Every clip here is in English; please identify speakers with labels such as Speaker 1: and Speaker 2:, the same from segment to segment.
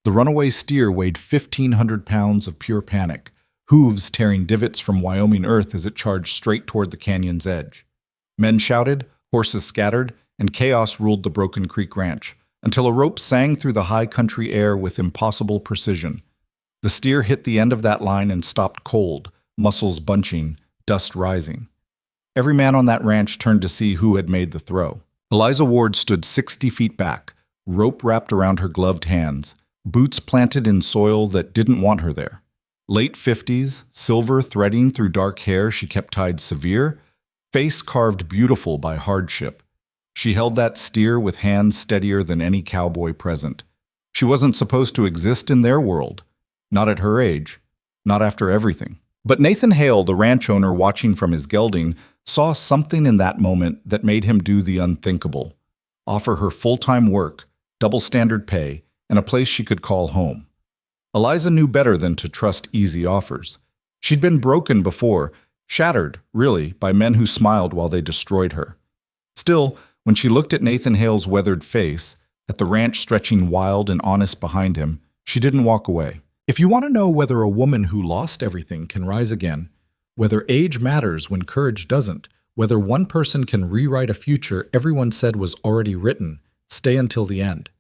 Speaker 1: The runaway steer weighed 1,500 pounds of pure panic, hooves tearing divots from Wyoming earth as it charged straight toward the canyon's edge. Men shouted, horses scattered, and chaos ruled the Broken Creek Ranch, until a rope sang through the high country air with impossible precision. The steer hit the end of that line and stopped cold, muscles bunching, dust rising. Every man on that ranch turned to see who had made the throw. Eliza Ward stood 60 feet back, rope wrapped around her gloved hands, boots planted in soil that didn't want her there. Late 50s, silver threading through dark hair she kept tied severe, face carved beautiful by hardship. She held that steer with hands steadier than any cowboy present. She wasn't supposed to exist in their world. Not at her age. Not after everything. But Nathan Hale, the ranch owner watching from his gelding, saw something in that moment that made him do the unthinkable. Offer her full-time work, double standard pay, and a place she could call home. Eliza knew better than to trust easy offers. She'd been broken before, shattered, really, by men who smiled while they destroyed her. Still, when she looked at Nathan Hale's weathered face, at the ranch stretching wild and honest behind him, she didn't walk away. If you want to know whether a woman who lost everything can rise again, whether age matters when courage doesn't, whether one person can rewrite a future everyone said was already written, stay until the end.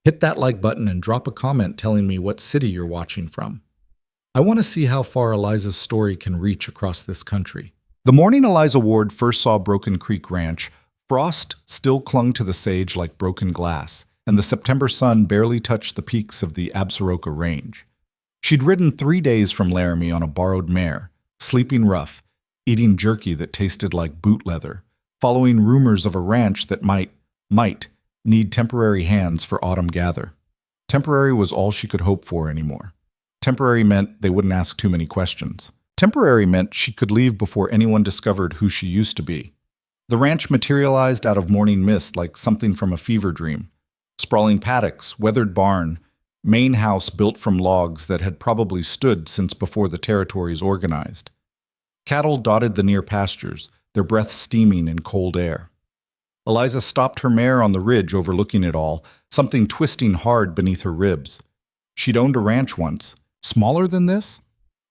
Speaker 1: Hit that like button and drop a comment telling me what city you're watching from. I want to see how far Eliza's story can reach across this country. The morning Eliza Ward first saw Broken Creek Ranch, frost still clung to the sage like broken glass, and the September sun barely touched the peaks of the Absaroka Range. She'd ridden 3 days from Laramie on a borrowed mare, sleeping rough, eating jerky that tasted like boot leather, following rumors of a ranch that might need temporary hands for autumn gather. Temporary was all she could hope for anymore. Temporary meant they wouldn't ask too many questions. Temporary meant she could leave before anyone discovered who she used to be. The ranch materialized out of morning mist like something from a fever dream. Sprawling paddocks, weathered barn, main house built from logs that had probably stood since before the territories organized. Cattle dotted the near pastures, their breath steaming in cold air. Eliza stopped her mare on the ridge overlooking it all, something twisting hard beneath her ribs. She'd owned a ranch once, smaller than this,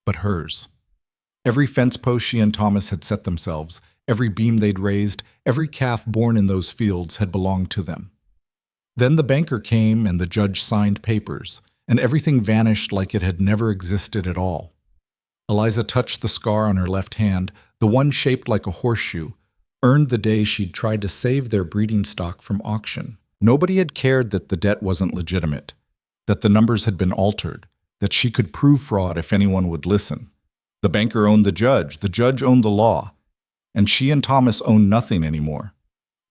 Speaker 1: but hers. Every fence post she and Thomas had set themselves, every beam they'd raised, every calf born in those fields had belonged to them. Then the banker came and the judge signed papers, and everything vanished like it had never existed at all. Eliza touched the scar on her left hand, the one shaped like a horseshoe, earned the day she'd tried to save their breeding stock from auction. Nobody had cared that the debt wasn't legitimate, that the numbers had been altered, that she could prove fraud if anyone would listen. The banker owned the judge owned the law, and she and Thomas owned nothing anymore.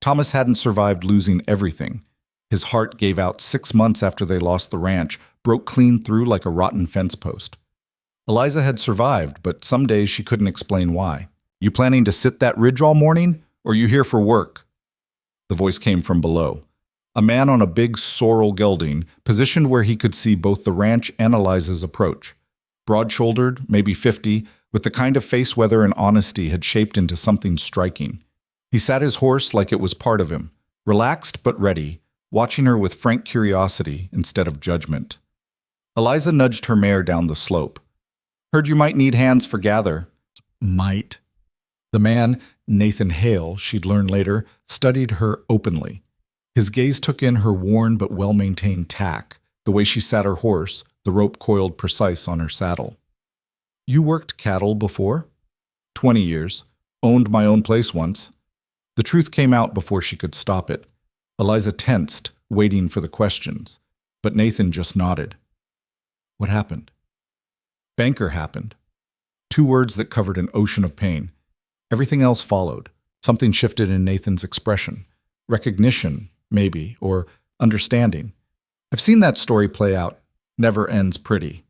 Speaker 1: Thomas hadn't survived losing everything. His heart gave out 6 months after they lost the ranch, broke clean through like a rotten fence post. Eliza had survived, but some days she couldn't explain why. "You planning to sit that ridge all morning, or you here for work?" The voice came from below. A man on a big sorrel gelding, positioned where he could see both the ranch and Eliza's approach. Broad-shouldered, maybe 50, with the kind of face weather and honesty had shaped into something striking. He sat his horse like it was part of him, relaxed but ready, watching her with frank curiosity instead of judgment. Eliza nudged her mare down the slope. "Heard you might need hands for gather." Might. The man, Nathan Hale, she'd learn later, studied her openly. His gaze took in her worn but well-maintained tack, the way she sat her horse, the rope coiled precise on her saddle. "You worked cattle before?" 20 years. Owned my own place once." The truth came out before she could stop it. Eliza tensed, waiting for the questions, but Nathan just nodded. "What happened?" "Banker happened." 2 words that covered an ocean of pain. Everything else followed. Something shifted in Nathan's expression. Recognition, maybe, or understanding. "I've seen that story play out. Never ends pretty."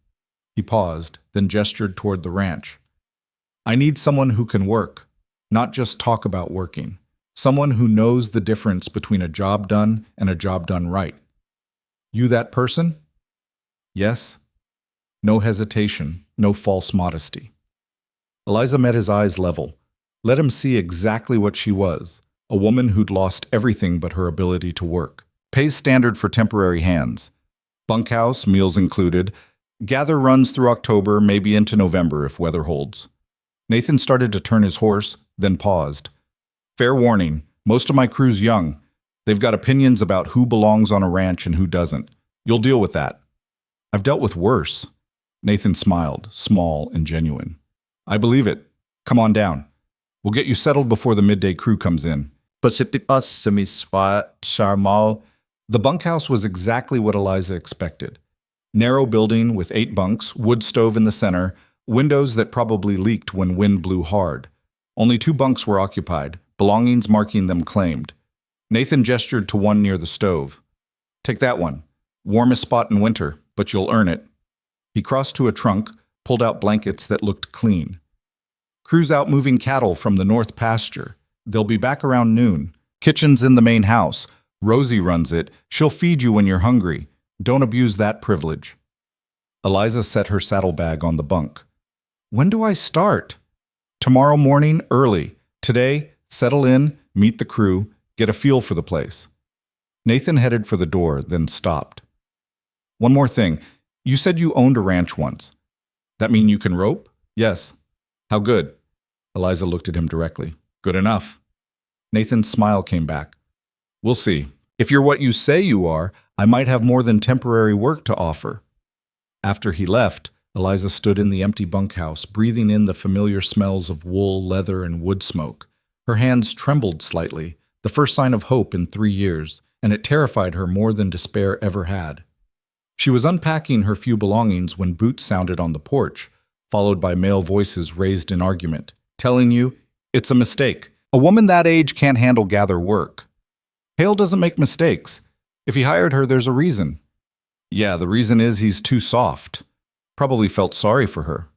Speaker 1: He paused, then gestured toward the ranch. "I need someone who can work, not just talk about working. Someone who knows the difference between a job done and a job done right." "You that person?" "Yes." No hesitation, no false modesty. Eliza met his eyes level, let him see exactly what she was, a woman who'd lost everything but her ability to work. Pays standard for temporary hands. Bunkhouse, meals included. Gather runs through October, maybe into November if weather holds. Nathan started to turn his horse, then paused. Fair warning, most of my crew's young. They've got opinions about who belongs on a ranch and who doesn't. You'll deal with that. I've dealt with worse. Nathan smiled, small and genuine. I believe it. Come on down. We'll get you settled before the midday crew comes in. The bunkhouse was exactly what Eliza expected. Narrow building with 8 bunks, wood stove in the center, windows that probably leaked when wind blew hard. Only 2 bunks were occupied, belongings marking them claimed. Nathan gestured to one near the stove. Take that one. Warmest spot in winter, but you'll earn it. He crossed to a trunk, pulled out blankets that looked clean. Crew's out moving cattle from the north pasture. They'll be back around noon. Kitchen's in the main house. Rosie runs it. She'll feed you when you're hungry. Don't abuse that privilege. Eliza set her saddlebag on the bunk. When do I start? Tomorrow morning, early. Today, settle in, meet the crew, get a feel for the place. Nathan headed for the door, then stopped. One more thing. You said you owned a ranch once. That mean you can rope? Yes. How good? Eliza looked at him directly. Good enough. Nathan's smile came back. We'll see. If you're what you say you are, I might have more than temporary work to offer. After he left, Eliza stood in the empty bunkhouse, breathing in the familiar smells of wool, leather, and wood smoke. Her hands trembled slightly, the first sign of hope in 3 years, and it terrified her more than despair ever had. She was unpacking her few belongings when boots sounded on the porch, followed by male voices raised in argument, telling you, it's a mistake. A woman that age can't handle gather work. Hale doesn't make mistakes. If he hired her, there's a reason. Yeah, the reason is he's too soft. Probably felt sorry for her.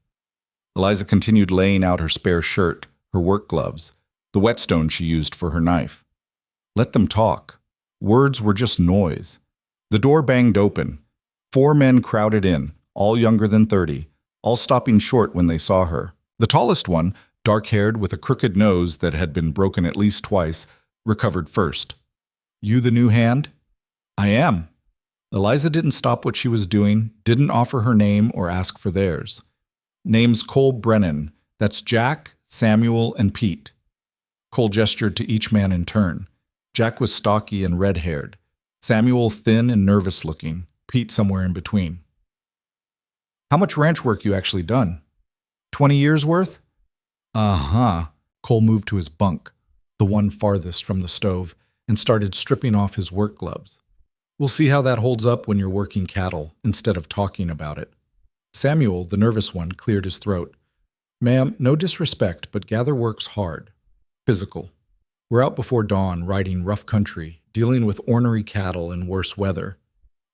Speaker 1: Eliza continued laying out her spare shirt, her work gloves, the whetstone she used for her knife. Let them talk. Words were just noise. The door banged open. 4 men crowded in, all younger than 30, all stopping short when they saw her. The tallest one, dark-haired with a crooked nose that had been broken at least twice, recovered first. You the new hand? I am. Eliza didn't stop what she was doing, didn't offer her name or ask for theirs. Name's Cole Brennan. That's Jack, Samuel, and Pete. Cole gestured to each man in turn. Jack was stocky and red-haired. Samuel thin and nervous-looking. Pete somewhere in between. How much ranch work you actually done? 20 years worth? Uh-huh. Cole moved to his bunk, the one farthest from the stove, and started stripping off his work gloves. We'll see how that holds up when you're working cattle, instead of talking about it. Samuel, the nervous one, cleared his throat. Ma'am, no disrespect, but gather work's hard. Physical. We're out before dawn, riding rough country, dealing with ornery cattle and worse weather.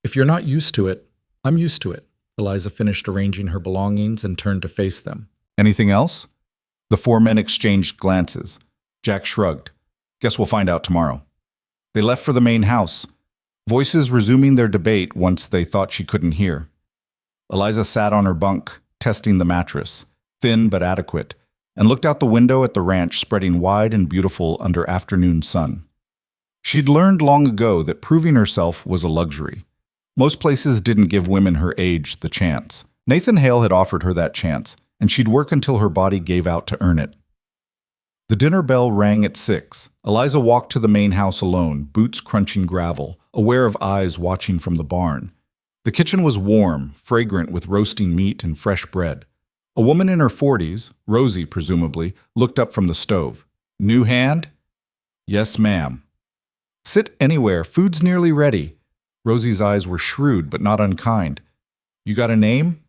Speaker 1: If you're not used to it, I'm used to it. Eliza finished arranging her belongings and turned to face them. Anything else? The 4 men exchanged glances. Jack shrugged. Guess we'll find out tomorrow. They left for the main house, voices resuming their debate once they thought she couldn't hear. Eliza sat on her bunk, testing the mattress, thin but adequate, and looked out the window at the ranch spreading wide and beautiful under afternoon sun. She'd learned long ago that proving herself was a luxury. Most places didn't give women her age the chance. Nathan Hale had offered her that chance, and she'd work until her body gave out to earn it. The dinner bell rang at 6. Eliza walked to the main house alone, boots crunching gravel, aware of eyes watching from the barn. The kitchen was warm, fragrant with roasting meat and fresh bread. A woman in her 40s, Rosie presumably, looked up from the stove. New hand? Yes, ma'am. Sit anywhere, food's nearly ready. Rosie's eyes were shrewd but not unkind. You got a name?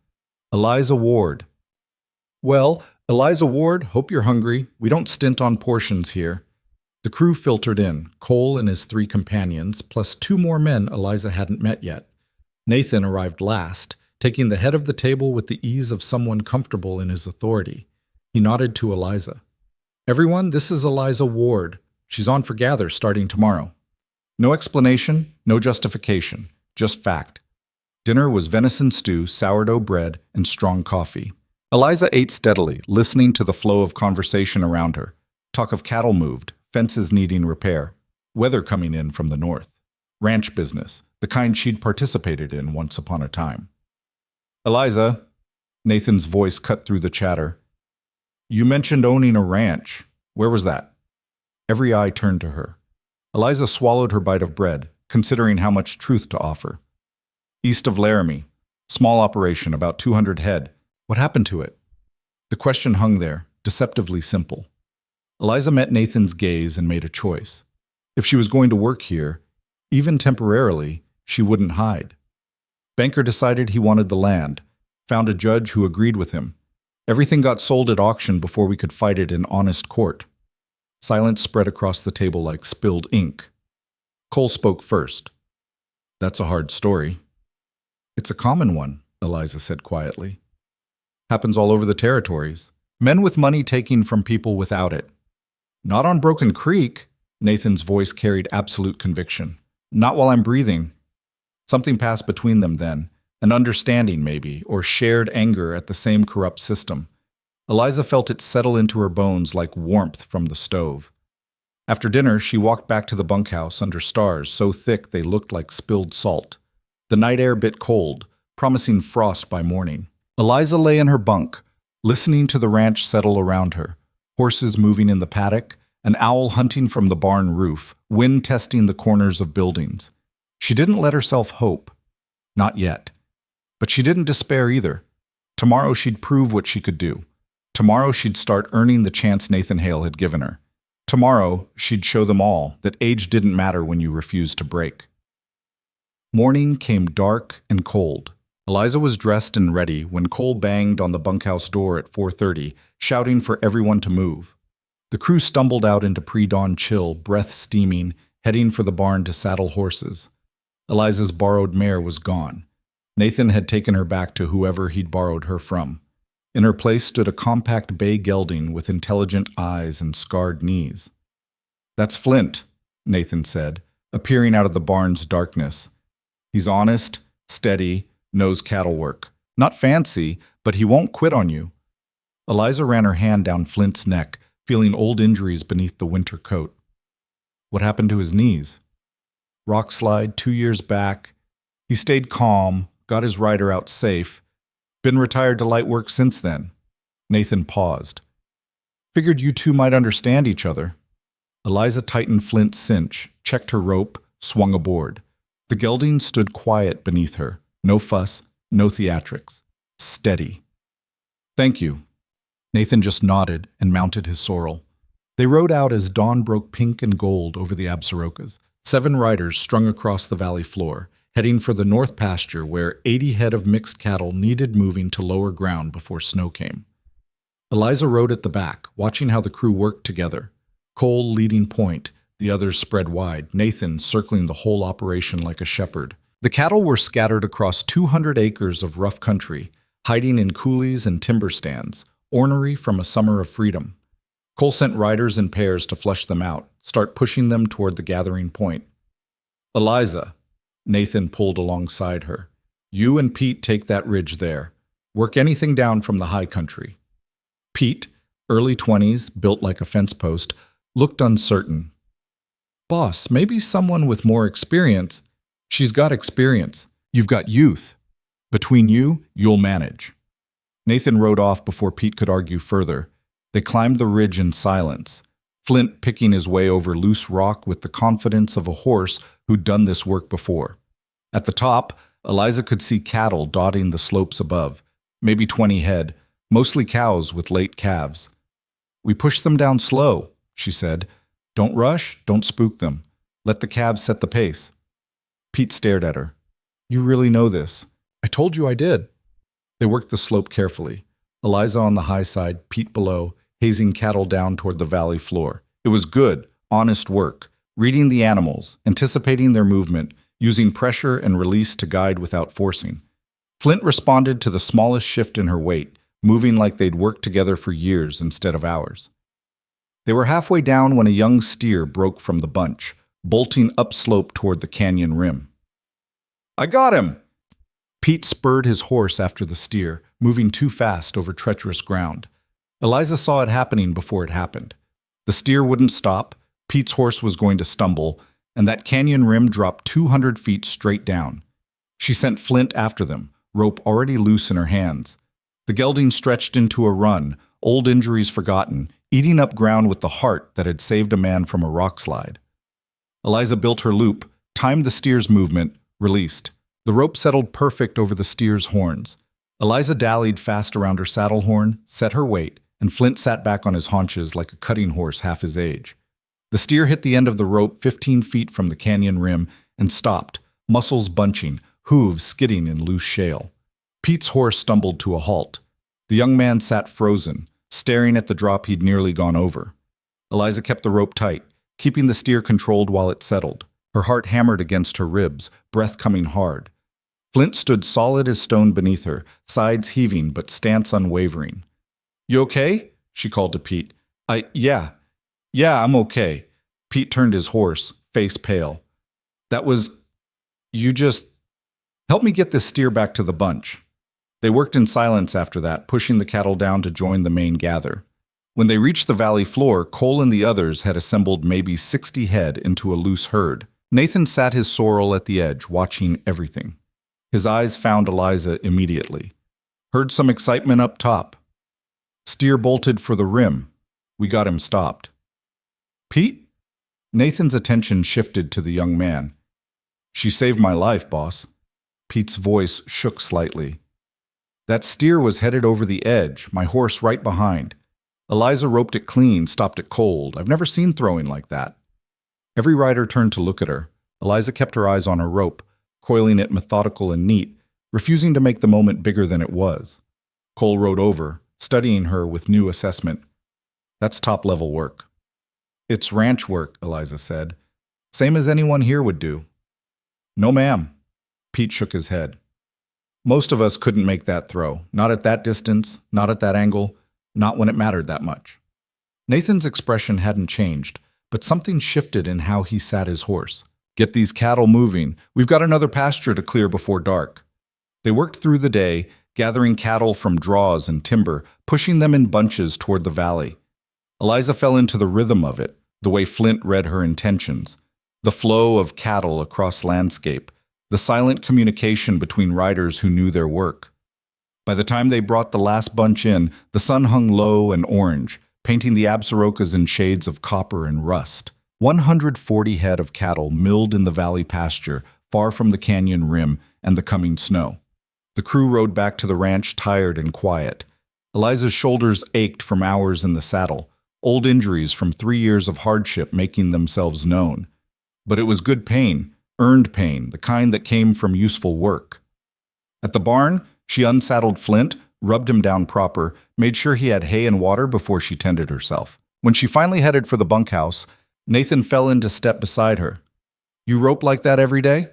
Speaker 1: Eliza Ward. Well, Eliza Ward, hope you're hungry. We don't stint on portions here. The crew filtered in, Cole and his 3 companions, plus 2 more men Eliza hadn't met yet. Nathan arrived last, taking the head of the table with the ease of someone comfortable in his authority. He nodded to Eliza. Everyone, this is Eliza Ward. She's on for gather starting tomorrow. No explanation, no justification, just fact. Dinner was venison stew, sourdough bread, and strong coffee. Eliza ate steadily, listening to the flow of conversation around her. Talk of cattle moved, fences needing repair, weather coming in from the north, ranch business, the kind she'd participated in once upon a time. Eliza, Nathan's voice cut through the chatter. You mentioned owning a ranch. Where was that? Every eye turned to her. Eliza swallowed her bite of bread, considering how much truth to offer. East of Laramie. Small operation, about 200 head. What happened to it? The question hung there, deceptively simple. Eliza met Nathan's gaze and made a choice. If she was going to work here, even temporarily, she wouldn't hide. Banker decided he wanted the land, found a judge who agreed with him. Everything got sold at auction before we could fight it in honest court. Silence spread across the table like spilled ink. Cole spoke first. That's a hard story. It's a common one, Eliza said quietly. Happens all over the territories. Men with money taking from people without it. Not on Broken Creek, Nathan's voice carried absolute conviction. Not while I'm breathing. Something passed between them then, an understanding maybe, or shared anger at the same corrupt system. Eliza felt it settle into her bones like warmth from the stove. After dinner, she walked back to the bunkhouse under stars so thick they looked like spilled salt. The night air bit cold, promising frost by morning. Eliza lay in her bunk, listening to the ranch settle around her, horses moving in the paddock, an owl hunting from the barn roof, wind testing the corners of buildings. She didn't let herself hope. Not yet. But she didn't despair either. Tomorrow she'd prove what she could do. Tomorrow she'd start earning the chance Nathan Hale had given her. Tomorrow she'd show them all that age didn't matter when you refused to break. Morning came dark and cold. Eliza was dressed and ready when Cole banged on the bunkhouse door at 4:30, shouting for everyone to move. The crew stumbled out into pre-dawn chill, breath steaming, heading for the barn to saddle horses. Eliza's borrowed mare was gone. Nathan had taken her back to whoever he'd borrowed her from. In her place stood a compact bay gelding with intelligent eyes and scarred knees. That's Flint, Nathan said, appearing out of the barn's darkness. He's honest, steady, knows cattle work. Not fancy, but he won't quit on you. Eliza ran her hand down Flint's neck, feeling old injuries beneath the winter coat. What happened to his knees? Rock slide 2 years back. He stayed calm, got his rider out safe. Been retired to light work since then. Nathan paused. Figured you two might understand each other. Eliza tightened Flint's cinch, checked her rope, swung aboard. The gelding stood quiet beneath her. No fuss, no theatrics. Steady. Thank you. Nathan just nodded and mounted his sorrel. They rode out as dawn broke pink and gold over the Absarokas, 7 riders strung across the valley floor, heading for the north pasture where 80 head of mixed cattle needed moving to lower ground before snow came. Eliza rode at the back, watching how the crew worked together. Cole leading point, the others spread wide, Nathan circling the whole operation like a shepherd. The cattle were scattered across 200 acres of rough country, hiding in coulees and timber stands, ornery from a summer of freedom. Cole sent riders in pairs to flush them out, start pushing them toward the gathering point. Eliza, Nathan pulled alongside her. You and Pete take that ridge there. Work anything down from the high country. Pete, early 20s, built like a fence post, looked uncertain. Boss, maybe someone with more experience. She's got experience. You've got youth. Between you, you'll manage. Nathan rode off before Pete could argue further. They climbed the ridge in silence, Flint picking his way over loose rock with the confidence of a horse who'd done this work before. At the top, Eliza could see cattle dotting the slopes above, maybe 20 head, mostly cows with late calves. We push them down slow, she said. Don't rush, don't spook them. Let the calves set the pace. Pete stared at her. You really know this. I told you I did. They worked the slope carefully. Eliza on the high side, Pete below, hazing cattle down toward the valley floor. It was good, honest work, reading the animals, anticipating their movement, using pressure and release to guide without forcing. Flint responded to the smallest shift in her weight, moving like they'd worked together for years instead of hours. They were halfway down when a young steer broke from the bunch, bolting upslope toward the canyon rim. I got him! Pete spurred his horse after the steer, moving too fast over treacherous ground. Eliza saw it happening before it happened. The steer wouldn't stop, Pete's horse was going to stumble, and that canyon rim dropped 200 feet straight down. She sent Flint after them, rope already loose in her hands. The gelding stretched into a run, old injuries forgotten, eating up ground with the heart that had saved a man from a rock slide. Eliza built her loop, timed the steer's movement, released. The rope settled perfect over the steer's horns. Eliza dallied fast around her saddle horn, set her weight, and Flint sat back on his haunches like a cutting horse half his age. The steer hit the end of the rope 15 feet from the canyon rim and stopped, muscles bunching, hooves skidding in loose shale. Pete's horse stumbled to a halt. The young man sat frozen, staring at the drop he'd nearly gone over. Eliza kept the rope tight, keeping the steer controlled while it settled. Her heart hammered against her ribs, breath coming hard. Flint stood solid as stone beneath her, sides heaving but stance unwavering. "You okay?" she called to Pete. Yeah, I'm okay." Pete turned his horse, face pale. You just help me get this steer back to the bunch." They worked in silence after that, pushing the cattle down to join the main gather. When they reached the valley floor, Cole and the others had assembled maybe 60 head into a loose herd. Nathan sat his sorrel at the edge, watching everything. His eyes found Eliza immediately. "Heard some excitement up top. Steer bolted for the rim. We got him stopped." "Pete?" Nathan's attention shifted to the young man. "She saved my life, boss." Pete's voice shook slightly. "That steer was headed over the edge, my horse right behind. Eliza roped it clean, stopped it cold. I've never seen throwing like that." Every rider turned to look at her. Eliza kept her eyes on her rope, coiling it methodical and neat, refusing to make the moment bigger than it was. Cole rode over, studying her with new assessment. "That's top-level work." "It's ranch work," Eliza said. "Same as anyone here would do." "No, ma'am." Pete shook his head. "Most of us couldn't make that throw. Not at that distance, not at that angle, not when it mattered that much." Nathan's expression hadn't changed, but something shifted in how he sat his horse. "Get these cattle moving. We've got another pasture to clear before dark." They worked through the day, gathering cattle from draws and timber, pushing them in bunches toward the valley. Eliza fell into the rhythm of it, the way Flint read her intentions. The flow of cattle across landscape, the silent communication between riders who knew their work. By the time they brought the last bunch in, the sun hung low and orange, painting the Absarokas in shades of copper and rust. 140 head of cattle milled in the valley pasture, far from the canyon rim and the coming snow. The crew rode back to the ranch tired and quiet. Eliza's shoulders ached from hours in the saddle, old injuries from 3 years of hardship making themselves known. But it was good pain, earned pain, the kind that came from useful work. At the barn, she unsaddled Flint, rubbed him down proper, made sure he had hay and water before she tended herself. When she finally headed for the bunkhouse, Nathan fell into step beside her. "You rope like that every day?"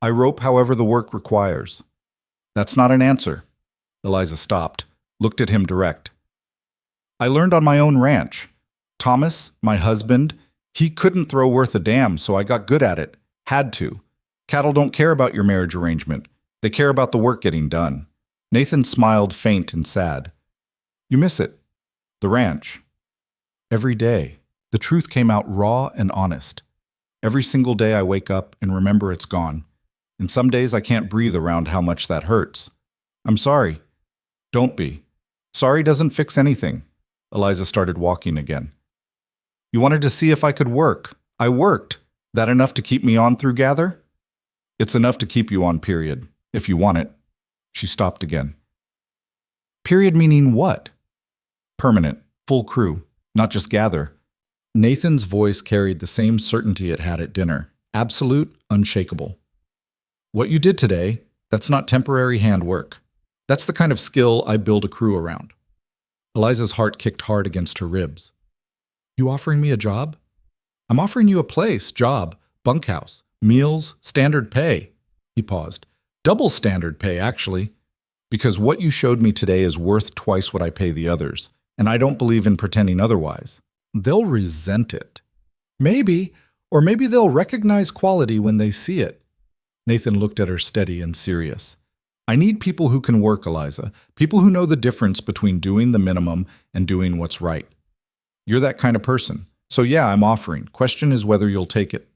Speaker 1: "I rope however the work requires." "That's not an answer." Eliza stopped, looked at him direct. "I learned on my own ranch. Thomas, my husband, he couldn't throw worth a damn, so I got good at it. Had to. Cattle don't care about your marriage arrangement. They care about the work getting done." Nathan smiled faint and sad. "You miss it. The ranch." "Every day." The truth came out raw and honest. "Every single day I wake up and remember it's gone. And some days I can't breathe around how much that hurts. I'm sorry." "Don't be. Sorry doesn't fix anything." Eliza started walking again. "You wanted to see if I could work. I worked. That enough to keep me on through gather?" "It's enough to keep you on, period, if you want it." She stopped again. "Period meaning what?" "Permanent, full crew, not just gather." Nathan's voice carried the same certainty it had at dinner, absolute, unshakable. "What you did today, that's not temporary handwork. That's the kind of skill I build a crew around." Eliza's heart kicked hard against her ribs. "You offering me a job?" "I'm offering you a place, job, bunkhouse, meals, standard pay." He paused. "Double standard pay, actually. Because what you showed me today is worth twice what I pay the others, and I don't believe in pretending otherwise." "They'll resent it." "Maybe, or maybe they'll recognize quality when they see it." Nathan looked at her steady and serious. "I need people who can work, Eliza. People who know the difference between doing the minimum and doing what's right. You're that kind of person. So yeah, I'm offering. Question is whether you'll take it."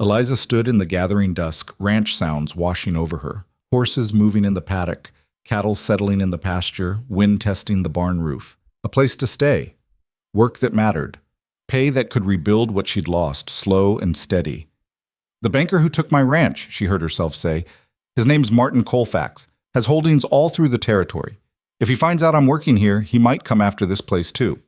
Speaker 1: Eliza stood in the gathering dusk, ranch sounds washing over her. Horses moving in the paddock, cattle settling in the pasture, wind testing the barn roof. A place to stay. Work that mattered. Pay that could rebuild what she'd lost, slow and steady. "The banker who took my ranch," she heard herself say. "His name's Martin Colfax. Has holdings all through the territory. If he finds out I'm working here, he might come after this place too."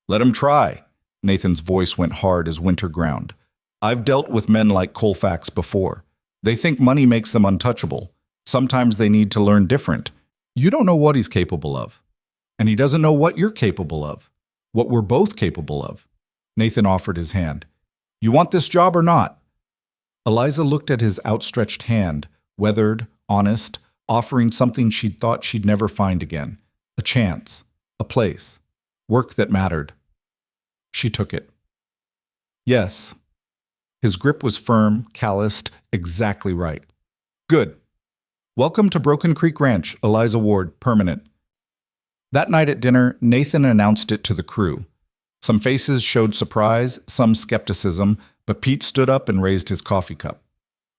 Speaker 1: "Let him try." Nathan's voice went hard as winter ground. "I've dealt with men like Colfax before. They think money makes them untouchable. Sometimes they need to learn different. You don't know what he's capable of. And he doesn't know what you're capable of. What we're both capable of." Nathan offered his hand. "You want this job or not?" Eliza looked at his outstretched hand, weathered, honest, offering something she'd thought she'd never find again. A chance. A place. Work that mattered. She took it. Yes. His grip was firm, calloused, exactly right. "Good. Welcome to Broken Creek Ranch, Eliza Ward, permanent." That night at dinner, Nathan announced it to the crew. Some faces showed surprise, some skepticism, but Pete stood up and raised his coffee cup.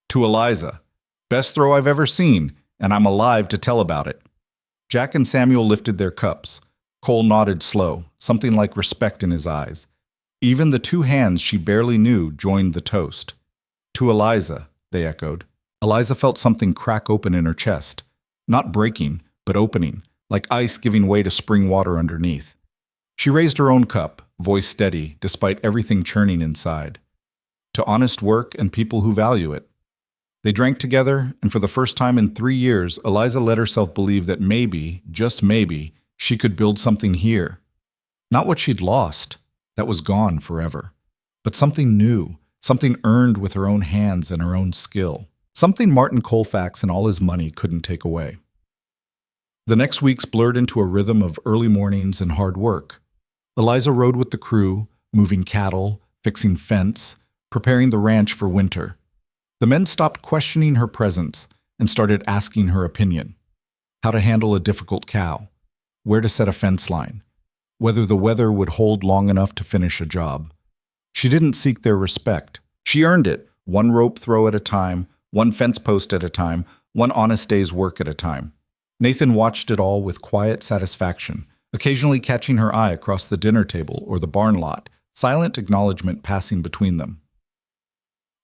Speaker 1: "To Eliza. Best throw I've ever seen, and I'm alive to tell about it." Jack and Samuel lifted their cups. Cole nodded slow, something like respect in his eyes. Even the two hands she barely knew joined the toast. "To Eliza," they echoed. Eliza felt something crack open in her chest. Not breaking, but opening, like ice giving way to spring water underneath. She raised her own cup, voice steady, despite everything churning inside. "To honest work and people who value it." They drank together, and for the first time in 3 years, Eliza let herself believe that maybe, just maybe, she could build something here. Not what she'd lost, that was gone forever, but something new, something earned with her own hands and her own skill. Something Martin Colfax and all his money couldn't take away. The next weeks blurred into a rhythm of early mornings and hard work. Eliza rode with the crew, moving cattle, fixing fence, preparing the ranch for winter. The men stopped questioning her presence and started asking her opinion. How to handle a difficult cow, where to set a fence line, whether the weather would hold long enough to finish a job. She didn't seek their respect. She earned it, one rope throw at a time, one fence post at a time, one honest day's work at a time. Nathan watched it all with quiet satisfaction, occasionally catching her eye across the dinner table or the barn lot, silent acknowledgement passing between them.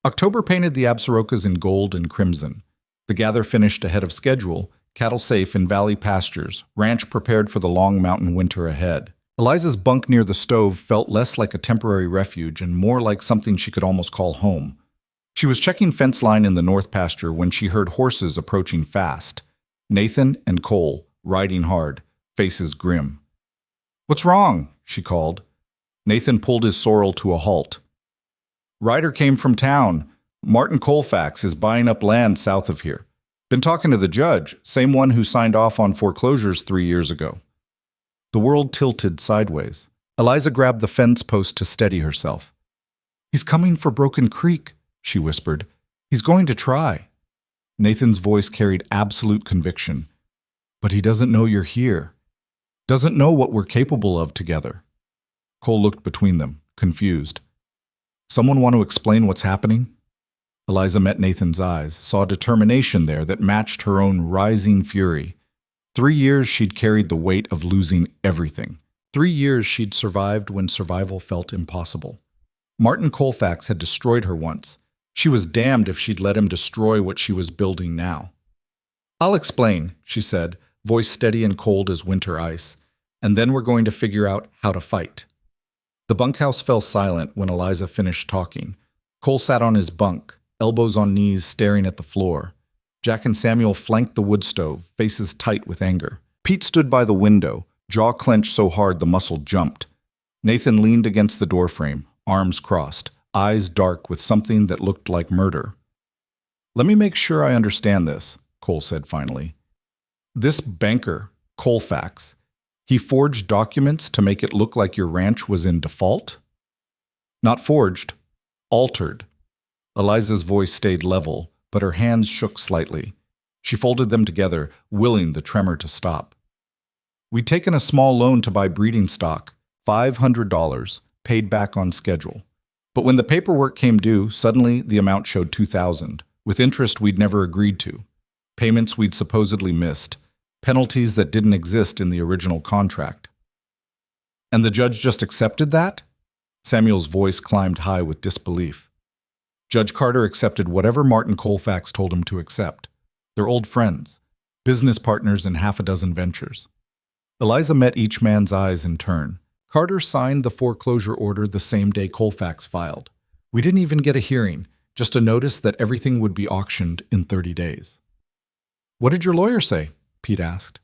Speaker 1: October painted the Absarokas in gold and crimson. The gather finished ahead of schedule, cattle safe in valley pastures, ranch prepared for the long mountain winter ahead. Eliza's bunk near the stove felt less like a temporary refuge and more like something she could almost call home. She was checking fence line in the north pasture when she heard horses approaching fast. Nathan and Cole, riding hard, faces grim. "What's wrong?" she called. Nathan pulled his sorrel to a halt. "Rider came from town. Martin Colfax is buying up land south of here. Been talking to the judge, same one who signed off on foreclosures 3 years ago." The world tilted sideways. Eliza grabbed the fence post to steady herself. "He's coming for Broken Creek," she whispered. "He's going to try." Nathan's voice carried absolute conviction. "But he doesn't know you're here. Doesn't know what we're capable of together." Cole looked between them, confused. "Someone want to explain what's happening?" Eliza met Nathan's eyes, saw determination there that matched her own rising fury. 3 years she'd carried the weight of losing everything. 3 years she'd survived when survival felt impossible. Martin Colfax had destroyed her once. She was damned if she'd let him destroy what she was building now. "I'll explain," she said, voice steady and cold as winter ice. "And then we're going to figure out how to fight." The bunkhouse fell silent when Eliza finished talking. Cole sat on his bunk, elbows on knees staring at the floor. Jack and Samuel flanked the wood stove, faces tight with anger. Pete stood by the window, jaw clenched so hard the muscle jumped. Nathan leaned against the doorframe, arms crossed, eyes dark with something that looked like murder. "Let me make sure I understand this," Cole said finally. "This banker, Colfax, he forged documents to make it look like your ranch was in default?" "Not forged, altered." Eliza's voice stayed level, but her hands shook slightly. She folded them together, willing the tremor to stop. "We'd taken a small loan to buy breeding stock, $500, paid back on schedule. But when the paperwork came due, suddenly the amount showed 2,000, with interest we'd never agreed to, payments we'd supposedly missed, penalties that didn't exist in the original contract. And the judge just accepted that? Samuel's voice climbed high with disbelief. Judge Carter accepted whatever Martin Colfax told him to accept. They're old friends, business partners in half a dozen ventures. Eliza met each man's eyes in turn. Carter signed the foreclosure order the same day Colfax filed. We didn't even get a hearing, just a notice that everything would be auctioned in 30 days. What did your lawyer say? Pete asked.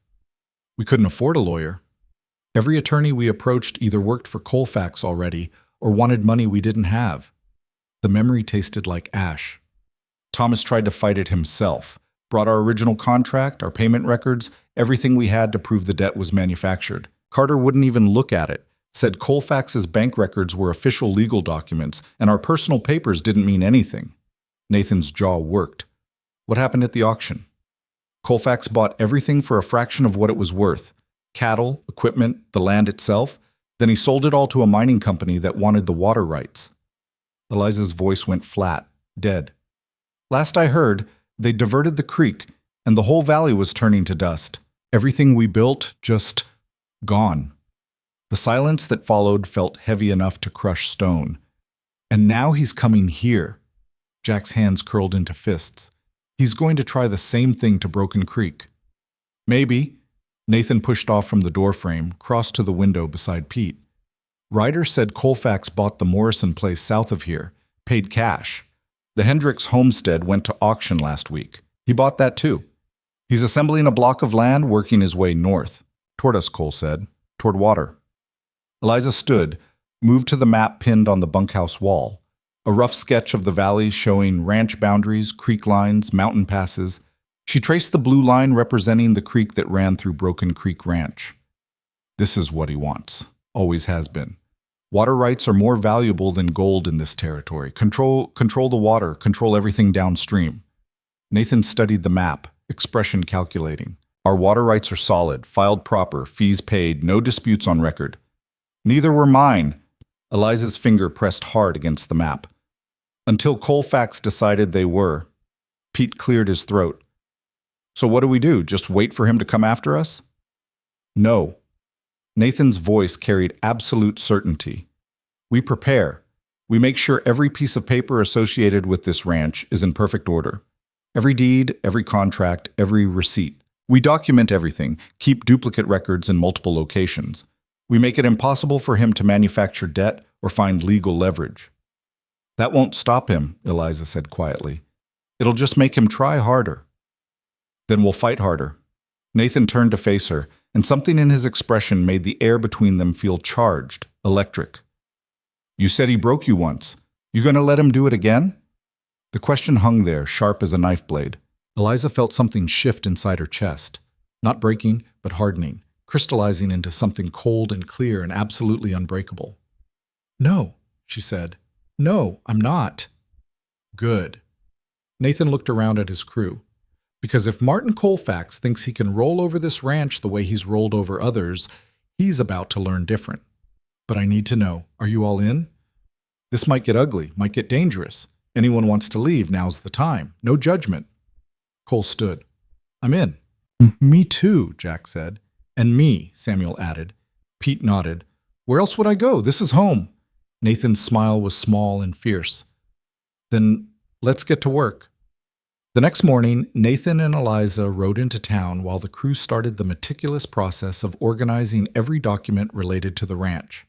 Speaker 1: We couldn't afford a lawyer. Every attorney we approached either worked for Colfax already or wanted money we didn't have. The memory tasted like ash. Thomas tried to fight it himself, brought our original contract, our payment records, everything we had to prove the debt was manufactured. Carter wouldn't even look at it, said Colfax's bank records were official legal documents and our personal papers didn't mean anything. Nathan's jaw worked. What happened at the auction? Colfax bought everything for a fraction of what it was worth. Cattle, equipment, the land itself. Then he sold it all to a mining company that wanted the water rights. Eliza's voice went flat, dead. Last I heard, they diverted the creek, and the whole valley was turning to dust. Everything we built, just gone. The silence that followed felt heavy enough to crush stone. And now he's coming here. Jack's hands curled into fists. He's going to try the same thing to Broken Creek. Maybe. Nathan pushed off from the doorframe, crossed to the window beside Pete. Ryder said Colfax bought the Morrison place south of here, paid cash. The Hendricks homestead went to auction last week. He bought that too. He's assembling a block of land, working his way north. Toward us, Cole said. Toward water. Eliza stood, moved to the map pinned on the bunkhouse wall. A rough sketch of the valley showing ranch boundaries, creek lines, mountain passes. She traced the blue line representing the creek that ran through Broken Creek Ranch. This is what he wants. Always has been. Water rights are more valuable than gold in this territory. Control the water, control everything downstream. Nathan studied the map, expression calculating. Our water rights are solid, filed proper, fees paid, no disputes on record. Neither were mine. Eliza's finger pressed hard against the map. Until Colfax decided they were. Pete cleared his throat. So what do we do? Just wait for him to come after us? No. Nathan's voice carried absolute certainty. We prepare. We make sure every piece of paper associated with this ranch is in perfect order. Every deed, every contract, every receipt. We document everything, keep duplicate records in multiple locations. We make it impossible for him to manufacture debt or find legal leverage. That won't stop him, Eliza said quietly. It'll just make him try harder. Then we'll fight harder. Nathan turned to face her, and something in his expression made the air between them feel charged, electric. You said he broke you once. You gonna let him do it again? The question hung there, sharp as a knife blade. Eliza felt something shift inside her chest. Not breaking, but hardening, crystallizing into something cold and clear and absolutely unbreakable. No, she said. No, I'm not. Good. Nathan looked around at his crew. Because if Martin Colfax thinks he can roll over this ranch the way he's rolled over others, he's about to learn different. But I need to know, are you all in? This might get ugly, might get dangerous. Anyone wants to leave, now's the time. No judgment. Cole stood. I'm in. Me too, Jack said. And me, Samuel added. Pete nodded. Where else would I go? This is home. Nathan's smile was small and fierce. Then let's get to work. The next morning, Nathan and Eliza rode into town while the crew started the meticulous process of organizing every document related to the ranch.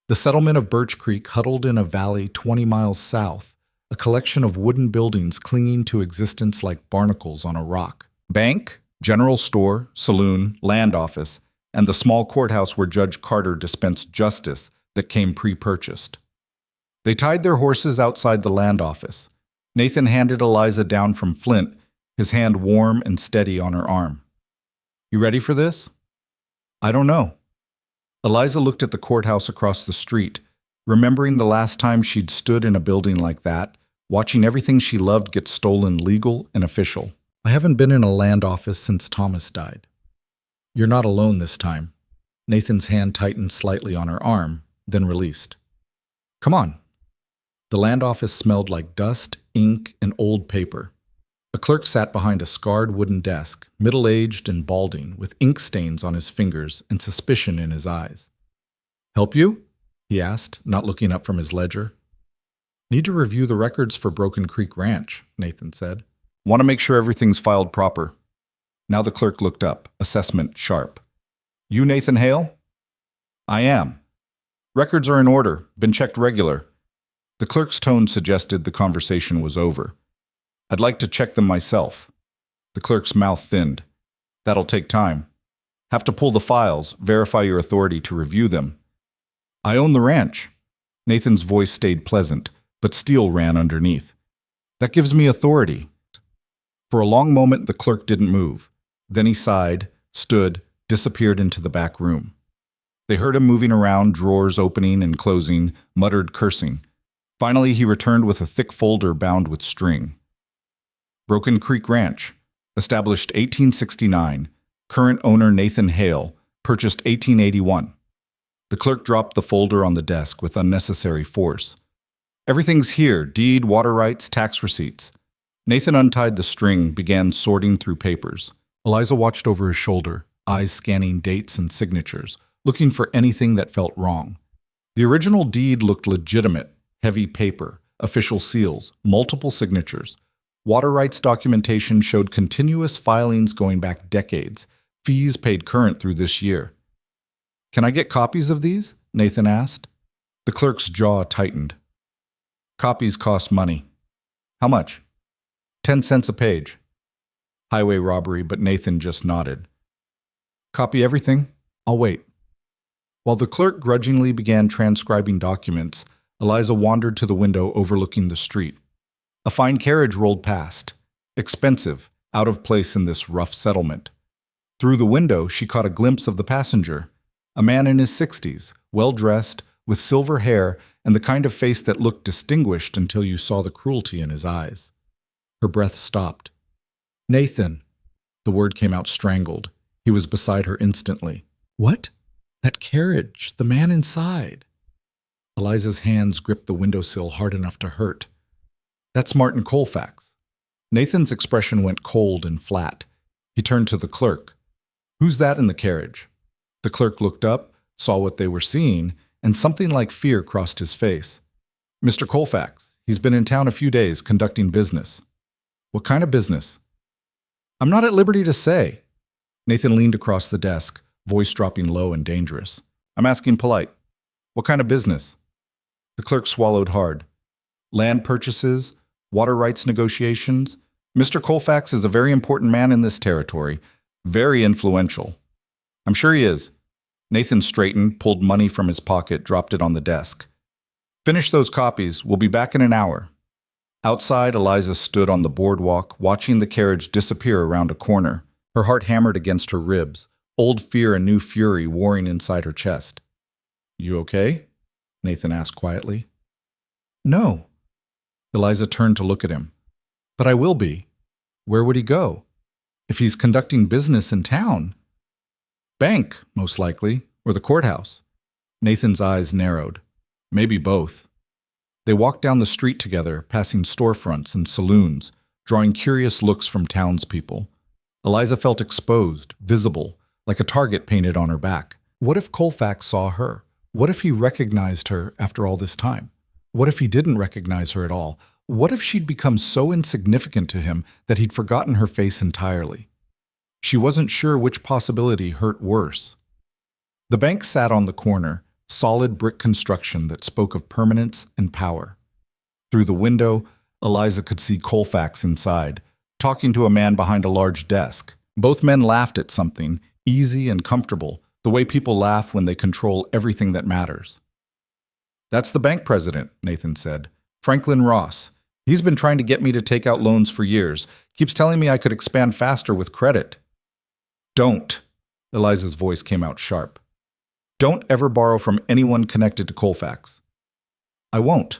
Speaker 1: The settlement of Birch Creek huddled in a valley 20 miles south, a collection of wooden buildings clinging to existence like barnacles on a rock. Bank, general store, saloon, land office, and the small courthouse where Judge Carter dispensed justice that came pre-purchased. They tied their horses outside the land office. Nathan handed Eliza down from Flint, his hand warm and steady on her arm. You ready for this? I don't know. Eliza looked at the courthouse across the street, remembering the last time she'd stood in a building like that, watching everything she loved get stolen legal and official. I haven't been in a land office since Thomas died. You're not alone this time. Nathan's hand tightened slightly on her arm, then released. Come on. The land office smelled like dust, ink, and old paper. A clerk sat behind a scarred wooden desk, middle-aged and balding, with ink stains on his fingers and suspicion in his eyes. "Help you?" he asked, not looking up from his ledger. "Need to review the records for Broken Creek Ranch," Nathan said. "Want to make sure everything's filed proper." Now the clerk looked up, assessment sharp. "You Nathan Hale?" "I am." "Records are in order, been checked regular." The clerk's tone suggested the conversation was over. "I'd like to check them myself." The clerk's mouth thinned. "That'll take time. Have to pull the files, verify your authority to review them." "I own the ranch." Nathan's voice stayed pleasant, but steel ran underneath. "That gives me authority." For a long moment the clerk didn't move. Then he sighed, stood, disappeared into the back room. They heard him moving around, drawers opening and closing, muttered cursing. Finally he returned with a thick folder bound with string. Broken Creek Ranch, established 1869, current owner Nathan Hale, purchased 1881. The clerk dropped the folder on the desk with unnecessary force. "Everything's here, deed, water rights, tax receipts." Nathan untied the string, began sorting through papers. Eliza watched over his shoulder, eyes scanning dates and signatures, looking for anything that felt wrong. The original deed looked legitimate, heavy paper, official seals, multiple signatures. Water rights documentation showed continuous filings going back decades, fees paid current through this year. "Can I get copies of these?" Nathan asked. The clerk's jaw tightened. "Copies cost money." "How much?" 10 cents a page. Highway robbery, but Nathan just nodded. "Copy everything? I'll wait." While the clerk grudgingly began transcribing documents, Eliza wandered to the window overlooking the street. A fine carriage rolled past. Expensive, out of place in this rough settlement. Through the window, she caught a glimpse of the passenger, a man in his 60s, well-dressed, with silver hair and the kind of face that looked distinguished until you saw the cruelty in his eyes. Her breath stopped. "Nathan." The word came out strangled. He was beside her instantly. "What?" "That carriage, the man inside." Eliza's hands gripped the windowsill hard enough to hurt. "That's Martin Colfax." Nathan's expression went cold and flat. He turned to the clerk. "Who's that in the carriage?" The clerk looked up, saw what they were seeing, and something like fear crossed his face. "Mr. Colfax. He's been in town a few days, conducting business." "What kind of business?" "I'm not at liberty to say." Nathan leaned across the desk, voice dropping low and dangerous. "I'm asking polite. What kind of business?" The clerk swallowed hard. "Land purchases, water rights negotiations. Mr. Colfax is a very important man in this territory, very influential." "I'm sure he is." Nathan straightened, pulled money from his pocket, dropped it on the desk. "Finish those copies. We'll be back in an hour." Outside, Eliza stood on the boardwalk, watching the carriage disappear around a corner. Her heart hammered against her ribs, old fear and new fury warring inside her chest. "You okay?" Nathan asked quietly. "No." Eliza turned to look at him. "But I will be. Where would he go? If he's conducting business in town?" "Bank, most likely, or the courthouse." Nathan's eyes narrowed. "Maybe both." They walked down the street together, passing storefronts and saloons, drawing curious looks from townspeople. Eliza felt exposed, visible, like a target painted on her back. What if Colfax saw her? What if he recognized her after all this time? What if he didn't recognize her at all? What if she'd become so insignificant to him that he'd forgotten her face entirely? She wasn't sure which possibility hurt worse. The bank sat on the corner, solid brick construction that spoke of permanence and power. Through the window, Eliza could see Colfax inside, talking to a man behind a large desk. Both men laughed at something, easy and comfortable, the way people laugh when they control everything that matters. "That's the bank president," Nathan said. "Franklin Ross. He's been trying to get me to take out loans for years. Keeps telling me I could expand faster with credit." "Don't." Eliza's voice came out sharp. "Don't ever borrow from anyone connected to Colfax." "I won't."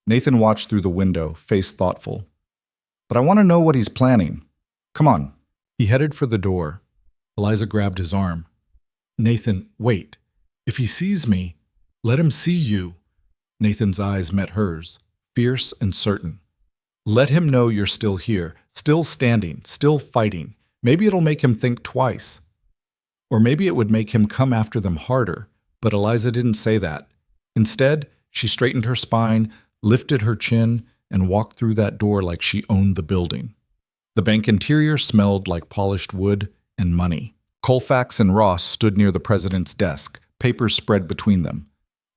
Speaker 1: Nathan watched through the window, face thoughtful. "But I want to know what he's planning. Come on." He headed for the door. Eliza grabbed his arm. "Nathan, wait. If he sees me, let him see you." Nathan's eyes met hers, fierce and certain. Let him know you're still here, still standing, still fighting. Maybe it'll make him think twice. Or maybe it would make him come after them harder, but Eliza didn't say that. Instead, she straightened her spine, lifted her chin, and walked through that door like she owned the building. The bank interior smelled like polished wood and money. Colfax and Ross stood near the president's desk, papers spread between them.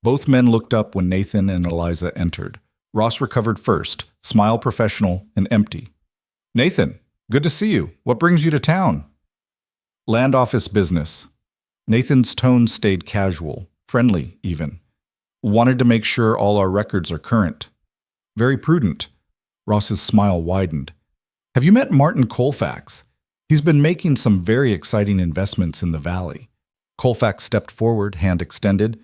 Speaker 1: Both men looked up when Nathan and Eliza entered. Ross recovered first, smile professional and empty. "Nathan, good to see you. What brings you to town?" "Land office business." Nathan's tone stayed casual, friendly even. "Wanted to make sure all our records are current." "Very prudent." Ross's smile widened. "Have you met Martin Colfax? He's been making some very exciting investments in the valley." Colfax stepped forward, hand extended.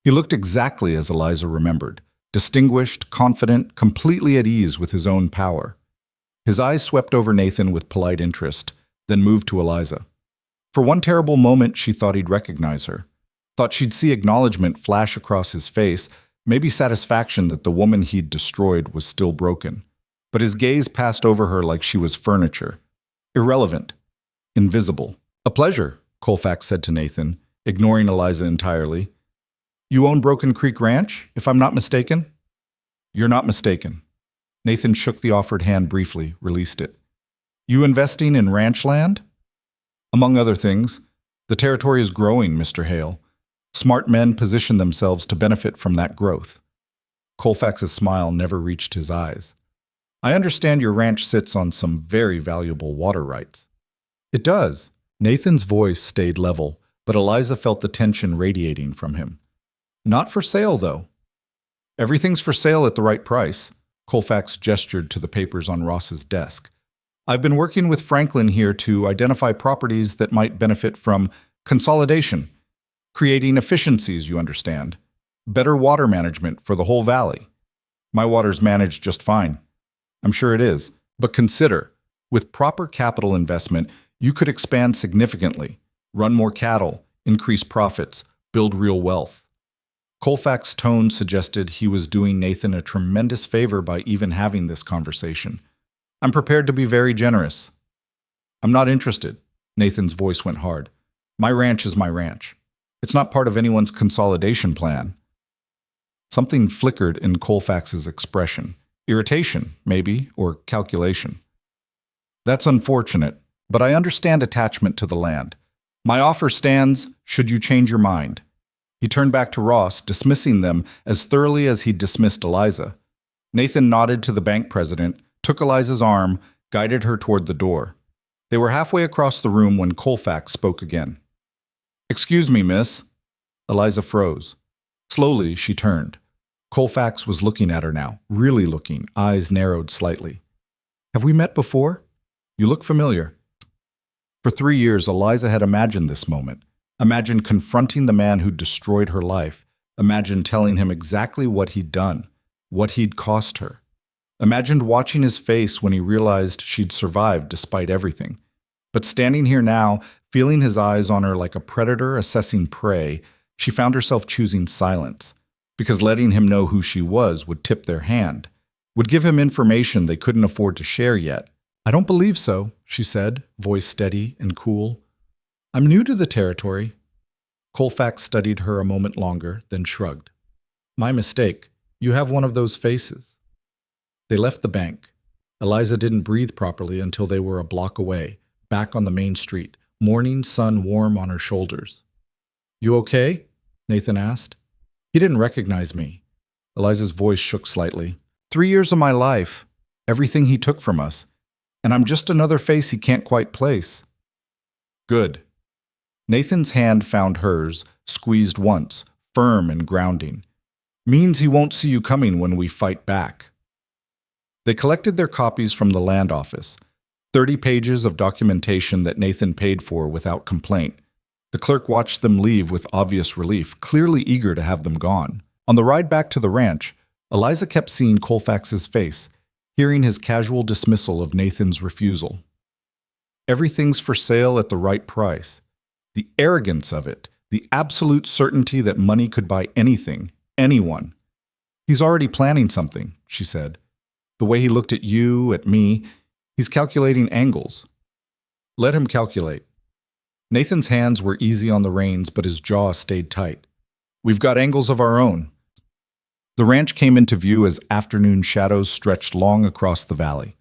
Speaker 1: He looked exactly as Eliza remembered. Distinguished, confident, completely at ease with his own power. His eyes swept over Nathan with polite interest, then moved to Eliza. For one terrible moment, she thought he'd recognize her. Thought she'd see acknowledgement flash across his face, maybe satisfaction that the woman he'd destroyed was still broken. But his gaze passed over her like she was furniture. Irrelevant. Invisible. "A pleasure," Colfax said to Nathan, ignoring Eliza entirely. "You own Broken Creek Ranch, if I'm not mistaken?" "You're not mistaken." Nathan shook the offered hand briefly, released it. "You investing in ranch land?" "Among other things. The territory is growing, Mr. Hale. Smart men position themselves to benefit from that growth." Colfax's smile never reached his eyes. "I understand your ranch sits on some very valuable water rights." "It does." Nathan's voice stayed level, but Eliza felt the tension radiating from him. "Not for sale, though." "Everything's for sale at the right price." Colfax gestured to the papers on Ross's desk. "I've been working with Franklin here to identify properties that might benefit from consolidation, creating efficiencies, you understand. Better water management for the whole valley. My water's managed just fine. I'm sure it is. But consider, with proper capital investment, you could expand significantly, run more cattle, increase profits, build real wealth." Colfax's tone suggested he was doing Nathan a tremendous favor by even having this conversation. "I'm prepared to be very generous." "I'm not interested." Nathan's voice went hard. "My ranch is my ranch. It's not part of anyone's consolidation plan." Something flickered in Colfax's expression. Irritation, maybe, or calculation. "That's unfortunate, but I understand attachment to the land. My offer stands should you change your mind." He turned back to Ross, dismissing them as thoroughly as he'd dismissed Eliza. Nathan nodded to the bank president, took Eliza's arm, guided her toward the door. They were halfway across the room when Colfax spoke again. "Excuse me, miss." Eliza froze. Slowly, she turned. Colfax was looking at her now, really looking, eyes narrowed slightly. "Have we met before? You look familiar." For 3 years, Eliza had imagined this moment. Imagined confronting the man who destroyed her life. Imagined telling him exactly what he'd done, what he'd cost her. Imagined watching his face when he realized she'd survived despite everything. But standing here now, feeling his eyes on her like a predator assessing prey, she found herself choosing silence. Because letting him know who she was would tip their hand, would give him information they couldn't afford to share yet. "I don't believe so," she said, voice steady and cool. "I'm new to the territory." Colfax studied her a moment longer, then shrugged. "My mistake. You have one of those faces." They left the bank. Eliza didn't breathe properly until they were a block away, back on the main street, morning sun warm on her shoulders. "You okay?" Nathan asked. "He didn't recognize me." Eliza's voice shook slightly. 3 years of my life, everything he took from us, and I'm just another face he can't quite place." "Good." Nathan's hand found hers, squeezed once, firm and grounding. "Means he won't see you coming when we fight back." They collected their copies from the land office, 30 pages of documentation that Nathan paid for without complaint. The clerk watched them leave with obvious relief, clearly eager to have them gone. On the ride back to the ranch, Eliza kept seeing Colfax's face, hearing his casual dismissal of Nathan's refusal. Everything's for sale at the right price. The arrogance of it, the absolute certainty that money could buy anything, anyone. He's already planning something, she said. "The way he looked at you, at me, he's calculating angles." "Let him calculate." Nathan's hands were easy on the reins, but his jaw stayed tight. "We've got angles of our own." The ranch came into view as afternoon shadows stretched long across the valley.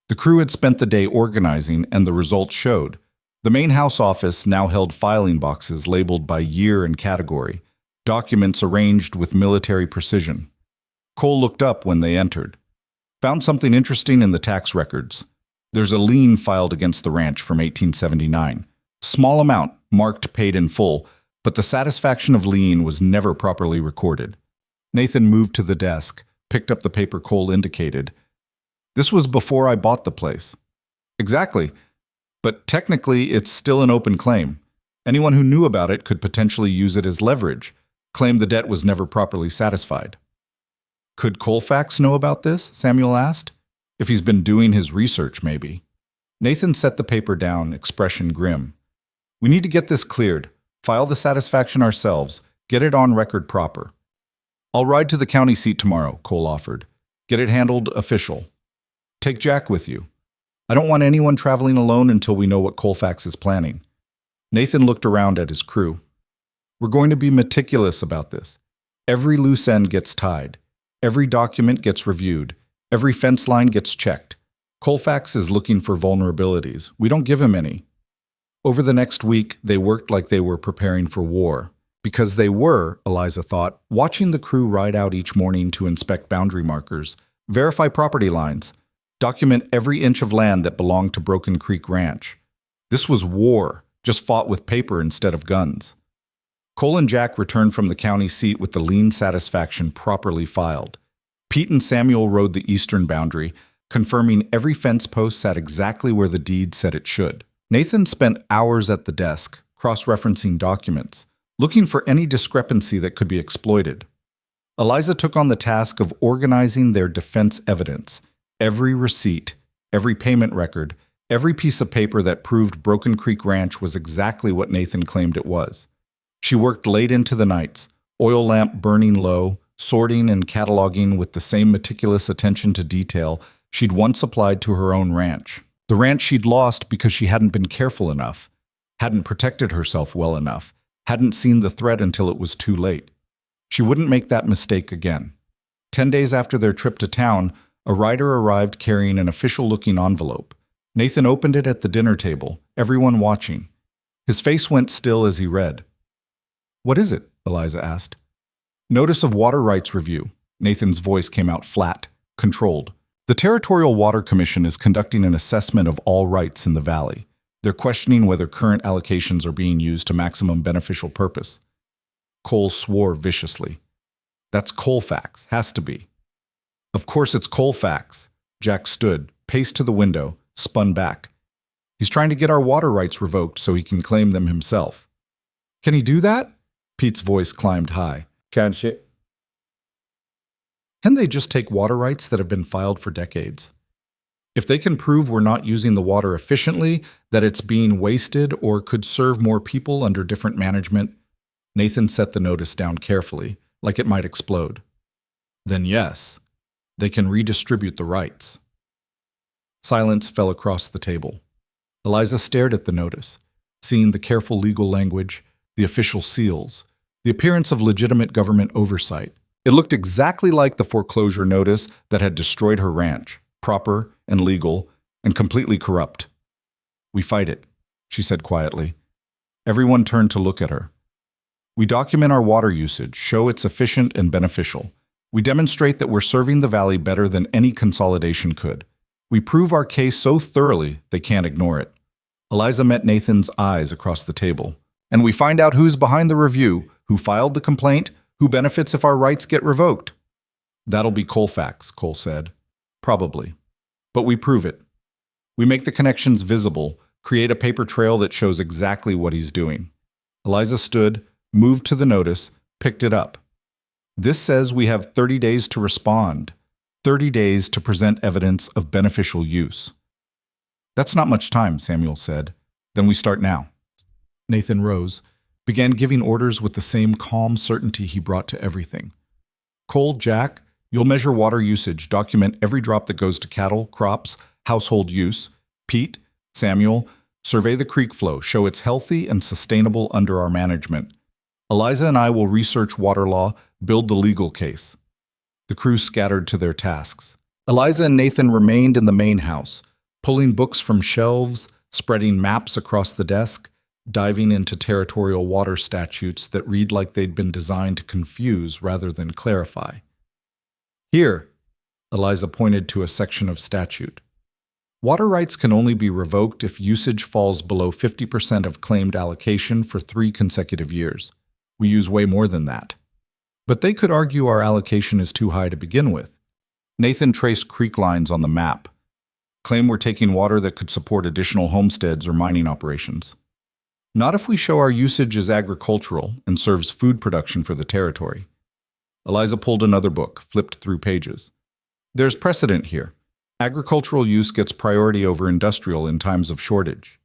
Speaker 1: The crew had spent the day organizing, and the results showed. The main house office now held filing boxes labeled by year and category, documents arranged with military precision. Cole looked up when they entered. "Found something interesting in the tax records. There's a lien filed against the ranch from 1879. Small amount, marked paid in full, but the satisfaction of lien was never properly recorded." Nathan moved to the desk, picked up the paper Cole indicated. "This was before I bought the place." "Exactly. But technically, it's still an open claim. Anyone who knew about it could potentially use it as leverage, claim the debt was never properly satisfied." "Could Colfax know about this?" Samuel asked. "If he's been doing his research, maybe." Nathan set the paper down, expression grim. "We need to get this cleared. File the satisfaction ourselves. Get it on record proper." "I'll ride to the county seat tomorrow," Cole offered. "Get it handled official. Take Jack with you. I don't want anyone traveling alone until we know what Colfax is planning." Nathan looked around at his crew. "We're going to be meticulous about this. Every loose end gets tied. Every document gets reviewed. Every fence line gets checked. Colfax is looking for vulnerabilities. We don't give him any." Over the next week, they worked like they were preparing for war. Because they were, Eliza thought, watching the crew ride out each morning to inspect boundary markers, verify property lines, document every inch of land that belonged to Broken Creek Ranch. This was war, just fought with paper instead of guns. Cole and Jack returned from the county seat with the lien satisfaction properly filed. Pete and Samuel rode the eastern boundary, confirming every fence post sat exactly where the deed said it should. Nathan spent hours at the desk, cross-referencing documents, looking for any discrepancy that could be exploited. Eliza took on the task of organizing their defense evidence, every receipt, every payment record, every piece of paper that proved Broken Creek Ranch was exactly what Nathan claimed it was. She worked late into the nights, oil lamp burning low, sorting and cataloging with the same meticulous attention to detail she'd once applied to her own ranch. The ranch she'd lost because she hadn't been careful enough, hadn't protected herself well enough, hadn't seen the threat until it was too late. She wouldn't make that mistake again. 10 days after their trip to town, a rider arrived carrying an official-looking envelope. Nathan opened it at the dinner table, everyone watching. His face went still as he read. "What is it?" Eliza asked. "Notice of Water Rights Review." Nathan's voice came out flat, controlled. "The Territorial Water Commission is conducting an assessment of all rights in the valley. They're questioning whether current allocations are being used to maximum beneficial purpose." Cole swore viciously. "That's Colfax. Has to be." "Of course it's Colfax." Jack stood, paced to the window, spun back. "He's trying to get our water rights revoked so he can claim them himself." "Can he do that?" Pete's voice climbed high.
Speaker 2: Can't she?
Speaker 1: Can they just take water rights that have been filed for decades? If they can prove we're not using the water efficiently, that it's being wasted or could serve more people under different management, Nathan set the notice down carefully, like it might explode. Then yes, they can redistribute the rights. Silence fell across the table. Eliza stared at the notice, seeing the careful legal language, the official seals, the appearance of legitimate government oversight. It looked exactly like the foreclosure notice that had destroyed her ranch, proper and legal and completely corrupt. "We fight it," she said quietly. Everyone turned to look at her. "We document our water usage, show it's efficient and beneficial. We demonstrate that we're serving the valley better than any consolidation could. We prove our case so thoroughly they can't ignore it." Eliza met Nathan's eyes across the table. "And we find out who's behind the review, who filed the complaint, who benefits if our rights get revoked." "That'll be Colfax," Cole said. "Probably. But we prove it. We make the connections visible, create a paper trail that shows exactly what he's doing." Eliza stood, moved to the notice, picked it up. "This says we have 30 days to respond, 30 days to present evidence of beneficial use." "That's not much time," Samuel said. "Then we start now." Nathan rose, began giving orders with the same calm certainty he brought to everything. "Cole, Jack, You'll measure water usage, document every drop that goes to cattle, crops, household use. Pete, Samuel, survey the creek flow, show it's healthy and sustainable under our management. Eliza and I will research water law, build the legal case. The crew scattered to their tasks. Eliza and Nathan remained in the main house, pulling books from shelves, spreading maps across the desk, diving into territorial water statutes that read like they'd been designed to confuse rather than clarify. Here, Eliza pointed to a section of statute. Water rights can only be revoked if usage falls below 50% of claimed allocation for 3 consecutive years. We use way more than that. But they could argue our allocation is too high to begin with. Nathan traced creek lines on the map. Claim we're taking water that could support additional homesteads or mining operations. Not if we show our usage is agricultural and serves food production for the territory. Eliza pulled another book, flipped through pages. There's precedent here. Agricultural use gets priority over industrial in times of shortage.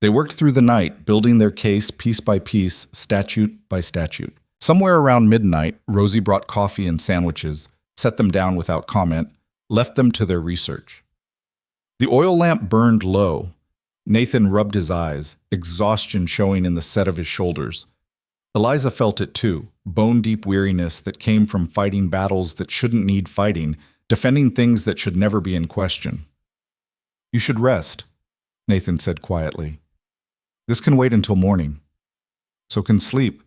Speaker 1: They worked through the night, building their case piece by piece, statute by statute. Somewhere around midnight, Rosie brought coffee and sandwiches, set them down without comment, left them to their research. The oil lamp burned low. Nathan rubbed his eyes, exhaustion showing in the set of his shoulders. Eliza felt it too, bone-deep weariness that came from fighting battles that shouldn't need fighting, defending things that should never be in question. You should rest, Nathan said quietly. This can wait until morning. So can sleep.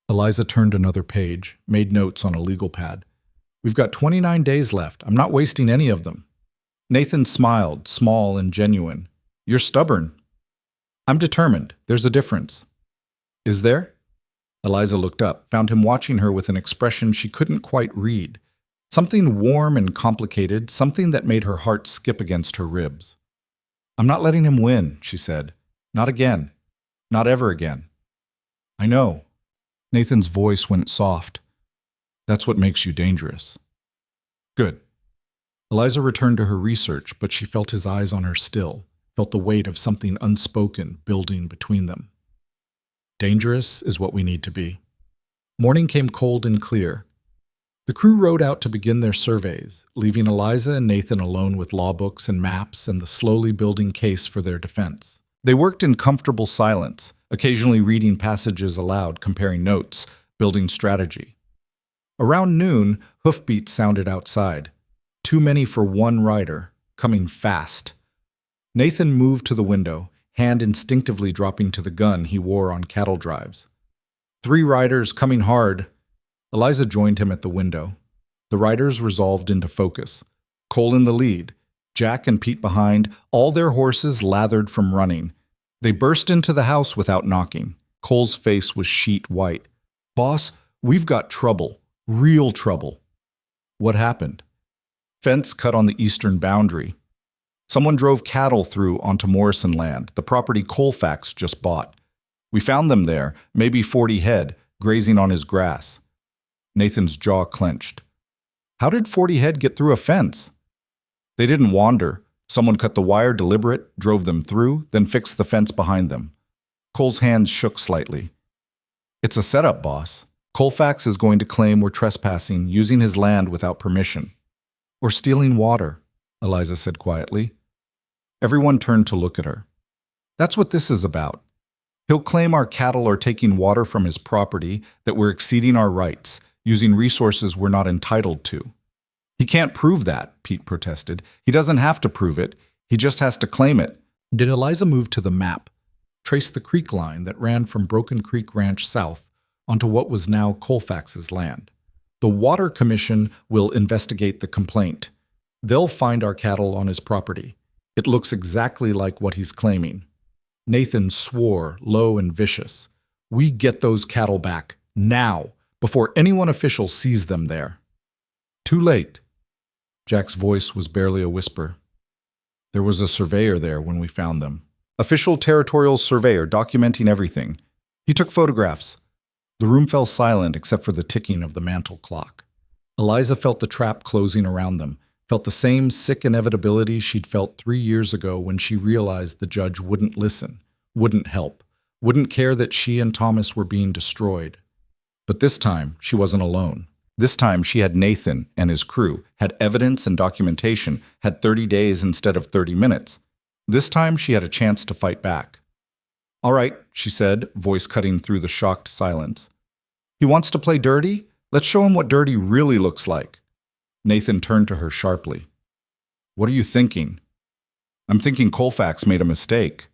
Speaker 1: Eliza turned another page, made notes on a legal pad. We've got 29 days left. I'm not wasting any of them. Nathan smiled, small and genuine. You're stubborn. I'm determined. There's a difference. Is there? Eliza looked up, found him watching her with an expression she couldn't quite read. Something warm and complicated, something that made her heart skip against her ribs. I'm not letting him win, she said. Not again. Not ever again. I know. Nathan's voice went soft. That's what makes you dangerous. Good. Eliza returned to her research, but she felt his eyes on her still, felt the weight of something unspoken building between them. Dangerous is what we need to be. Morning came cold and clear. The crew rode out to begin their surveys, leaving Eliza and Nathan alone with law books and maps and the slowly building case for their defense. They worked in comfortable silence, occasionally reading passages aloud, comparing notes, building strategy. Around noon, hoofbeats sounded outside. Too many for one rider, coming fast. Nathan moved to the window, hand instinctively dropping to the gun he wore on cattle drives. 3 riders coming hard. Eliza joined him at the window. The riders resolved into focus. Cole in the lead, Jack and Pete behind, all their horses lathered from running. They burst into the house without knocking. Cole's face was sheet white. Boss, we've got trouble. Real trouble. What happened? Fence cut on the eastern boundary. Someone drove cattle through onto Morrison land, the property Colfax just bought. We found them there, maybe 40 head, grazing on his grass. Nathan's jaw clenched. How did 40 head get through a fence? They didn't wander. Someone cut the wire deliberate, drove them through, then fixed the fence behind them. Cole's hands shook slightly. It's a setup, boss. Colfax is going to claim we're trespassing, using his land without permission. Or stealing water, Eliza said quietly. Everyone turned to look at her. That's what this is about. He'll claim our cattle are taking water from his property, that we're exceeding our rights, using resources we're not entitled to. He can't prove that, Pete protested. He doesn't have to prove it. He just has to claim it. Did Eliza move to the map, trace the creek line that ran from Broken Creek Ranch south onto what was now Colfax's land? The Water Commission will investigate the complaint. They'll find our cattle on his property. It looks exactly like what he's claiming. Nathan swore, low and vicious. We get those cattle back, now, before anyone official sees them there. Too late. Jack's voice was barely a whisper. There was a surveyor there when we found them. Official territorial surveyor documenting everything. He took photographs. The room fell silent except for the ticking of the mantel clock. Eliza felt the trap closing around them, felt the same sick inevitability she'd felt 3 years ago when she realized the judge wouldn't listen, wouldn't help, wouldn't care that she and Thomas were being destroyed. But this time, she wasn't alone. This time she had Nathan and his crew, had evidence and documentation, had 30 days instead of 30 minutes. This time she had a chance to fight back. "All right," she said, voice cutting through the shocked silence. "He wants to play dirty? Let's show him what dirty really looks like." Nathan turned to her sharply. "What are you thinking?" "I'm thinking Colfax made a mistake."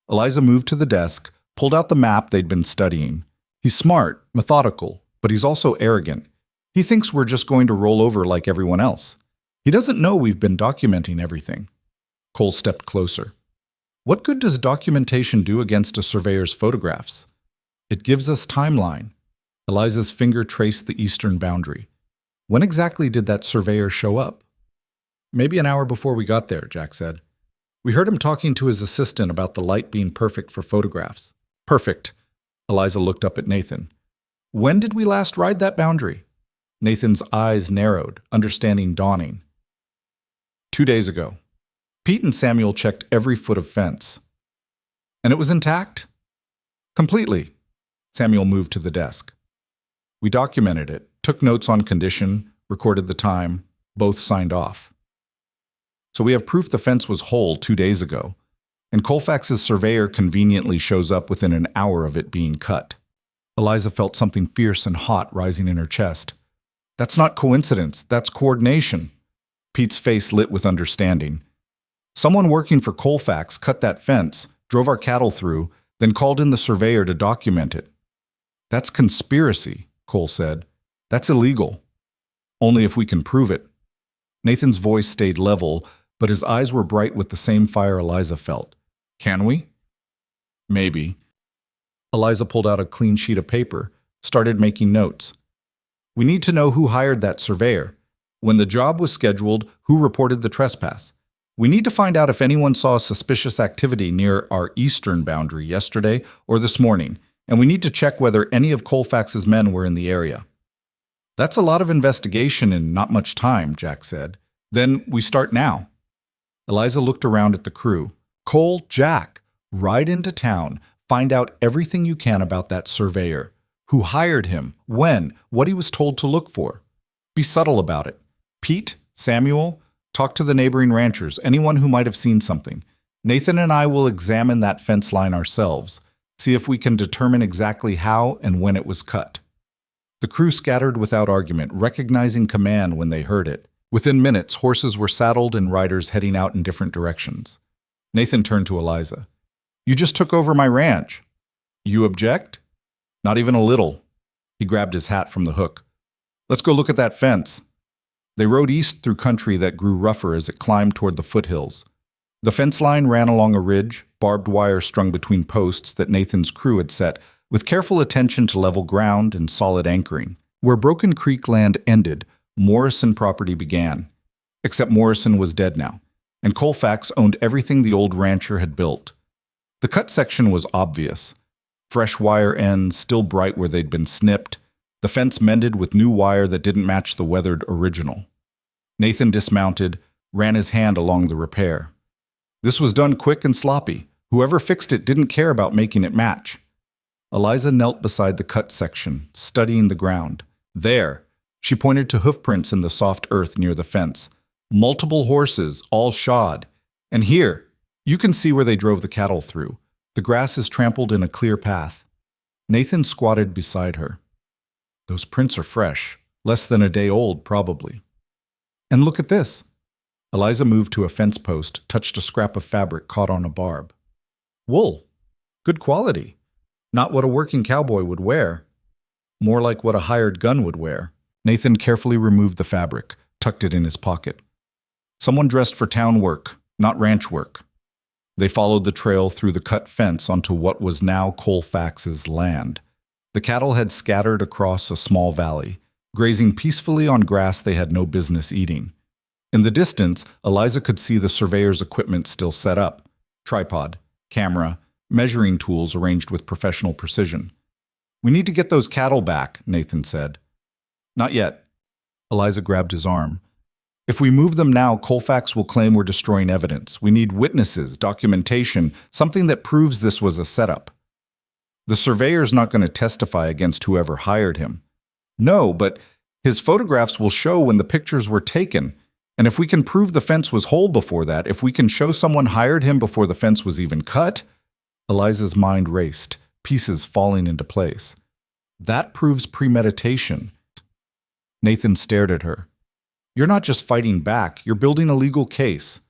Speaker 1: Eliza moved to the desk, pulled out the map they'd been studying. "He's smart, methodical, but he's also arrogant. He thinks we're just going to roll over like everyone else. He doesn't know we've been documenting everything." Cole stepped closer. "What good does documentation do against a surveyor's photographs?" "It gives us timeline." Eliza's finger traced the eastern boundary. "When exactly did that surveyor show up?" "Maybe an hour before we got there," Jack said. "We heard him talking to his assistant about the light being perfect for photographs." "Perfect." Eliza looked up at Nathan. "When did we last ride that boundary?" Nathan's eyes narrowed, understanding dawning. 2 days ago. Pete and Samuel checked every foot of fence. "And it was intact?" "Completely." Samuel moved to the desk. "We documented it, took notes on condition, recorded the time, both signed off. So we have proof the fence was whole 2 days ago, and Colfax's surveyor conveniently shows up within an hour of it being cut." Eliza felt something fierce and hot rising in her chest. "That's not coincidence, that's coordination." Pete's face lit with understanding. "Someone working for Colfax cut that fence, drove our cattle through, then called in the surveyor to document it." "That's conspiracy," Cole said. "That's illegal." "Only if we can prove it." Nathan's voice stayed level, but his eyes were bright with the same fire Eliza felt. "Can we?" "Maybe." Eliza pulled out a clean sheet of paper, started making notes. "We need to know who hired that surveyor. When the job was scheduled, who reported the trespass. We need to find out if anyone saw suspicious activity near our eastern boundary yesterday or this morning, and we need to check whether any of Colfax's men were in the area." "That's a lot of investigation and not much time," Jack said. "Then we start now." Eliza looked around at the crew. "Cole, Jack, ride into town, find out everything you can about that surveyor. Who hired him, when, what he was told to look for. Be subtle about it. Pete, Samuel, talk to the neighboring ranchers, anyone who might have seen something. Nathan and I will examine that fence line ourselves, see if we can determine exactly how and when it was cut." The crew scattered without argument, recognizing command when they heard it. Within minutes, horses were saddled and riders heading out in different directions. Nathan turned to Eliza. "You just took over my ranch. You object?" "Not even a little." He grabbed his hat from the hook. "Let's go look at that fence." They rode east through country that grew rougher as it climbed toward the foothills. The fence line ran along a ridge, barbed wire strung between posts that Nathan's crew had set, with careful attention to level ground and solid anchoring. Where Broken Creek land ended, Morrison property began. Except Morrison was dead now, and Colfax owned everything the old rancher had built. The cut section was obvious. Fresh wire ends, still bright where they'd been snipped, the fence mended with new wire that didn't match the weathered original. Nathan dismounted, ran his hand along the repair. This was done quick and sloppy. Whoever fixed it didn't care about making it match. Eliza knelt beside the cut section, studying the ground. There, she pointed to hoofprints in the soft earth near the fence. Multiple horses, all shod. And here, you can see where they drove the cattle through. The grass is trampled in a clear path. Nathan squatted beside her. Those prints are fresh, less than a day old, probably. And look at this. Eliza moved to a fence post, touched a scrap of fabric caught on a barb. Wool. Good quality. Not what a working cowboy would wear. More like what a hired gun would wear. Nathan carefully removed the fabric, tucked it in his pocket. Someone dressed for town work, not ranch work. They followed the trail through the cut fence onto what was now Colfax's land. The cattle had scattered across a small valley, grazing peacefully on grass they had no business eating. In the distance, Eliza could see the surveyor's equipment still set up. Tripod, camera, measuring tools arranged with professional precision. We need to get those cattle back, Nathan said. Not yet. Eliza grabbed his arm. If we move them now, Colfax will claim we're destroying evidence. We need witnesses, documentation, something that proves this was a setup. The surveyor's not going to testify against whoever hired him. No, but His photographs will show when the pictures were taken. And if we can prove the fence was whole before that, if we can show someone hired him before the fence was even cut, Eliza's mind raced, pieces falling into place. That proves premeditation. Nathan stared at her. You're not just fighting back, you're building a legal case.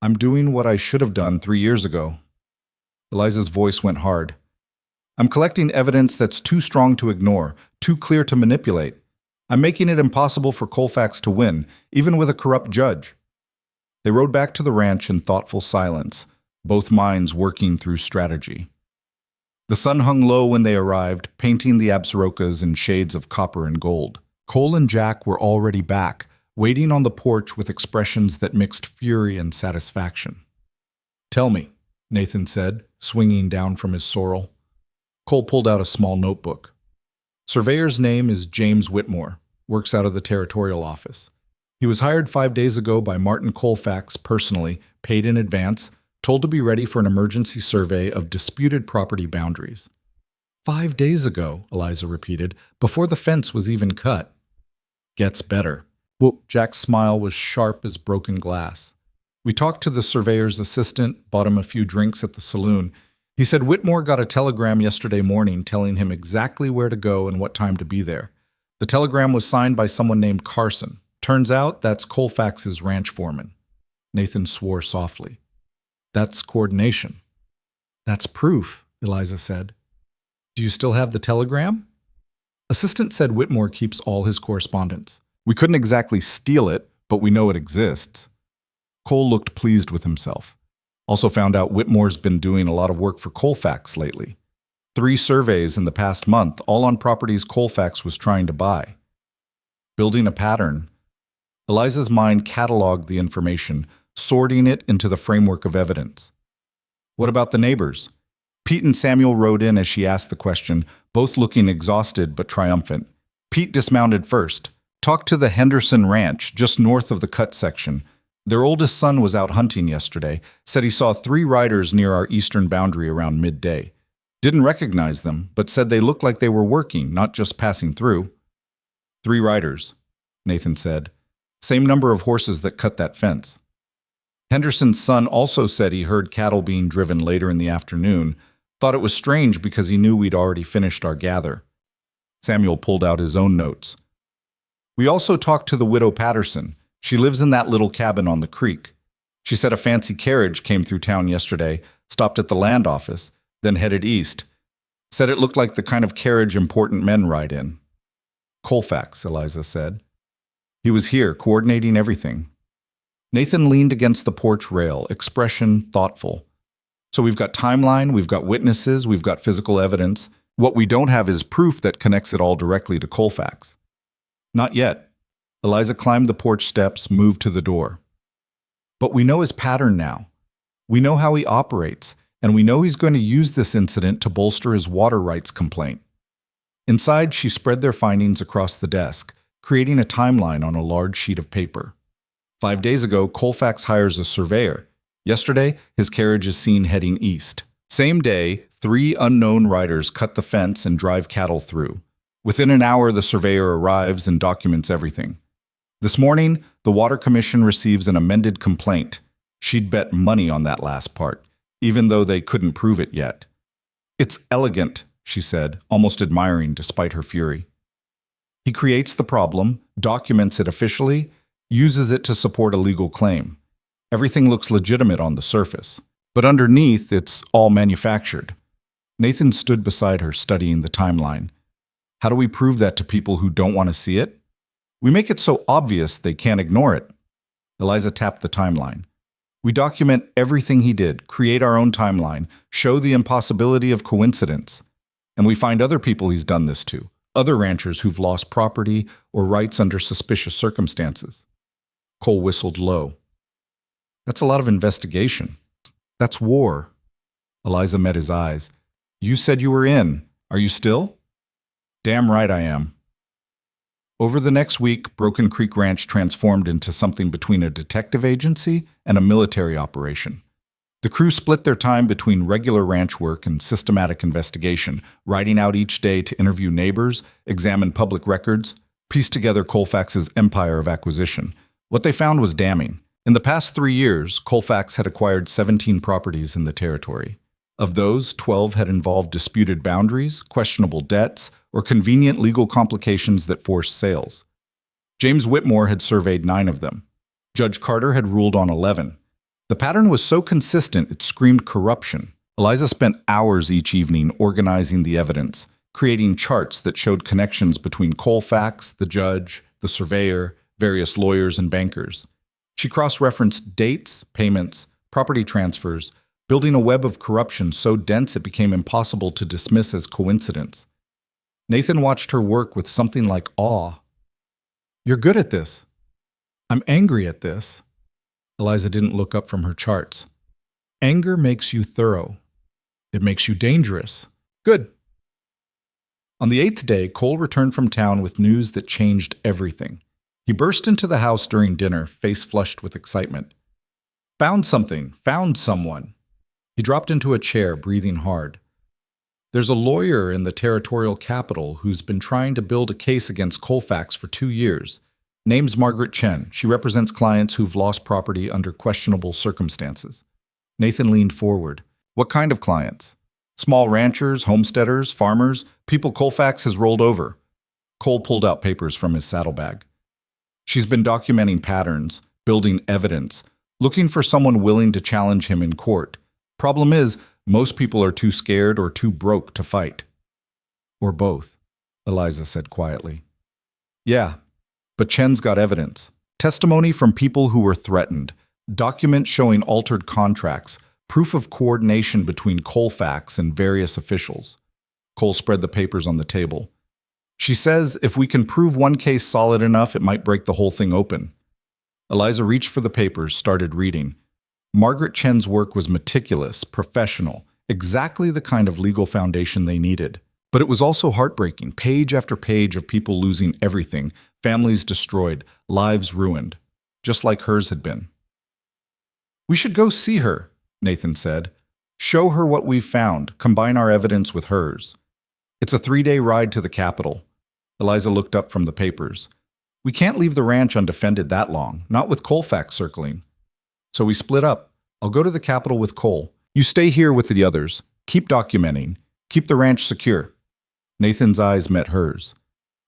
Speaker 1: I'm doing what I should have done 3 years ago. Eliza's voice went hard. I'm collecting evidence that's too strong to ignore, too clear to manipulate. I'm making it impossible for Colfax to win, even with a corrupt judge. They rode back to the ranch in thoughtful silence, both minds working through strategy. The sun hung low when they arrived, painting the Absarokas in shades of copper and gold. Cole and Jack were already back, waiting on the porch with expressions that mixed fury and satisfaction. Tell me, Nathan said, swinging down from his sorrel. Cole pulled out a small notebook. Surveyor's name is James Whitmore, works out of the territorial office. He was hired 5 days ago by Martin Colfax personally, paid in advance, told to be ready for an emergency survey of disputed property boundaries. 5 days ago, Eliza repeated, before the fence was even cut. Gets better. Well, Jack's smile was sharp as broken glass. We talked to the surveyor's assistant, bought him a few drinks at the saloon. He said Whitmore got a telegram yesterday morning telling him exactly where to go and what time to be there. The telegram was signed by someone named Carson. Turns out that's Colfax's ranch foreman. Nathan swore softly. That's coordination. That's proof, Eliza said. Do you still have the telegram? Assistant said Whitmore keeps all his correspondence. We couldn't exactly steal it, but we know it exists. Cole looked pleased with himself. Also found out Whitmore's been doing a lot of work for Colfax lately. 3 surveys in the past month, all on properties Colfax was trying to buy. Building a pattern. Eliza's mind cataloged the information, sorting it into the framework of evidence. What about the neighbors? Pete and Samuel rode in as she asked the question, both looking exhausted but triumphant. Pete dismounted first. Talked to the Henderson Ranch, just north of the cut section. Their oldest son was out hunting yesterday, said he saw 3 riders near our eastern boundary around midday. Didn't recognize them, but said they looked like they were working, not just passing through. 3 riders, Nathan said. Same number of horses that cut that fence. Henderson's son also said he heard cattle being driven later in the afternoon, thought it was strange because he knew we'd already finished our gather. Samuel pulled out his own notes. We also talked to the widow Patterson. She lives in that little cabin on the creek. She said a fancy carriage came through town yesterday, stopped at the land office, then headed east. Said it looked like the kind of carriage important men ride in. Colfax, Eliza said. He was here, coordinating everything. Nathan leaned against the porch rail, expression thoughtful. So we've got timeline, we've got witnesses, we've got physical evidence. What we don't have is proof that connects it all directly to Colfax. Not yet. Eliza climbed the porch steps, moved to the door. But we know his pattern now. We know how he operates, and we know he's going to use this incident to bolster his water rights complaint. Inside, she spread their findings across the desk, creating a timeline on a large sheet of paper. 5 days ago, Colfax hires a surveyor. Yesterday, his carriage is seen heading east. Same day, 3 unknown riders cut the fence and drive cattle through. Within an hour, the surveyor arrives and documents everything. This morning, the Water Commission receives an amended complaint. She'd bet money on that last part, even though they couldn't prove it yet. It's elegant, she said, almost admiring despite her fury. He creates the problem, documents it officially, uses it to support a legal claim. Everything looks legitimate on the surface, but underneath, it's all manufactured. Nathan stood beside her, studying the timeline. How do we prove that to people who don't want to see it? We make it so obvious they can't ignore it. Eliza tapped the timeline. We document everything he did, create our own timeline, show the impossibility of coincidence. And we find other people he's done this to, other ranchers who've lost property or rights under suspicious circumstances. Cole whistled low. That's a lot of investigation. That's war. Eliza met his eyes. You said you were in. Are you still? Damn right I am. Over the next week, Broken Creek Ranch transformed into something between a detective agency and a military operation. The crew split their time between regular ranch work and systematic investigation, riding out each day to interview neighbors, examine public records, pieced together Colfax's empire of acquisition. What they found was damning. In the past 3 years, Colfax had acquired 17 properties in the territory. Of those, 12 had involved disputed boundaries, questionable debts, or convenient legal complications that forced sales. James Whitmore had surveyed 9 of them. Judge Carter had ruled on 11. The pattern was so consistent it screamed corruption. Eliza spent hours each evening organizing the evidence, creating charts that showed connections between Colfax, the judge, the surveyor, various lawyers, and bankers. She cross-referenced dates, payments, property transfers, building a web of corruption so dense it became impossible to dismiss as coincidence. Nathan watched her work with something like awe. "You're good at this." "I'm angry at this." Eliza didn't look up from her charts. "Anger makes you thorough. It makes you dangerous." "Good." On the 8th day, Cole returned from town with news that changed everything. He burst into the house during dinner, face flushed with excitement. "Found something! Found someone!" He dropped into a chair, breathing hard. "There's a lawyer in the territorial capital who's been trying to build a case against Colfax for 2 years. Name's Margaret Chen. She represents clients who've lost property under questionable circumstances." Nathan leaned forward. "What kind of clients? Small ranchers, homesteaders, farmers, people Colfax has rolled over." Cole pulled out papers from his saddlebag. "She's been documenting patterns, building evidence, looking for someone willing to challenge him in court. Problem is, most people are too scared or too broke to fight." "Or both," Eliza said quietly. "Yeah, but Chen's got evidence. Testimony from people who were threatened, documents showing altered contracts, proof of coordination between Colfax and various officials." Cole spread the papers on the table. "She says if we can prove one case solid enough, it might break the whole thing open." Eliza reached for the papers, started reading. Margaret Chen's work was meticulous, professional, exactly the kind of legal foundation they needed. But it was also heartbreaking, page after page of people losing everything, families destroyed, lives ruined, just like hers had been. "We should go see her," Nathan said. "Show her what we've found, combine our evidence with hers. It's a 3-day ride to the capital." Eliza looked up from the papers. "We can't leave the ranch undefended that long, not with Colfax circling. So we split up. I'll go to the capital with Cole. You stay here with the others. Keep documenting. Keep the ranch secure." Nathan's eyes met hers.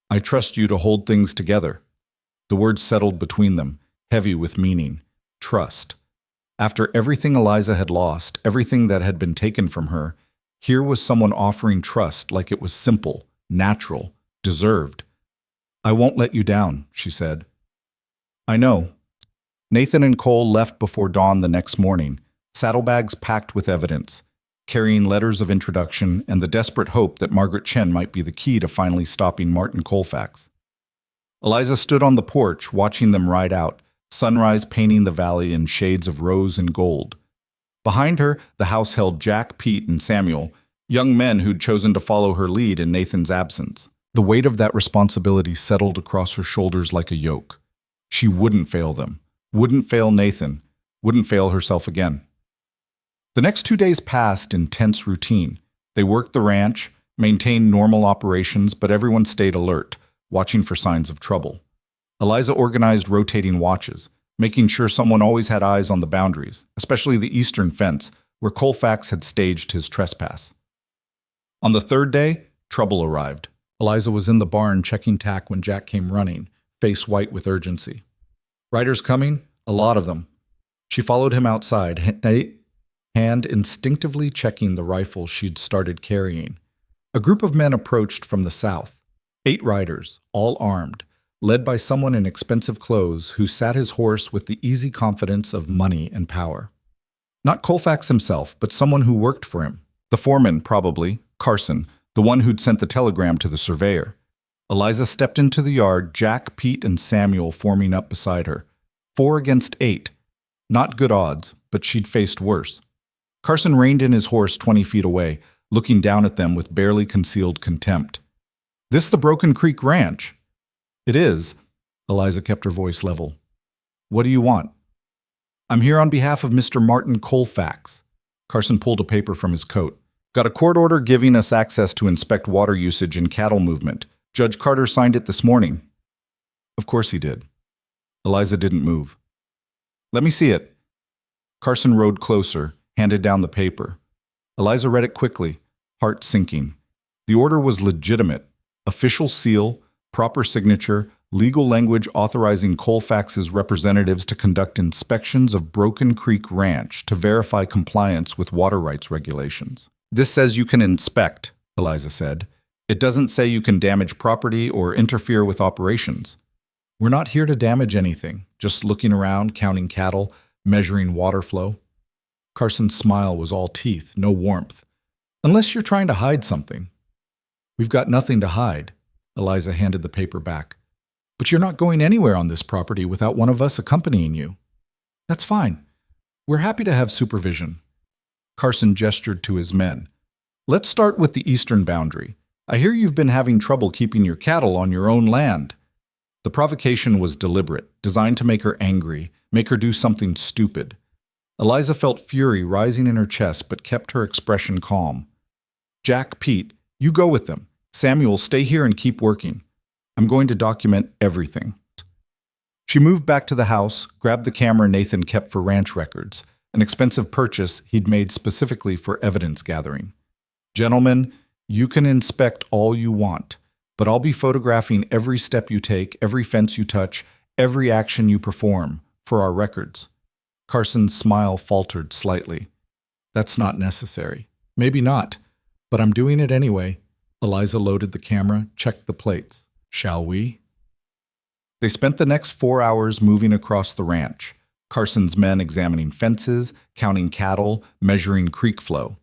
Speaker 1: "I trust you to hold things together." The words settled between them, heavy with meaning. Trust. After everything Eliza had lost, everything that had been taken from her, here was someone offering trust like it was simple, natural, deserved. "I won't let you down," she said. "I know." Nathan and Cole left before dawn the next morning, saddlebags packed with evidence, carrying letters of introduction and the desperate hope that Margaret Chen might be the key to finally stopping Martin Colfax. Eliza stood on the porch, watching them ride out, sunrise painting the valley in shades of rose and gold. Behind her, the house held Jack, Pete, and Samuel, young men who'd chosen to follow her lead in Nathan's absence. The weight of that responsibility settled across her shoulders like a yoke. She wouldn't fail them. Wouldn't fail Nathan, wouldn't fail herself again. The next 2 days passed in tense routine. They worked the ranch, maintained normal operations, but everyone stayed alert, watching for signs of trouble. Eliza organized rotating watches, making sure someone always had eyes on the boundaries, especially the eastern fence, where Colfax had staged his trespass. On the 3rd day, trouble arrived. Eliza was in the barn checking tack when Jack came running, face white with urgency. "Riders coming? A lot of them." She followed him outside, hand instinctively checking the rifle she'd started carrying. A group of men approached from the south. 8 riders, all armed, led by someone in expensive clothes who sat his horse with the easy confidence of money and power. Not Colfax himself, but someone who worked for him. The foreman, probably, Carson, the one who'd sent the telegram to the surveyor. Eliza stepped into the yard, Jack, Pete, and Samuel forming up beside her. 4 against 8. Not good odds, but she'd faced worse. Carson reined in his horse 20 feet away, looking down at them with barely concealed contempt. "This the Broken Creek Ranch?" "It is." Eliza kept her voice level. "What do you want?" "I'm here on behalf of Mr. Martin Colfax." Carson pulled a paper from his coat. "Got a court order giving us access to inspect water usage and cattle movement. Judge Carter signed it this morning." Of course he did. Eliza didn't move. Let me see it. Carson rode closer, handed down the paper. Eliza read it quickly, heart sinking. The order was legitimate. Official seal, proper signature, legal language authorizing Colfax's representatives to conduct inspections of Broken Creek Ranch to verify compliance with water rights regulations. This says you can inspect, Eliza said. It doesn't say you can damage property or interfere with operations. We're not here to damage anything, just looking around, counting cattle, measuring water flow. Carson's smile was all teeth, no warmth. Unless you're trying to hide something. We've got nothing to hide. Eliza handed the paper back. But you're not going anywhere on this property without one of us accompanying you. That's fine. We're happy to have supervision. Carson gestured to his men. Let's start with the eastern boundary. I hear you've been having trouble keeping your cattle on your own land. The provocation was deliberate, designed to make her angry, make her do something stupid. Eliza felt fury rising in her chest but kept her expression calm. Jack, Pete, you go with them. Samuel, stay here and keep working. I'm going to document everything. She moved back to the house, grabbed the camera Nathan kept for ranch records, an expensive purchase he'd made specifically for evidence gathering. Gentlemen, you can inspect all you want, but I'll be photographing every step you take, every fence you touch, every action you perform, for our records. Carson's smile faltered slightly. That's not necessary. Maybe not, but I'm doing it anyway. Eliza loaded the camera, checked the plates. Shall we? They spent the next 4 hours moving across the ranch, Carson's men examining fences, counting cattle, measuring creek flow.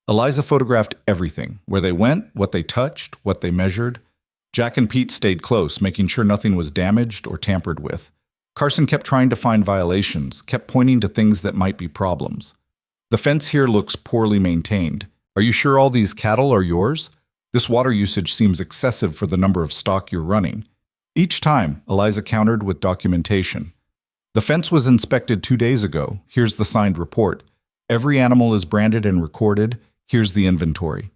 Speaker 1: Eliza photographed everything, where they went, what they touched, what they measured. Jack and Pete stayed close, making sure nothing was damaged or tampered with. Carson kept trying to find violations, kept pointing to things that might be problems. The fence here looks poorly maintained. Are you sure all these cattle are yours? This water usage seems excessive for the number of stock you're running. Each time, Eliza countered with documentation. The fence was inspected 2 days ago. Here's the signed report. Every animal is branded and recorded. Here's the inventory.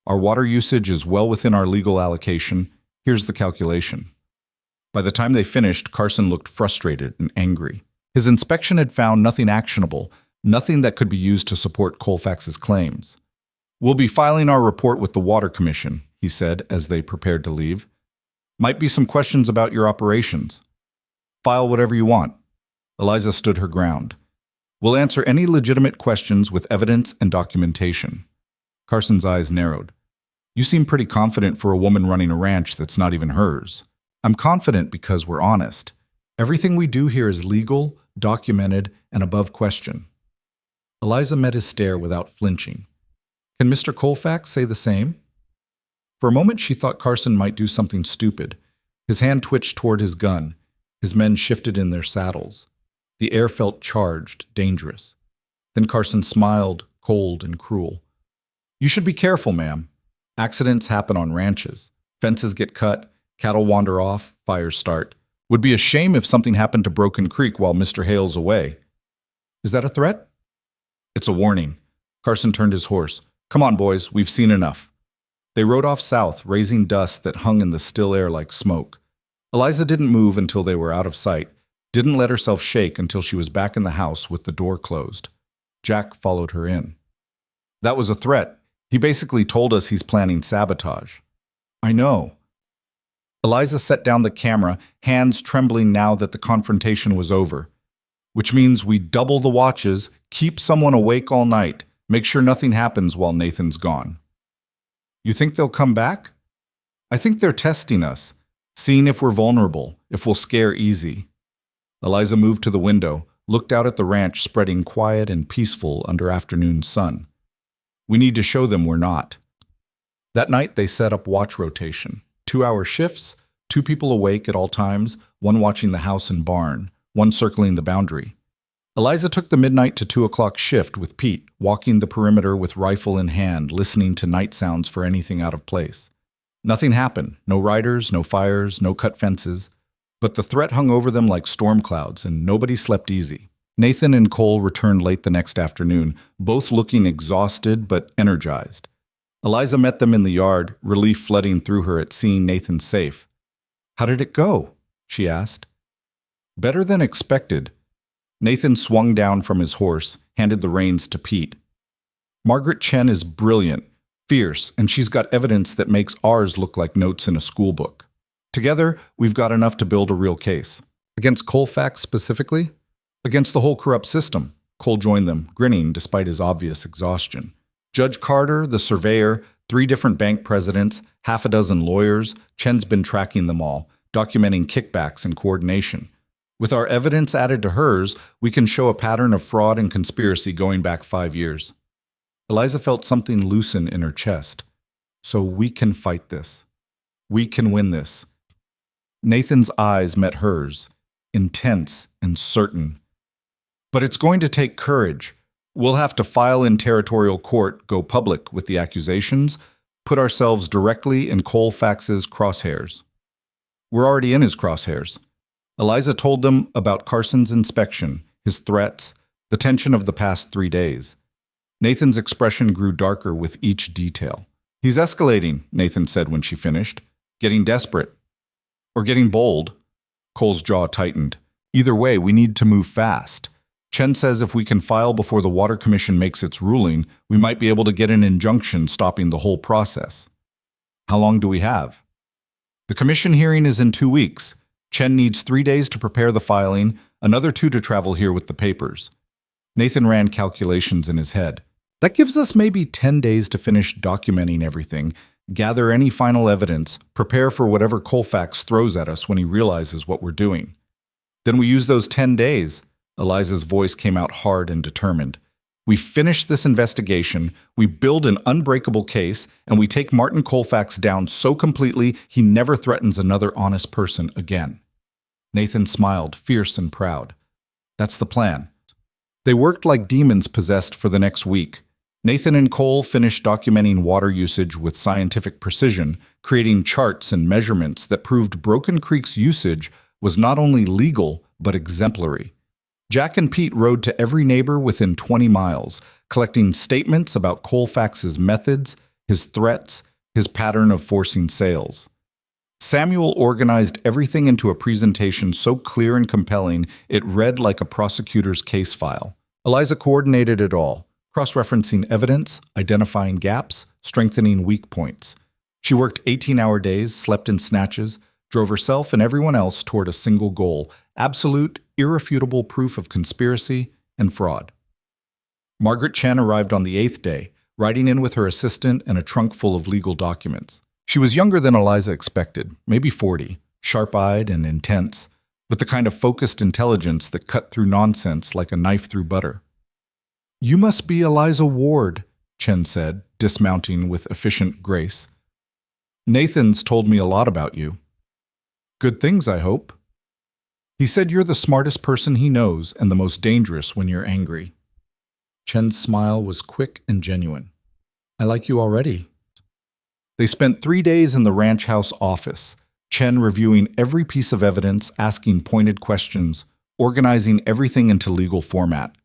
Speaker 1: Our water usage is well within our legal allocation. Here's the calculation. By the time they finished, Carson looked frustrated and angry. His inspection had found nothing actionable, nothing that could be used to support Colfax's claims. We'll be filing our report with the Water Commission, he said as they prepared to leave. Might be some questions about your operations. File whatever you want. Eliza stood her ground. We'll answer any legitimate questions with evidence and documentation. Carson's eyes narrowed. You seem pretty confident for a woman running a ranch that's not even hers. I'm confident because we're honest. Everything we do here is legal, documented, and above question. Eliza met his stare without flinching. Can Mr. Colfax say the same? For a moment she thought Carson might do something stupid. His hand twitched toward his gun. His men shifted in their saddles. The air felt charged, dangerous. Then Carson smiled, cold and cruel. You should be careful, ma'am. Accidents happen on ranches. Fences get cut, cattle wander off, fires start. Would be a shame if something happened to Broken Creek while Mr. Hale's away. Is that a threat? It's a warning. Carson turned his horse. Come on, boys, we've seen enough. They rode off south, raising dust that hung in the still air like smoke. Eliza didn't move until they were out of sight, didn't let herself shake until she was back in the house with the door closed. Jack followed her in. That was a threat. He basically told us he's planning sabotage. I know. Eliza set down the camera, hands trembling now that the confrontation was over. Which means we double the watches, keep someone awake all night, make sure nothing happens while Nathan's gone. You think they'll come back? I think they're testing us, seeing if we're vulnerable, if we'll scare easy. Eliza moved to the window, looked out at the ranch spreading quiet and peaceful under afternoon sun. We need to show them we're not. That night they set up watch rotation. 2-hour shifts, 2 people awake at all times, one watching the house and barn, one circling the boundary. Eliza took the midnight to 2 o'clock shift with Pete, walking the perimeter with rifle in hand, listening to night sounds for anything out of place. Nothing happened. No riders, no fires, no cut fences. But the threat hung over them like storm clouds, and nobody slept easy. Nathan and Cole returned late the next afternoon, both looking exhausted but energized. Eliza met them in the yard, relief flooding through her at seeing Nathan safe. How did it go? she asked. Better than expected. Nathan swung down from his horse, handed the reins to Pete. Margaret Chen is brilliant, fierce, and she's got evidence that makes ours look like notes in a school book. Together, we've got enough to build a real case. Against Colfax specifically? Against the whole corrupt system. Cole joined them, grinning despite his obvious exhaustion. Judge Carter, the surveyor, 3 different bank presidents, half a dozen lawyers, Chen's been tracking them all, documenting kickbacks and coordination. With our evidence added to hers, we can show a pattern of fraud and conspiracy going back 5 years. Eliza felt something loosen in her chest. So we can fight this. We can win this. Nathan's eyes met hers, intense and certain. But it's going to take courage. We'll have to file in territorial court, go public with the accusations, put ourselves directly in Colfax's crosshairs. We're already in his crosshairs. Eliza told them about Carson's inspection, his threats, the tension of the past 3 days. Nathan's expression grew darker with each detail. He's escalating, Nathan said when she finished. Getting desperate. Or getting bold. Cole's jaw tightened. Either way, we need to move fast. Chen says if we can file before the Water Commission makes its ruling, we might be able to get an injunction stopping the whole process. How long do we have? The commission hearing is in 2 weeks. Chen needs 3 days to prepare the filing, another 2 to travel here with the papers. Nathan ran calculations in his head. That gives us maybe 10 days to finish documenting everything, gather any final evidence, prepare for whatever Colfax throws at us when he realizes what we're doing. Then we use those 10 days. Eliza's voice came out hard and determined. We finish this investigation, we build an unbreakable case, and we take Martin Colfax down so completely he never threatens another honest person again. Nathan smiled, fierce and proud. That's the plan. They worked like demons possessed for the next week. Nathan and Cole finished documenting water usage with scientific precision, creating charts and measurements that proved Broken Creek's usage was not only legal, but exemplary. Jack and Pete rode to every neighbor within 20 miles, collecting statements about Colfax's methods, his threats, his pattern of forcing sales. Samuel organized everything into a presentation so clear and compelling it read like a prosecutor's case file. Eliza coordinated it all, cross-referencing evidence, identifying gaps, strengthening weak points. She worked 18-hour days, slept in snatches, drove herself and everyone else toward a single goal: absolute, irrefutable proof of conspiracy and fraud. Margaret Chen arrived on the 8th day, riding in with her assistant and a trunk full of legal documents. She was younger than Eliza expected, maybe 40, sharp-eyed and intense, with the kind of focused intelligence that cut through nonsense like a knife through butter. "You must be Eliza Ward," Chen said, dismounting with efficient grace. "Nathan's told me a lot about you." "Good things, I hope." "He said you're the smartest person he knows and the most dangerous when you're angry." Chen's smile was quick and genuine. "I like you already." They spent 3 days in the ranch house office, Chen reviewing every piece of evidence, asking pointed questions, organizing everything into legal format.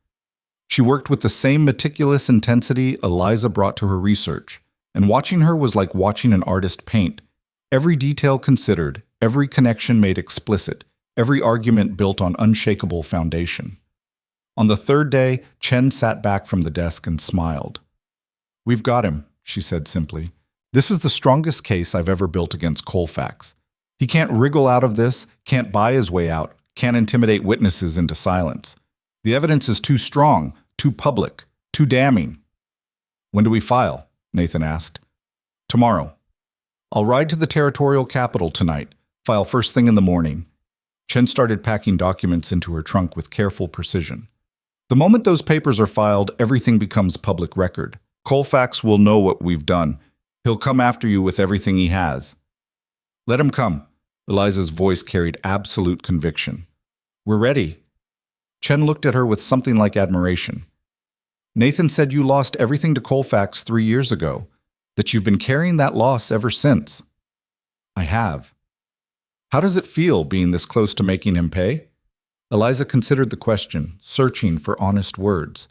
Speaker 1: She worked with the same meticulous intensity Eliza brought to her research, and watching her was like watching an artist paint. Every detail considered, every connection made explicit, every argument built on unshakable foundation. On the 3rd day, Chen sat back from the desk and smiled. "We've got him," she said simply. "This is the strongest case I've ever built against Colfax. He can't wriggle out of this, can't buy his way out, can't intimidate witnesses into silence. The evidence is too strong, too public, too damning." "When do we file?" Nathan asked. "Tomorrow. I'll ride to the territorial capital tonight, file first thing in the morning." Chen started packing documents into her trunk with careful precision. "The moment those papers are filed, everything becomes public record. Colfax will know what we've done. He'll come after you with everything he has." "Let him come." Eliza's voice carried absolute conviction. "We're ready." Chen looked at her with something like admiration. "Nathan said you lost everything to Colfax 3 years ago, that you've been carrying that loss ever since." "I have." "How does it feel being this close to making him pay?" Eliza considered the question, searching for honest words.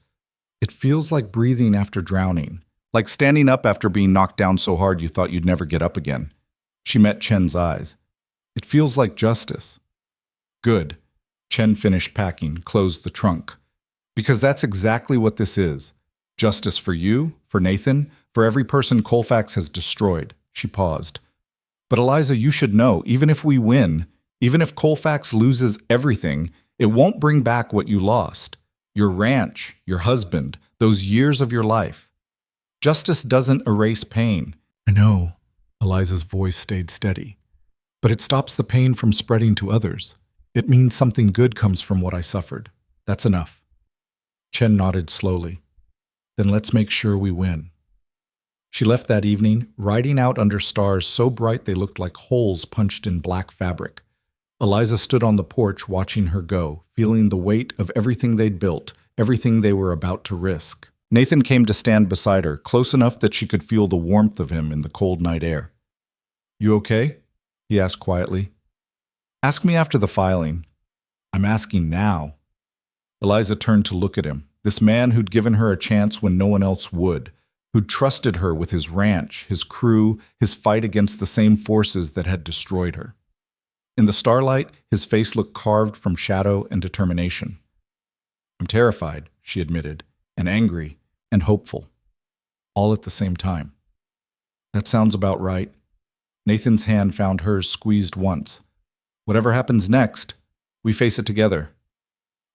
Speaker 1: "It feels like breathing after drowning, like standing up after being knocked down so hard you thought you'd never get up again." She met Chen's eyes. "It feels like justice." Good. Chen finished packing, closed the trunk. Because that's exactly what this is. Justice for you, for Nathan, for every person Colfax has destroyed. She paused. But Eliza, you should know, even if we win, even if Colfax loses everything, it won't bring back what you lost. Your ranch, your husband, those years of your life. Justice doesn't erase pain. I know. Eliza's voice stayed steady. But it stops the pain from spreading to others. It means something good comes from what I suffered. That's enough. Chen nodded slowly. Then let's make sure we win. She left that evening, riding out under stars so bright they looked like holes punched in black fabric. Eliza stood on the porch watching her go, feeling the weight of everything they'd built, everything they were about to risk. Nathan came to stand beside her, close enough that she could feel the warmth of him in the cold night air. You okay? He asked quietly. Ask me after the filing. I'm asking now. Eliza turned to look at him, this man who'd given her a chance when no one else would, who'd trusted her with his ranch, his crew, his fight against the same forces that had destroyed her. In the starlight, his face looked carved from shadow and determination. I'm terrified, she admitted, and angry, and hopeful, all at the same time. That sounds about right. Nathan's hand found hers squeezed once. Whatever happens next, we face it together.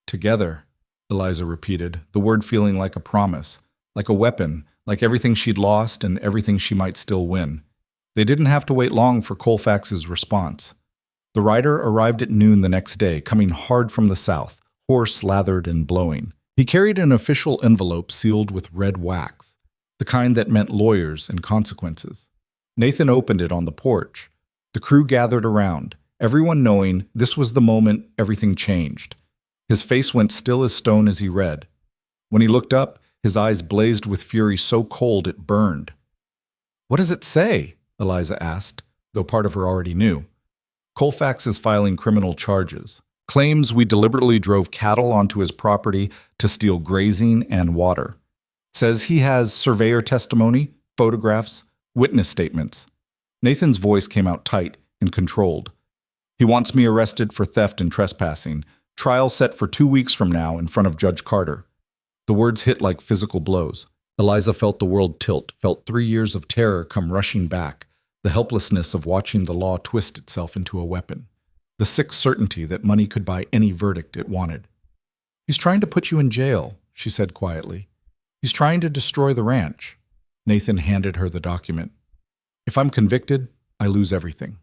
Speaker 1: Together, Eliza repeated, the word feeling like a promise, like a weapon, like everything she'd lost and everything she might still win. They didn't have to wait long for Colfax's response. The rider arrived at noon the next day, coming hard from the south, hoarse, lathered, and blowing. He carried an official envelope sealed with red wax, the kind that meant lawyers and consequences. Nathan opened it on the porch. The crew gathered around, everyone knowing this was the moment everything changed. His face went still as stone as he read. When he looked up, his eyes blazed with fury so cold it burned. What does it say? Eliza asked, though part of her already knew. Colfax is filing criminal charges. Claims we deliberately drove cattle onto his property to steal grazing and water. Says he has surveyor testimony, photographs, witness statements. Nathan's voice came out tight and controlled. He wants me arrested for theft and trespassing. Trial set for 2 weeks from now in front of Judge Carter. The words hit like physical blows. Eliza felt the world tilt, felt 3 years of terror come rushing back, the helplessness of watching the law twist itself into a weapon, the sick certainty that money could buy any verdict it wanted. He's trying to put you in jail, she said quietly. He's trying to destroy the ranch. Nathan handed her the document. If I'm convicted, I lose everything.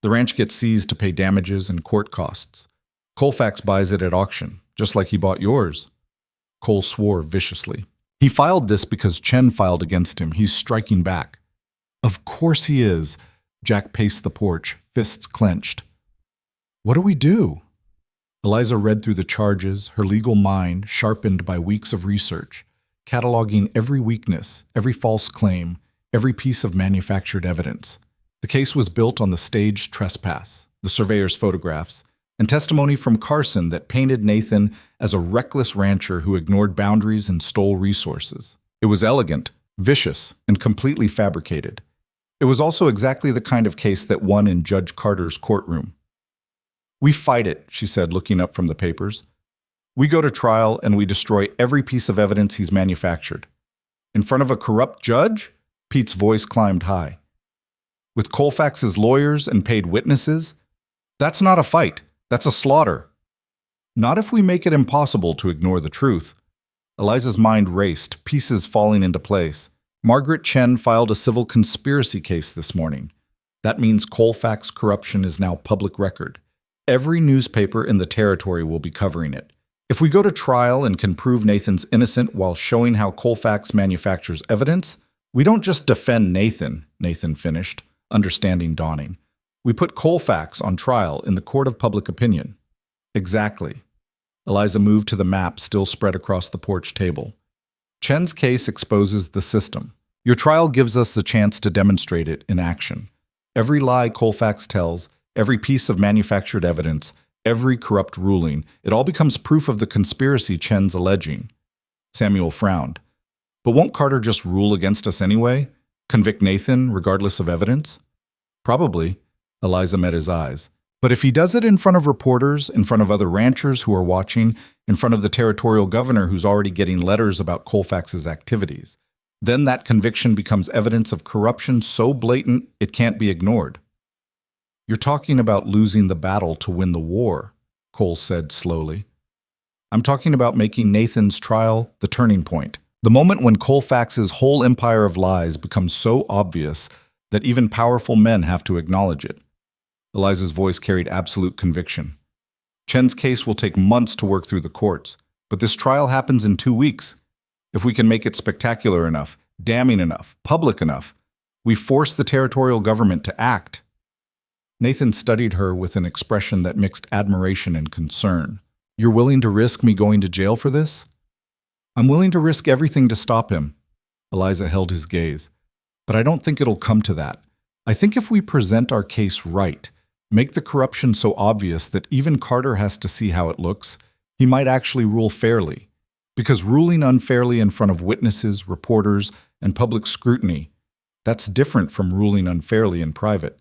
Speaker 1: The ranch gets seized to pay damages and court costs. Colfax buys it at auction, just like he bought yours. Cole swore viciously. He filed this because Chen filed against him. He's striking back. Of course he is. Jack paced the porch, fists clenched. What do we do? Eliza read through the charges, her legal mind sharpened by weeks of research, cataloging every weakness, every false claim, every piece of manufactured evidence. The case was built on the staged trespass, the surveyor's photographs, and testimony from Carson that painted Nathan as a reckless rancher who ignored boundaries and stole resources. It was elegant, vicious, and completely fabricated. It was also exactly the kind of case that won in Judge Carter's courtroom. We fight it, she said, looking up from the papers. We go to trial and we destroy every piece of evidence he's manufactured. In front of a corrupt judge? Pete's voice climbed high. With Colfax's lawyers and paid witnesses? That's not a fight. That's a slaughter. Not if we make it impossible to ignore the truth. Eliza's mind raced, pieces falling into place. Margaret Chen filed a civil conspiracy case this morning. That means Colfax corruption is now public record. Every newspaper in the territory will be covering it. If we go to trial and can prove Nathan's innocent while showing how Colfax manufactures evidence, we don't just defend Nathan, Nathan finished, understanding dawning. We put Colfax on trial in the court of public opinion. Exactly. Eliza moved to the map still spread across the porch table. Chen's case exposes the system. Your trial gives us the chance to demonstrate it in action. Every lie Colfax tells, every piece of manufactured evidence, every corrupt ruling, it all becomes proof of the conspiracy Chen's alleging. Samuel frowned. But won't Carter just rule against us anyway? Convict Nathan regardless of evidence? Probably. Eliza met his eyes. But if he does it in front of reporters, in front of other ranchers who are watching, in front of the territorial governor who's already getting letters about Colfax's activities, then that conviction becomes evidence of corruption so blatant it can't be ignored. You're talking about losing the battle to win the war, Cole said slowly. I'm talking about making Nathan's trial the turning point. The moment when Colfax's whole empire of lies becomes so obvious that even powerful men have to acknowledge it. Eliza's voice carried absolute conviction. Chen's case will take months to work through the courts, but this trial happens in 2 weeks. If we can make it spectacular enough, damning enough, public enough, we force the territorial government to act. Nathan studied her with an expression that mixed admiration and concern. You're willing to risk me going to jail for this? I'm willing to risk everything to stop him. Eliza held his gaze. But I don't think it'll come to that. I think if we present our case right, make the corruption so obvious that even Carter has to see how it looks, he might actually rule fairly. Because ruling unfairly in front of witnesses, reporters, and public scrutiny, that's different from ruling unfairly in private.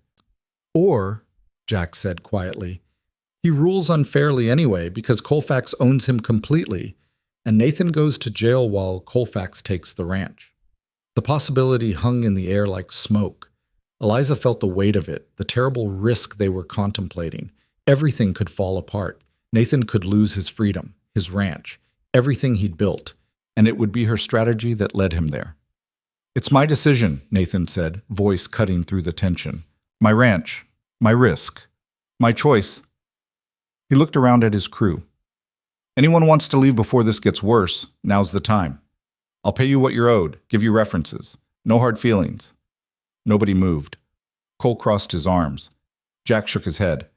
Speaker 1: Or, Jack said quietly, he rules unfairly anyway because Colfax owns him completely, and Nathan goes to jail while Colfax takes the ranch. The possibility hung in the air like smoke. Eliza felt the weight of it, the terrible risk they were contemplating. Everything could fall apart. Nathan could lose his freedom, his ranch, everything he'd built, and it would be her strategy that led him there. It's my decision, Nathan said, voice cutting through the tension. My ranch, my risk, my choice. He looked around at his crew. Anyone wants to leave before this gets worse, now's the time. I'll pay you what you're owed, give you references. No hard feelings. Nobody moved. Cole crossed his arms. Jack shook his head.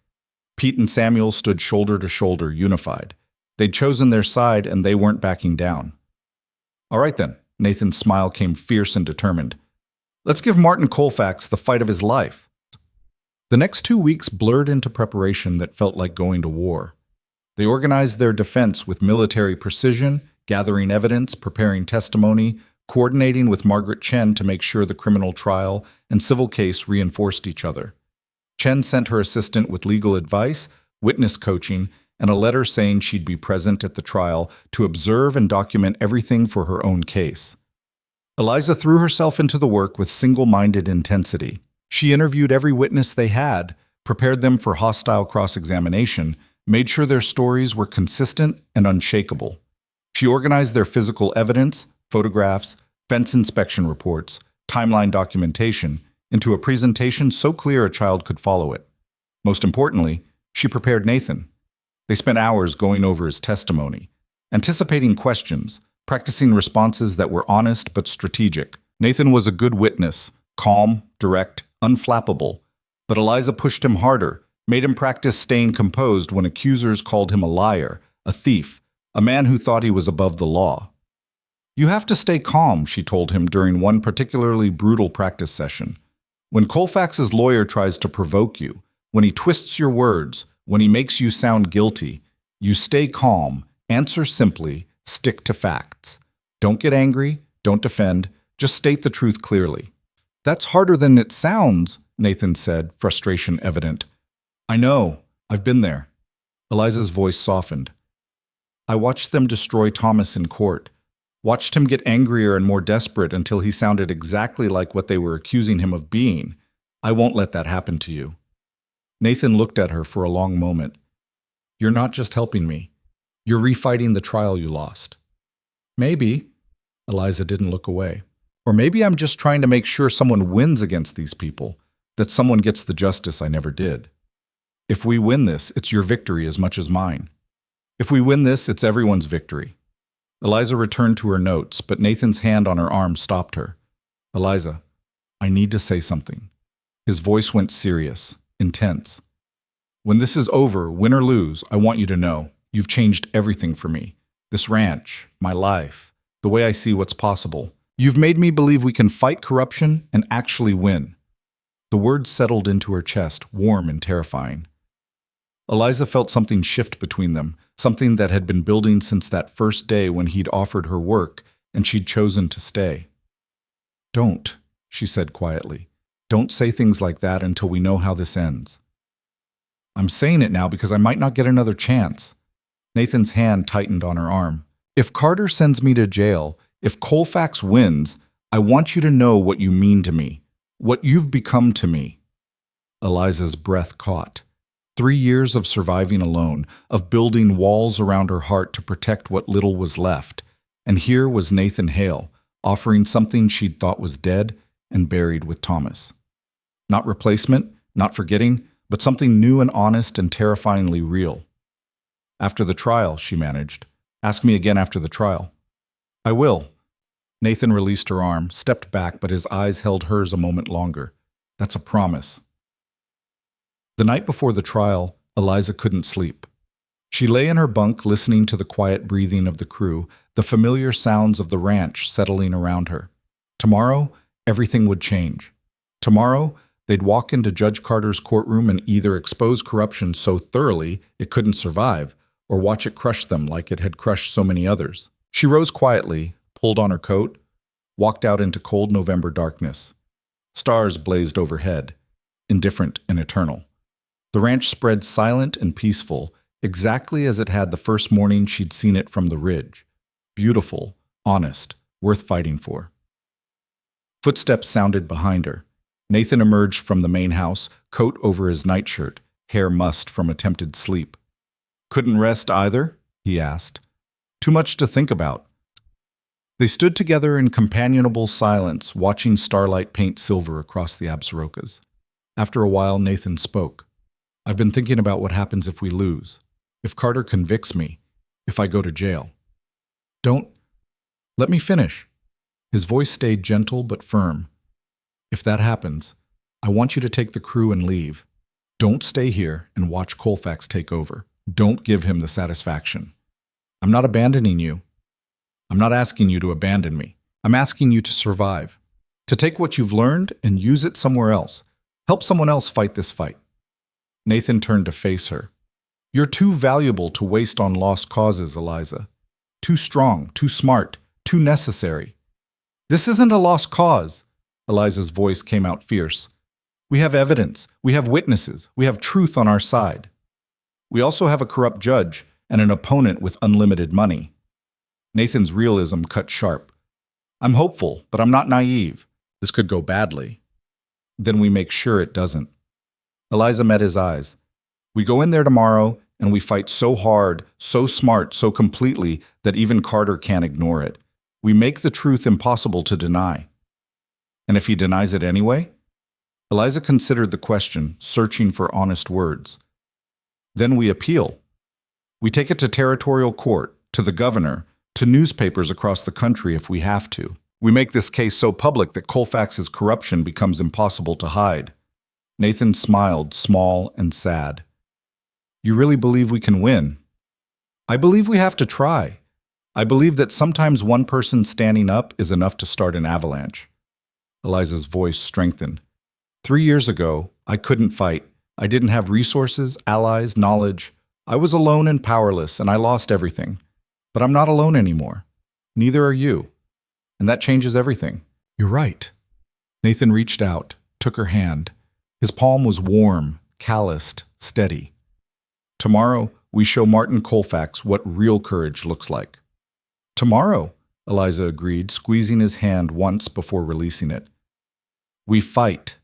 Speaker 1: Pete and Samuel stood shoulder to shoulder, unified. They'd chosen their side and they weren't backing down. All right then, Nathan's smile came fierce and determined. Let's give Martin Colfax the fight of his life. The next 2 weeks blurred into preparation that felt like going to war. They organized their defense with military precision, gathering evidence, preparing testimony, coordinating with Margaret Chen to make sure the criminal trial and civil case reinforced each other. Chen sent her assistant with legal advice, witness coaching, and a letter saying she'd be present at the trial to observe and document everything for her own case. Eliza threw herself into the work with single-minded intensity. She interviewed every witness they had, prepared them for hostile cross-examination, made sure their stories were consistent and unshakable. She organized their physical evidence, photographs, fence inspection reports, timeline documentation, into a presentation so clear a child could follow it. Most importantly, she prepared Nathan. They spent hours going over his testimony, anticipating questions, practicing responses that were honest but strategic. Nathan was a good witness, calm, direct, unflappable, but Eliza pushed him harder, made him practice staying composed when accusers called him a liar, a thief, a man who thought he was above the law. You have to stay calm, she told him during one particularly brutal practice session. When Colfax's lawyer tries to provoke you, when he twists your words, when he makes you sound guilty, you stay calm, answer simply, stick to facts. Don't get angry, don't defend, just state the truth clearly. That's harder than it sounds, Nathan said, frustration evident. I know, I've been there. Eliza's voice softened. I watched them destroy Thomas in court, watched him get angrier and more desperate until he sounded exactly like what they were accusing him of being. I won't let that happen to you. Nathan looked at her for a long moment. You're not just helping me. You're refighting the trial you lost. Maybe. Eliza didn't look away. Or maybe I'm just trying to make sure someone wins against these people, that someone gets the justice I never did. If we win this, it's your victory as much as mine. If we win this, it's everyone's victory. Eliza returned to her notes, but Nathan's hand on her arm stopped her. Eliza, I need to say something. His voice went serious, intense. When this is over, win or lose, I want you to know, you've changed everything for me. This ranch, my life, the way I see what's possible. You've made me believe we can fight corruption and actually win. The words settled into her chest, warm and terrifying. Eliza felt something shift between them, something that had been building since that first day when he'd offered her work and she'd chosen to stay. Don't, she said quietly. Don't say things like that until we know how this ends. I'm saying it now because I might not get another chance. Nathan's hand tightened on her arm. If Carter sends me to jail, if Colfax wins, I want you to know what you mean to me, what you've become to me. Eliza's breath caught. 3 years of surviving alone, of building walls around her heart to protect what little was left. And here was Nathan Hale, offering something she'd thought was dead and buried with Thomas. Not replacement, not forgetting, but something new and honest and terrifyingly real. After the trial, she managed. Ask me again after the trial. I will. Nathan released her arm, stepped back, but his eyes held hers a moment longer. That's a promise. The night before the trial, Eliza couldn't sleep. She lay in her bunk listening to the quiet breathing of the crew, the familiar sounds of the ranch settling around her. Tomorrow, everything would change. Tomorrow, they'd walk into Judge Carter's courtroom and either expose corruption so thoroughly it couldn't survive, or watch it crush them like it had crushed so many others. She rose quietly, pulled on her coat, walked out into cold November darkness. Stars blazed overhead, indifferent and eternal. The ranch spread silent and peaceful, exactly as it had the first morning she'd seen it from the ridge. Beautiful, honest, worth fighting for. Footsteps sounded behind her. Nathan emerged from the main house, coat over his nightshirt, hair mussed from attempted sleep. Couldn't rest either? He asked. Too much to think about. They stood together in companionable silence, watching starlight paint silver across the Absarokas. After a while, Nathan spoke. I've been thinking about what happens if we lose. If Carter convicts me. If I go to jail. Don't. Let me finish. His voice stayed gentle but firm. If that happens, I want you to take the crew and leave. Don't stay here and watch Colfax take over. Don't give him the satisfaction. I'm not abandoning you. I'm not asking you to abandon me. I'm asking you to survive. To take what you've learned and use it somewhere else. Help someone else fight this fight. Nathan turned to face her. You're too valuable to waste on lost causes, Eliza. Too strong, too smart, too necessary. This isn't a lost cause. Eliza's voice came out fierce. We have evidence. We have witnesses. We have truth on our side. We also have a corrupt judge and an opponent with unlimited money. Nathan's realism cut sharp. I'm hopeful, but I'm not naive. This could go badly. Then we make sure it doesn't. Eliza met his eyes. We go in there tomorrow, and we fight so hard, so smart, so completely that even Carter can't ignore it. We make the truth impossible to deny. And if he denies it anyway? Eliza considered the question, searching for honest words. Then we appeal. We take it to territorial court, to the governor, to newspapers across the country if we have to. We make this case so public that Colfax's corruption becomes impossible to hide. Nathan smiled, small and sad. You really believe we can win? I believe we have to try. I believe that sometimes one person standing up is enough to start an avalanche. Eliza's voice strengthened. 3 years ago, I couldn't fight. I didn't have resources, allies, knowledge. I was alone and powerless, and I lost everything. But I'm not alone anymore. Neither are you. And that changes everything. You're right. Nathan reached out, took her hand. His palm was warm, calloused, steady. Tomorrow, we show Martin Colfax what real courage looks like. Tomorrow, Eliza agreed, squeezing his hand once before releasing it. We fight.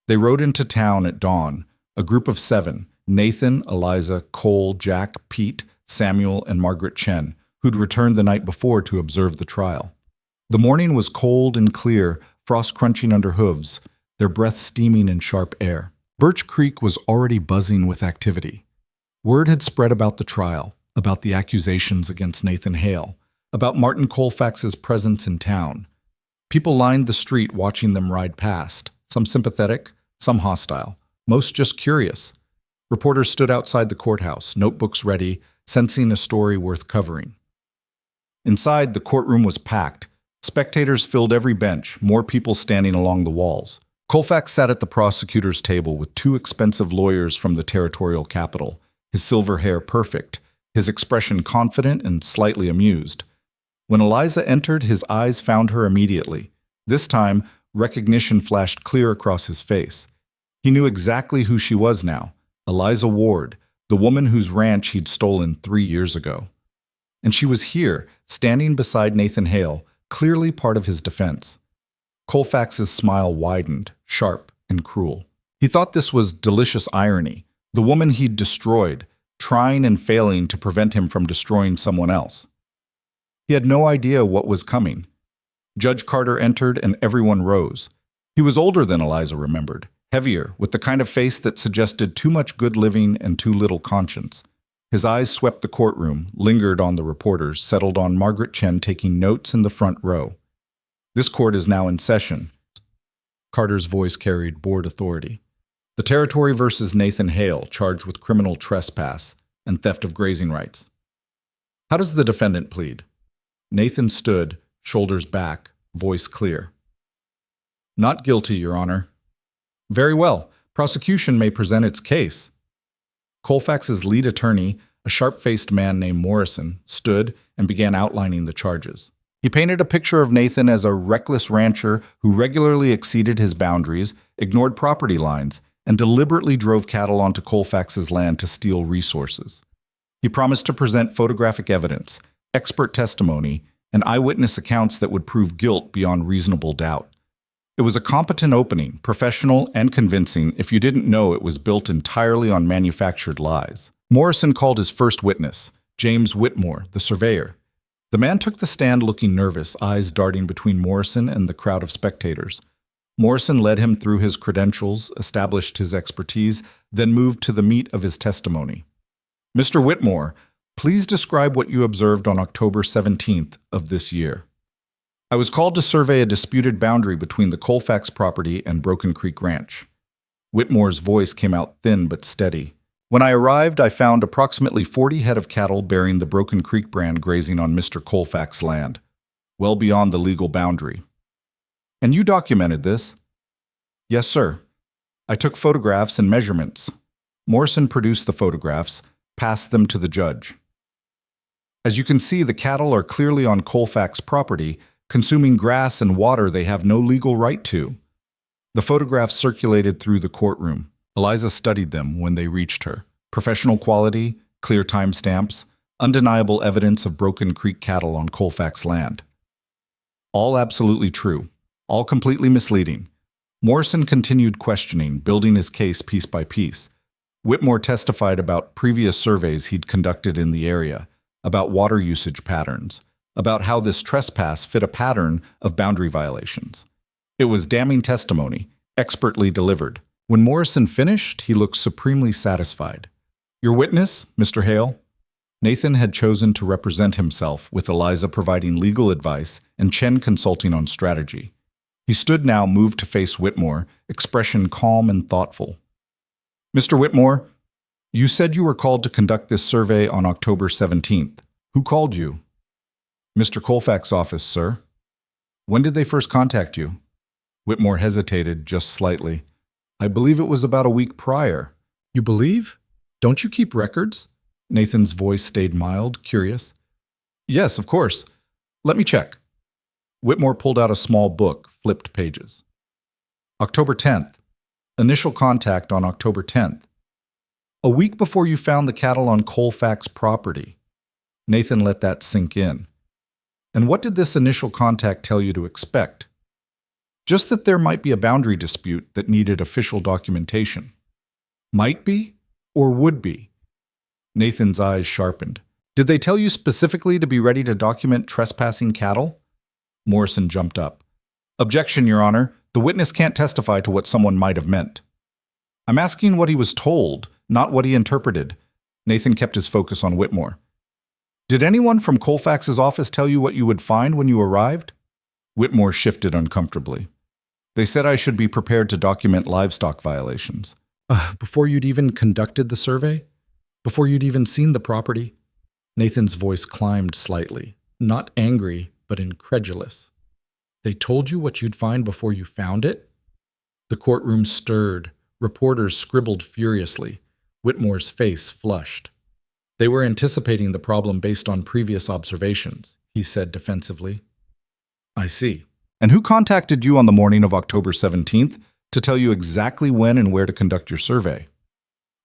Speaker 1: They rode into town at dawn, a group of 7, Nathan, Eliza, Cole, Jack, Pete, Samuel, and Margaret Chen, who'd returned the night before to observe the trial. The morning was cold and clear, frost crunching under hooves, their breath steaming in sharp air. Birch Creek was already buzzing with activity. Word had spread about the trial, about the accusations against Nathan Hale, about Martin Colfax's presence in town. People lined the street watching them ride past, some sympathetic, some hostile, most just curious. Reporters stood outside the courthouse, notebooks ready, sensing a story worth covering. Inside, the courtroom was packed. Spectators filled every bench, more people standing along the walls. Colfax sat at the prosecutor's table with 2 expensive lawyers from the territorial capital, his silver hair perfect, his expression confident and slightly amused. When Eliza entered, his eyes found her immediately. This time, recognition flashed clear across his face. He knew exactly who she was now, Eliza Ward, the woman whose ranch he'd stolen 3 years ago. And she was here, standing beside Nathan Hale, clearly part of his defense. Colfax's smile widened, sharp and cruel. He thought this was delicious irony, the woman he'd destroyed, trying and failing to prevent him from destroying someone else. He had no idea what was coming. Judge Carter entered and everyone rose. He was older than Eliza remembered, heavier, with the kind of face that suggested too much good living and too little conscience. His eyes swept the courtroom, lingered on the reporters, settled on Margaret Chen taking notes in the front row. This court is now in session. Carter's voice carried board authority. The Territory versus Nathan Hale, charged with criminal trespass and theft of grazing rights. How does the defendant plead? Nathan stood, shoulders back, voice clear. Not guilty, Your Honor. Very well. Prosecution may present its case. Colfax's lead attorney, a sharp-faced man named Morrison, stood and began outlining the charges. He painted a picture of Nathan as a reckless rancher who regularly exceeded his boundaries, ignored property lines, and deliberately drove cattle onto Colfax's land to steal resources. He promised to present photographic evidence, expert testimony, and eyewitness accounts that would prove guilt beyond reasonable doubt. It was a competent opening, professional and convincing if you didn't know it was built entirely on manufactured lies. Morrison called his first witness, James Whitmore, the surveyor. The man took the stand looking nervous, eyes darting between Morrison and the crowd of spectators. Morrison led him through his credentials, established his expertise, then moved to the meat of his testimony. Mr. Whitmore, please describe what you observed on October 17th of this year. I was called to survey a disputed boundary between the Colfax property and Broken Creek Ranch. Whitmore's voice came out thin but steady. When I arrived, I found approximately 40 head of cattle bearing the Broken Creek brand grazing on Mr. Colfax's land, well beyond the legal boundary. And you documented this? Yes, sir. I took photographs and measurements. Morrison produced the photographs, passed them to the judge. As you can see, the cattle are clearly on Colfax property, consuming grass and water they have no legal right to. The photographs circulated through the courtroom. Eliza studied them when they reached her. Professional quality, clear timestamps, undeniable evidence of Broken Creek cattle on Colfax land. All absolutely true, all completely misleading. Morrison continued questioning, building his case piece by piece. Whitmore testified about previous surveys he'd conducted in the area, about water usage patterns, about how this trespass fit a pattern of boundary violations. It was damning testimony, expertly delivered. When Morrison finished, he looked supremely satisfied. Your witness, Mr. Hale? Nathan had chosen to represent himself, with Eliza providing legal advice and Chen consulting on strategy. He stood now, moved to face Whitmore, expression calm and thoughtful. Mr. Whitmore, you said you were called to conduct this survey on October 17th. Who called you? Mr. Colfax's office, sir. When did they first contact you? Whitmore hesitated just slightly. I believe it was about a week prior. You believe? Don't you keep records? Nathan's voice stayed mild, curious. Yes, of course. Let me check. Whitmore pulled out a small book, flipped pages. October 10th. Initial contact on October 10th. A week before you found the cattle on Colfax property. Nathan let that sink in. And what did this initial contact tell you to expect? Just that there might be a boundary dispute that needed official documentation. Might be or would be? Nathan's eyes sharpened. Did they tell you specifically to be ready to document trespassing cattle? Morrison jumped up. Objection, Your Honor. The witness can't testify to what someone might have meant. I'm asking what he was told, not what he interpreted. Nathan kept his focus on Whitmore. Did anyone from Colfax's office tell you what you would find when you arrived? Whitmore shifted uncomfortably. They said I should be prepared to document livestock violations. Before you'd even conducted the survey? Before you'd even seen the property? Nathan's voice climbed slightly, not angry, but incredulous. They told you what you'd find before you found it? The courtroom stirred. Reporters scribbled furiously. Whitmore's face flushed. They were anticipating the problem based on previous observations, he said defensively. I see. And who contacted you on the morning of October 17th to tell you exactly when and where to conduct your survey?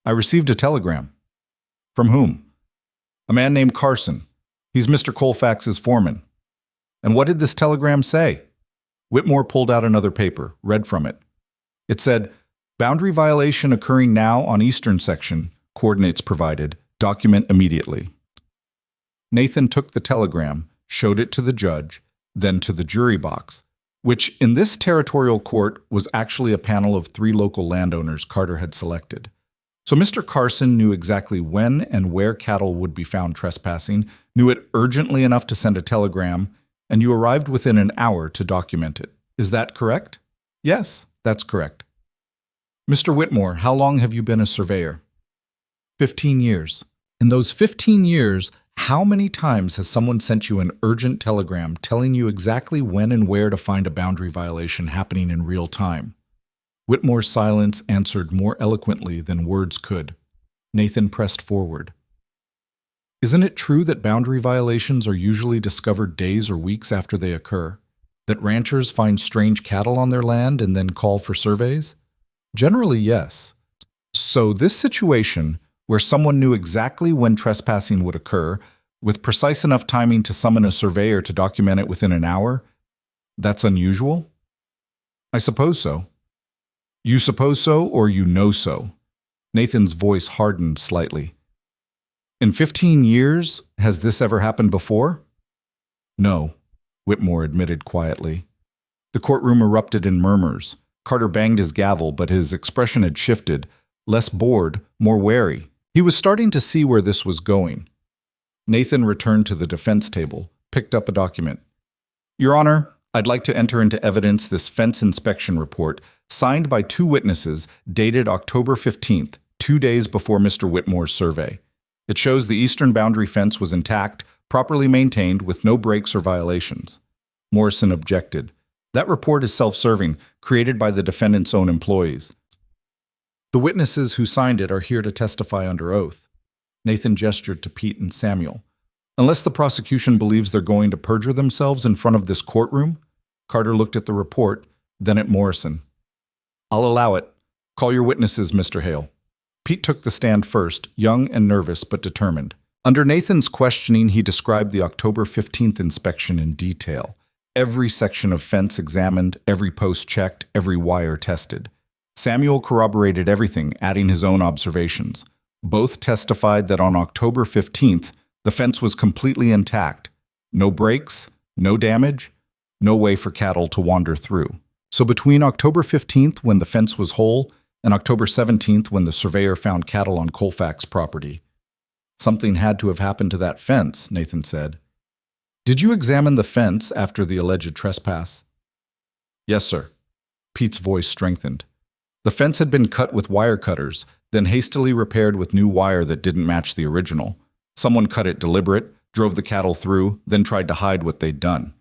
Speaker 1: I received a telegram. From whom? A man named Carson. He's Mr. Colfax's foreman. And what did this telegram say? Whitmore pulled out another paper, read from it. It said, "Boundary violation occurring now on eastern section, coordinates provided, document immediately." Nathan took the telegram, showed it to the judge, then to the jury box, which in this territorial court was actually a panel of 3 local landowners Carter had selected. So Mr. Carson knew exactly when and where cattle would be found trespassing, knew it urgently enough to send a telegram, and you arrived within an hour to document it. Is that correct? Yes, that's correct. Mr. Whitmore, how long have you been a surveyor? 15 years. In those 15 years, how many times has someone sent you an urgent telegram telling you exactly when and where to find a boundary violation happening in real time? Whitmore's silence answered more eloquently than words could. Nathan pressed forward. Isn't it true that boundary violations are usually discovered days or weeks after they occur? That ranchers find strange cattle on their land and then call for surveys? Generally, yes. So this situation, where someone knew exactly when trespassing would occur, with precise enough timing to summon a surveyor to document it within an hour, that's unusual? I suppose so. You suppose so, or you know so? Nathan's voice hardened slightly. In 15 years, has this ever happened before? No, Whitmore admitted quietly. The courtroom erupted in murmurs. Carter banged his gavel, but his expression had shifted, less bored, more wary. He was starting to see where this was going. Nathan returned to the defense table, picked up a document. Your Honor, I'd like to enter into evidence this fence inspection report, signed by 2 witnesses, dated October 15th, 2 days before Mr. Whitmore's survey. It shows the eastern boundary fence was intact, properly maintained, with no breaks or violations. Morrison objected. That report is self-serving, created by the defendant's own employees. The witnesses who signed it are here to testify under oath. Nathan gestured to Pete and Samuel. Unless the prosecution believes they're going to perjure themselves in front of this courtroom? Carter looked at the report, then at Morrison. I'll allow it. Call your witnesses, Mr. Hale. Pete took the stand first, young and nervous but determined. Under Nathan's questioning, he described the October 15th inspection in detail. Every section of fence examined, every post checked, every wire tested. Samuel corroborated everything, adding his own observations. Both testified that on October 15th, the fence was completely intact. No breaks, no damage, no way for cattle to wander through. So between October 15th, when the fence was whole, and October 17th, when the surveyor found cattle on Colfax property, something had to have happened to that fence, Nathan said. Did you examine the fence after the alleged trespass? Yes, sir. Pete's voice strengthened. The fence had been cut with wire cutters, then hastily repaired with new wire that didn't match the original. Someone cut it deliberate, drove the cattle through, then tried to hide what they'd done.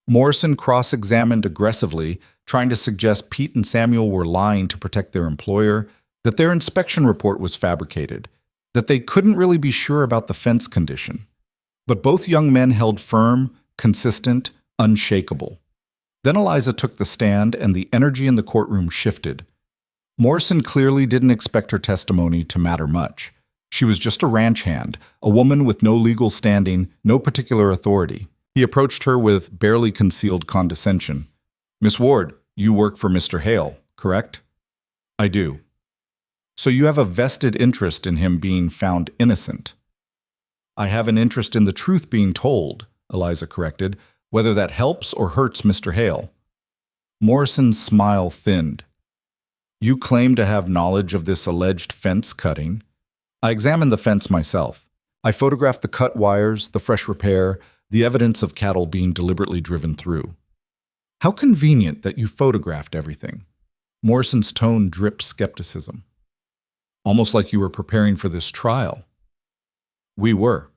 Speaker 1: Morrison cross-examined aggressively, trying to suggest Pete and Samuel were lying to protect their employer, that their inspection report was fabricated, that they couldn't really be sure about the fence condition. But both young men held firm, consistent, unshakable. Then Eliza took the stand, and the energy in the courtroom shifted. Morrison clearly didn't expect her testimony to matter much. She was just a ranch hand, a woman with no legal standing, no particular authority. He approached her with barely concealed condescension. Miss Ward, you work for Mr. Hale, correct? I do. So you have a vested interest in him being found innocent. I have an interest in the truth being told, Eliza corrected, whether that helps or hurts Mr. Hale. Morrison's smile thinned. You claim to have knowledge of this alleged fence cutting. I examined the fence myself. I photographed the cut wires, the fresh repair, the evidence of cattle being deliberately driven through. How convenient that you photographed everything. Morrison's tone dripped skepticism. Almost like you were preparing for this trial. We were.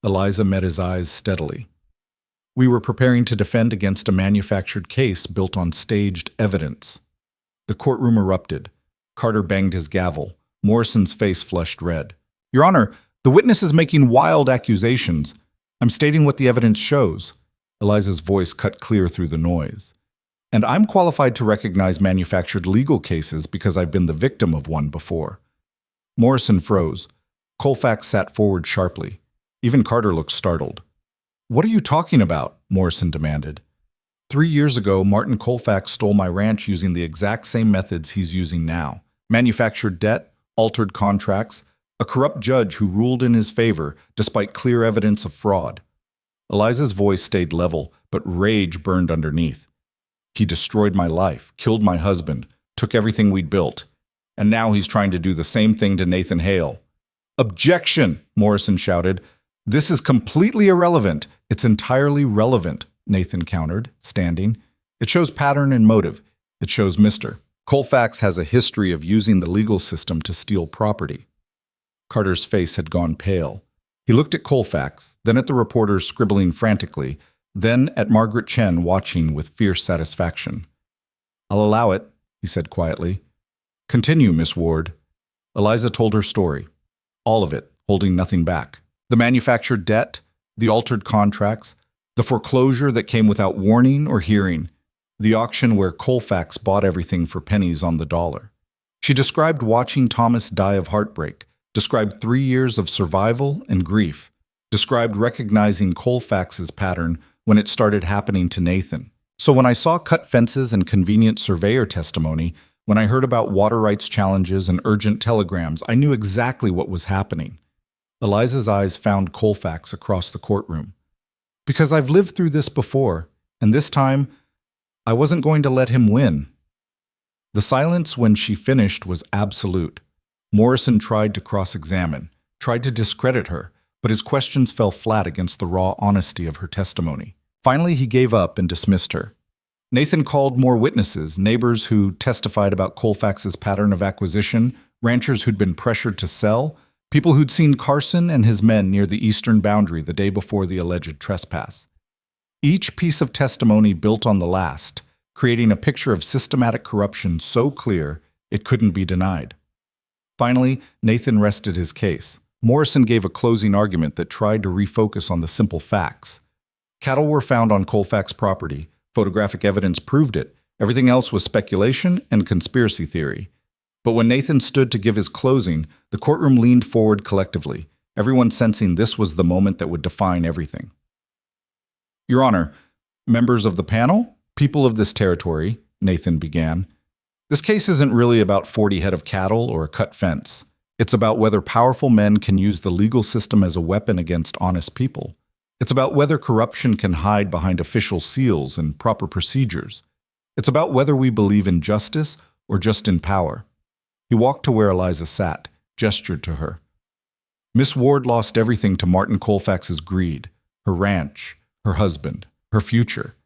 Speaker 1: Eliza met his eyes steadily. We were preparing to defend against a manufactured case built on staged evidence. The courtroom erupted. Carter banged his gavel. Morrison's face flushed red. Your Honor, the witness is making wild accusations. I'm stating what the evidence shows. Eliza's voice cut clear through the noise. And I'm qualified to recognize manufactured legal cases because I've been the victim of one before. Morrison froze. Colfax sat forward sharply. Even Carter looked startled. "What are you talking about?" Morrison demanded. 3 years ago, Martin Colfax stole my ranch using the exact same methods he's using now. Manufactured debt, altered contracts, a corrupt judge who ruled in his favor despite clear evidence of fraud. Eliza's voice stayed level, but rage burned underneath. He destroyed my life, killed my husband, took everything we'd built. And now he's trying to do the same thing to Nathan Hale. "Objection!" Morrison shouted. "This is completely irrelevant." "It's entirely relevant," Nathan countered, standing. "It shows pattern and motive. It shows Mr. Colfax has a history of using the legal system to steal property." Carter's face had gone pale. He looked at Colfax, then at the reporters scribbling frantically, then at Margaret Chen watching with fierce satisfaction. "I'll allow it," he said quietly. "Continue, Miss Ward." Eliza told her story. All of it, holding nothing back. The manufactured debt, the altered contracts, the foreclosure that came without warning or hearing, the auction where Colfax bought everything for pennies on the dollar. She described watching Thomas die of heartbreak, described 3 years of survival and grief, described recognizing Colfax's pattern when it started happening to Nathan. "So when I saw cut fences and convenient surveyor testimony, when I heard about water rights challenges and urgent telegrams, I knew exactly what was happening." Eliza's eyes found Colfax across the courtroom. "Because I've lived through this before, and this time, I wasn't going to let him win." The silence when she finished was absolute. Morrison tried to cross-examine, tried to discredit her, but his questions fell flat against the raw honesty of her testimony. Finally, he gave up and dismissed her. Nathan called more witnesses, neighbors who testified about Colfax's pattern of acquisition, ranchers who'd been pressured to sell, people who'd seen Carson and his men near the eastern boundary the day before the alleged trespass. Each piece of testimony built on the last, creating a picture of systematic corruption so clear it couldn't be denied. Finally, Nathan rested his case. Morrison gave a closing argument that tried to refocus on the simple facts. Cattle were found on Colfax property. Photographic evidence proved it. Everything else was speculation and conspiracy theory. But when Nathan stood to give his closing, the courtroom leaned forward collectively, everyone sensing this was the moment that would define everything. "Your Honor, members of the panel, people of this territory," Nathan began, "this case isn't really about 40 head of cattle or a cut fence. It's about whether powerful men can use the legal system as a weapon against honest people. It's about whether corruption can hide behind official seals and proper procedures. It's about whether we believe in justice or just in power." He walked to where Eliza sat, gestured to her. "Miss Ward lost everything to Martin Colfax's greed, her ranch, her husband, her future.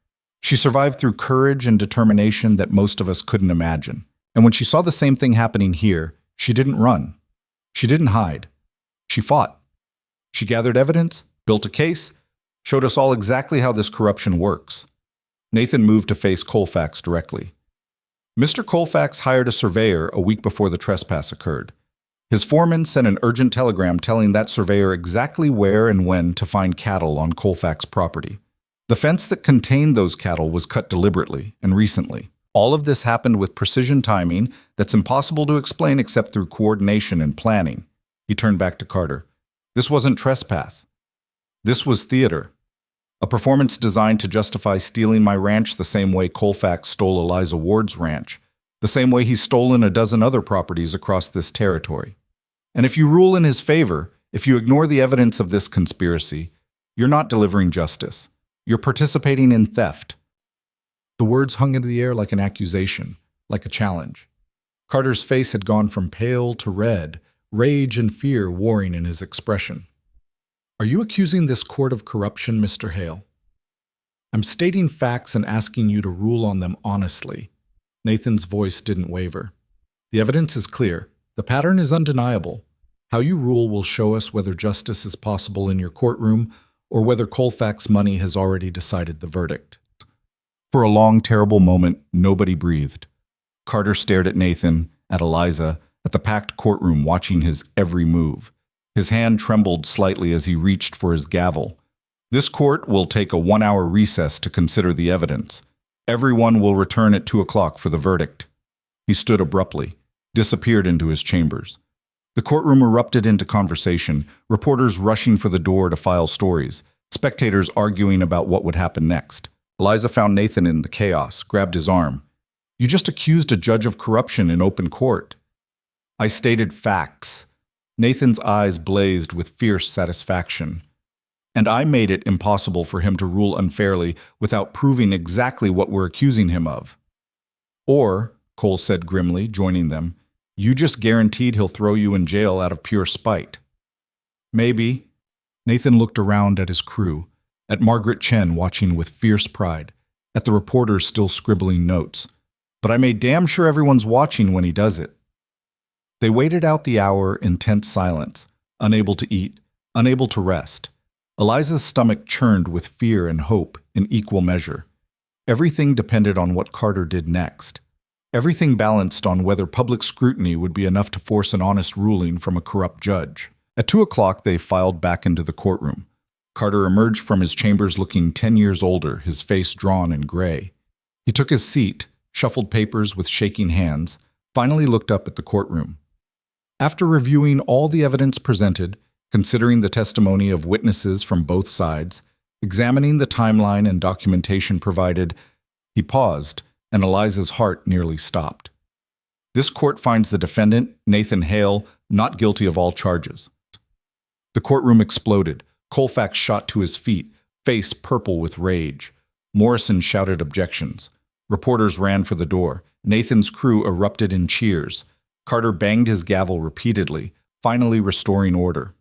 Speaker 1: She survived through courage and determination that most of us couldn't imagine. And when she saw the same thing happening here, she didn't run. She didn't hide. She fought. She gathered evidence, built a case, showed us all exactly how this corruption works." Nathan moved to face Colfax directly. "Mr. Colfax hired a surveyor a week before the trespass occurred. His foreman sent an urgent telegram telling that surveyor exactly where and when to find cattle on Colfax property. The fence that contained those cattle was cut deliberately and recently. All of this happened with precision timing that's impossible to explain except through coordination and planning." He turned back to Carter. "This wasn't trespass. This was theater. A performance designed to justify stealing my ranch the same way Colfax stole Eliza Ward's ranch, the same way he's stolen a dozen other properties across this territory. And if you rule in his favor, if you ignore the evidence of this conspiracy, you're not delivering justice. You're participating in theft." The words hung into the air like an accusation, like a challenge. Carter's face had gone from pale to red, rage and fear warring in his expression. "Are you accusing this court of corruption, Mr. Hale?" "I'm stating facts and asking you to rule on them honestly." Nathan's voice didn't waver. "The evidence is clear. The pattern is undeniable. How you rule will show us whether justice is possible in your courtroom or whether Colfax money has already decided the verdict." For a long, terrible moment, nobody breathed. Carter stared at Nathan, at Eliza, at the packed courtroom watching his every move. His hand trembled slightly as he reached for his gavel. "This court will take a 1-hour recess to consider the evidence. Everyone will return at 2 o'clock for the verdict." He stood abruptly, disappeared into his chambers. The courtroom erupted into conversation, reporters rushing for the door to file stories, spectators arguing about what would happen next. Eliza found Nathan in the chaos, grabbed his arm. "You just accused a judge of corruption in open court." "I stated facts." Nathan's eyes blazed with fierce satisfaction. "And I made it impossible for him to rule unfairly without proving exactly what we're accusing him of." "Or," Cole said grimly, joining them, "you just guaranteed he'll throw you in jail out of pure spite." "Maybe." Nathan looked around at his crew, at Margaret Chen watching with fierce pride, at the reporters still scribbling notes. "But I made damn sure everyone's watching when he does it." They waited out the hour in tense silence, unable to eat, unable to rest. Eliza's stomach churned with fear and hope in equal measure. Everything depended on what Carter did next. Everything balanced on whether public scrutiny would be enough to force an honest ruling from a corrupt judge. At 2 o'clock, they filed back into the courtroom. Carter emerged from his chambers looking 10 years older, his face drawn and gray. He took his seat, shuffled papers with shaking hands, finally looked up at the courtroom. After reviewing all the evidence presented, considering the testimony of witnesses from both sides, examining the timeline and documentation provided, he paused, and Eliza's heart nearly stopped. "This court finds the defendant, Nathan Hale, not guilty of all charges." The courtroom exploded. Colfax shot to his feet, face purple with rage. Morrison shouted objections. Reporters ran for the door. Nathan's crew erupted in cheers. Carter banged his gavel repeatedly, finally restoring order.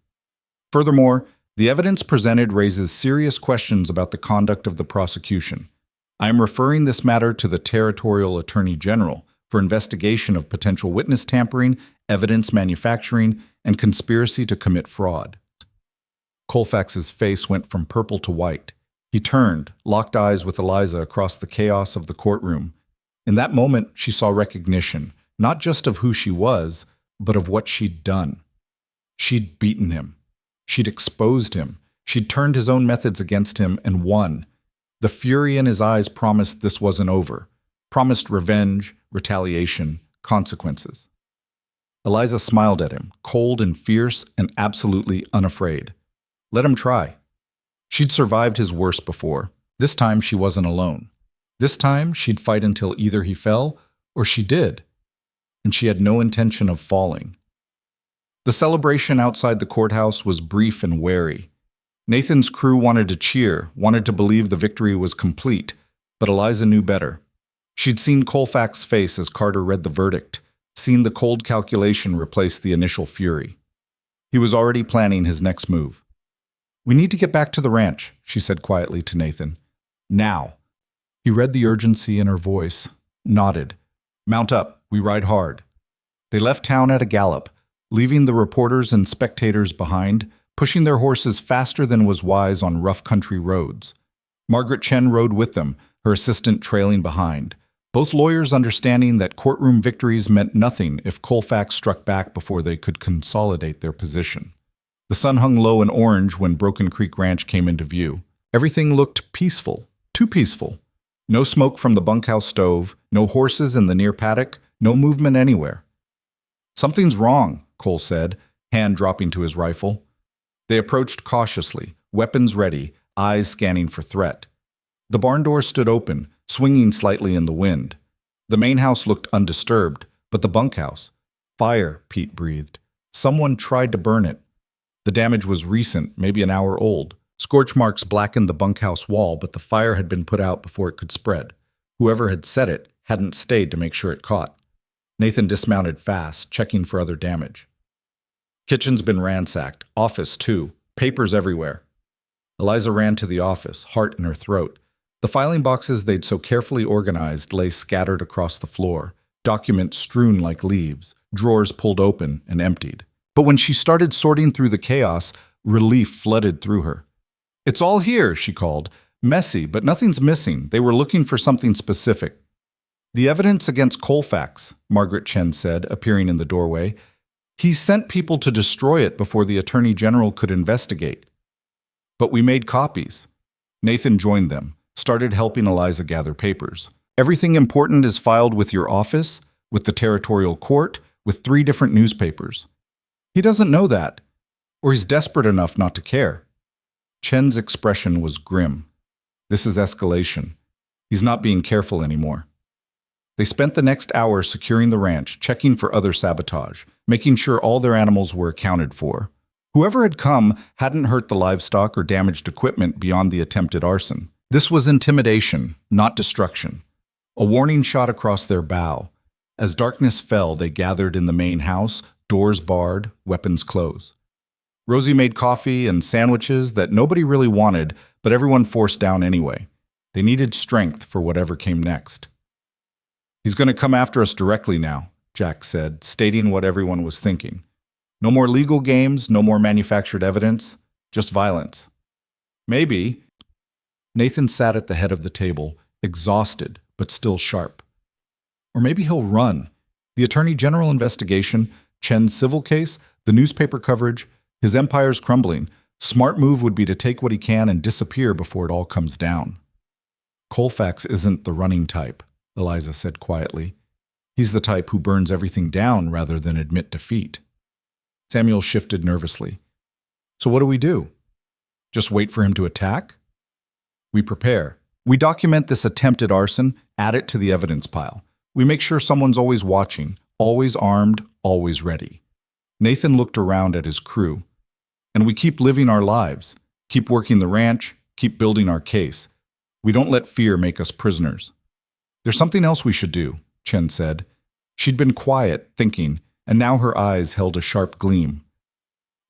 Speaker 1: Furthermore, the evidence presented raises serious questions about the conduct of the prosecution. I am referring this matter to the Territorial Attorney General for investigation of potential witness tampering, evidence manufacturing, and conspiracy to commit fraud. Colfax's face went from purple to white. He turned, locked eyes with Eliza across the chaos of the courtroom. In that moment, she saw recognition, not just of who she was, but of what she'd done. She'd beaten him. She'd exposed him. She'd turned his own methods against him and won. The fury in his eyes promised this wasn't over, promised revenge, retaliation, consequences. Eliza smiled at him, cold and fierce and absolutely unafraid. Let him try. She'd survived his worst before. This time she wasn't alone. This time she'd fight until either he fell or she did. And she had no intention of falling. The celebration outside the courthouse was brief and wary. Nathan's crew wanted to cheer, wanted to believe the victory was complete, but Eliza knew better. She'd seen Colfax's face as Carter read the verdict, seen the cold calculation replace the initial fury. He was already planning his next move. "We need to get back to the ranch," she said quietly to Nathan. "Now." He read the urgency in her voice, nodded. "Mount up, we ride hard." They left town at a gallop, leaving the reporters and spectators behind, pushing their horses faster than was wise on rough country roads. Margaret Chen rode with them, her assistant trailing behind, both lawyers understanding that courtroom victories meant nothing if Colfax struck back before they could consolidate their position. The sun hung low and orange when Broken Creek Ranch came into view. Everything looked peaceful, too peaceful. No smoke from the bunkhouse stove, no horses in the near paddock, no movement anywhere. "Something's wrong," Cole said, hand dropping to his rifle. They approached cautiously, weapons ready, eyes scanning for threat. The barn door stood open, swinging slightly in the wind. The main house looked undisturbed, but the bunkhouse— "Fire," Pete breathed. "Someone tried to burn it." The damage was recent, maybe an hour old. Scorch marks blackened the bunkhouse wall, but the fire had been put out before it could spread. Whoever had set it hadn't stayed to make sure it caught. Nathan dismounted fast, checking for other damage. "Kitchen's been ransacked. Office, too. Papers everywhere." Eliza ran to the office, heart in her throat. The filing boxes they'd so carefully organized lay scattered across the floor, documents strewn like leaves, drawers pulled open and emptied. But when she started sorting through the chaos, relief flooded through her. "It's all here," she called. "Messy, but nothing's missing. They were looking for something specific." "The evidence against Colfax," Margaret Chen said, appearing in the doorway. "He sent people to destroy it before the Attorney General could investigate." "But we made copies." Nathan joined them, started helping Eliza gather papers. "Everything important is filed with your office, with the territorial court, with 3 different newspapers." He doesn't know that, or he's desperate enough not to care. Chen's expression was grim. This is escalation. He's not being careful anymore. They spent the next hour securing the ranch, checking for other sabotage, making sure all their animals were accounted for. Whoever had come hadn't hurt the livestock or damaged equipment beyond the attempted arson. This was intimidation, not destruction. A warning shot across their bow. As darkness fell, they gathered in the main house, doors barred, weapons closed. Rosie made coffee and sandwiches that nobody really wanted, but everyone forced down anyway. They needed strength for whatever came next. "He's going to come after us directly now," Jack said, stating what everyone was thinking. "No more legal games, no more manufactured evidence, just violence." "Maybe." Nathan sat at the head of the table, exhausted but still sharp. "Or maybe he'll run. The Attorney General investigation, Chen's civil case, the newspaper coverage, his empire's crumbling. Smart move would be to take what he can and disappear before it all comes down." "Colfax isn't the running type," Eliza said quietly. "He's the type who burns everything down rather than admit defeat." Samuel shifted nervously. "So what do we do? Just wait for him to attack?" "We prepare. We document this attempted arson, add it to the evidence pile. We make sure someone's always watching, always armed, always ready." Nathan looked around at his crew. "And we keep living our lives, keep working the ranch, keep building our case. We don't let fear make us prisoners." "There's something else we should do," Chen said. She'd been quiet, thinking, and now her eyes held a sharp gleam.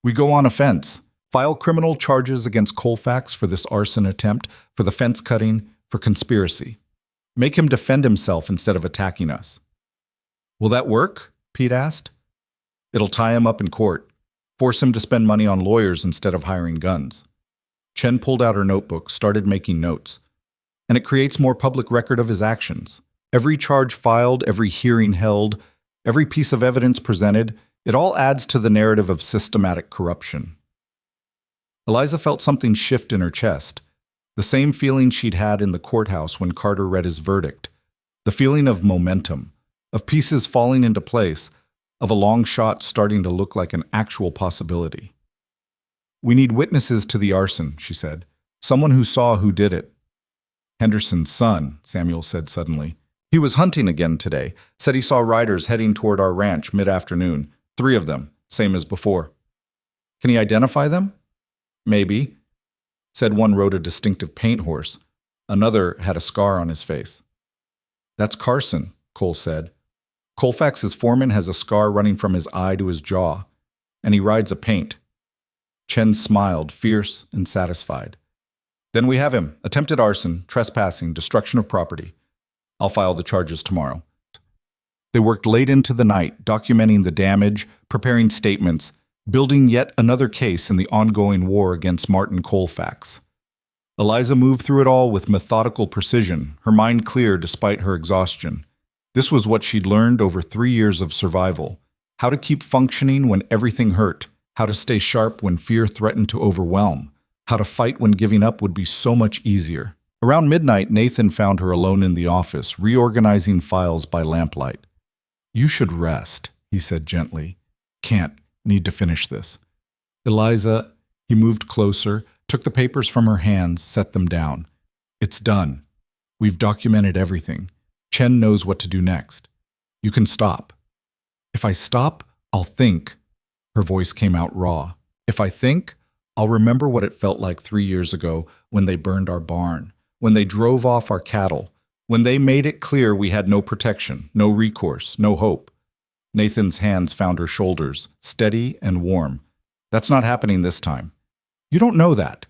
Speaker 1: "We go on offense, file criminal charges against Colfax for this arson attempt, for the fence cutting, for conspiracy. Make him defend himself instead of attacking us." "Will that work?" Pete asked. "It'll tie him up in court, force him to spend money on lawyers instead of hiring guns." Chen pulled out her notebook, started making notes. "And it creates more public record of his actions. Every charge filed, every hearing held, every piece of evidence presented, it all adds to the narrative of systematic corruption." Eliza felt something shift in her chest, the same feeling she'd had in the courthouse when Carter read his verdict, the feeling of momentum, of pieces falling into place, of a long shot starting to look like an actual possibility. "We need witnesses to the arson," she said. "Someone who saw who did it." "Henderson's son," Samuel said suddenly. "He was hunting again today. Said he saw riders heading toward our ranch mid-afternoon. 3 of them, same as before." "Can he identify them?" "Maybe." Said one rode a distinctive paint horse. Another had a scar on his face. "That's Carson," Cole said. "Colfax's foreman has a scar running from his eye to his jaw, and he rides a paint." Chen smiled, fierce and satisfied. "Then we have him. Attempted arson, trespassing, destruction of property. I'll file the charges tomorrow." They worked late into the night, documenting the damage, preparing statements, building yet another case in the ongoing war against Martin Colfax. Eliza moved through it all with methodical precision, her mind clear despite her exhaustion. This was what she'd learned over 3 years of survival: how to keep functioning when everything hurt, how to stay sharp when fear threatened to overwhelm, how to fight when giving up would be so much easier. Around midnight, Nathan found her alone in the office, reorganizing files by lamplight. "You should rest," he said gently. "Can't. Need to finish this." "Eliza," he moved closer, took the papers from her hands, set them down. "It's done. We've documented everything. Chen knows what to do next. You can stop." "If I stop, I'll think." Her voice came out raw. "If I think, I'll remember what it felt like 3 years ago when they burned our barn, when they drove off our cattle, when they made it clear we had no protection, no recourse, no hope." Nathan's hands found her shoulders, steady and warm. "That's not happening this time." "You don't know that."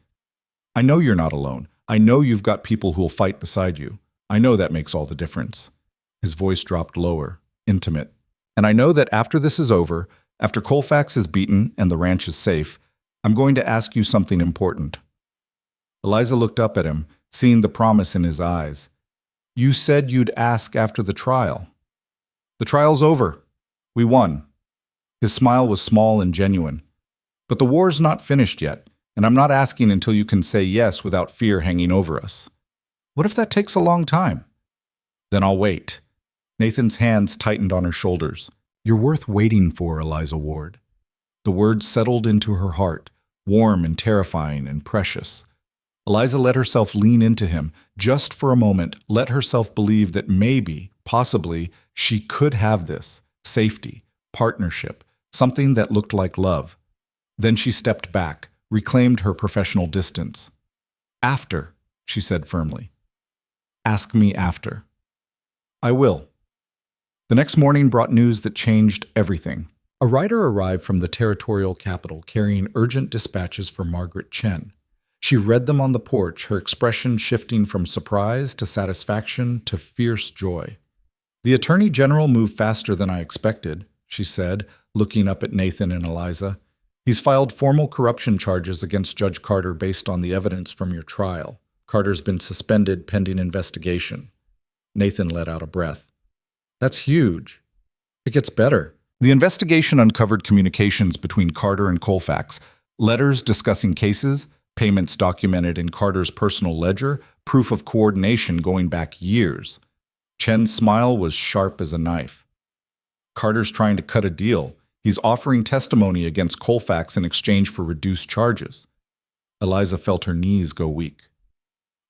Speaker 1: "I know you're not alone. I know you've got people who'll fight beside you. I know that makes all the difference." His voice dropped lower, intimate. "And I know that after this is over, after Colfax is beaten and the ranch is safe, I'm going to ask you something important." Eliza looked up at him, seeing the promise in his eyes. "You said you'd ask after the trial." "The trial's over. We won." His smile was small and genuine. "But the war's not finished yet, and I'm not asking until you can say yes without fear hanging over us." "What if that takes a long time?" "Then I'll wait." Nathan's hands tightened on her shoulders. "You're worth waiting for, Eliza Ward." The words settled into her heart, warm and terrifying and precious. Eliza let herself lean into him, just for a moment, let herself believe that maybe, possibly, she could have this safety, partnership, something that looked like love. Then she stepped back, reclaimed her professional distance. After, she said firmly. Ask me after. I will. The next morning brought news that changed everything. A rider arrived from the territorial capital carrying urgent dispatches for Margaret Chen. She read them on the porch, her expression shifting from surprise to satisfaction to fierce joy. The Attorney General moved faster than I expected, she said, looking up at Nathan and Eliza. He's filed formal corruption charges against Judge Carter based on the evidence from your trial. Carter's been suspended pending investigation. Nathan let out a breath. That's huge. It gets better. The investigation uncovered communications between Carter and Colfax, letters discussing cases, payments documented in Carter's personal ledger, proof of coordination going back years. Chen's smile was sharp as a knife. Carter's trying to cut a deal. He's offering testimony against Colfax in exchange for reduced charges. Eliza felt her knees go weak.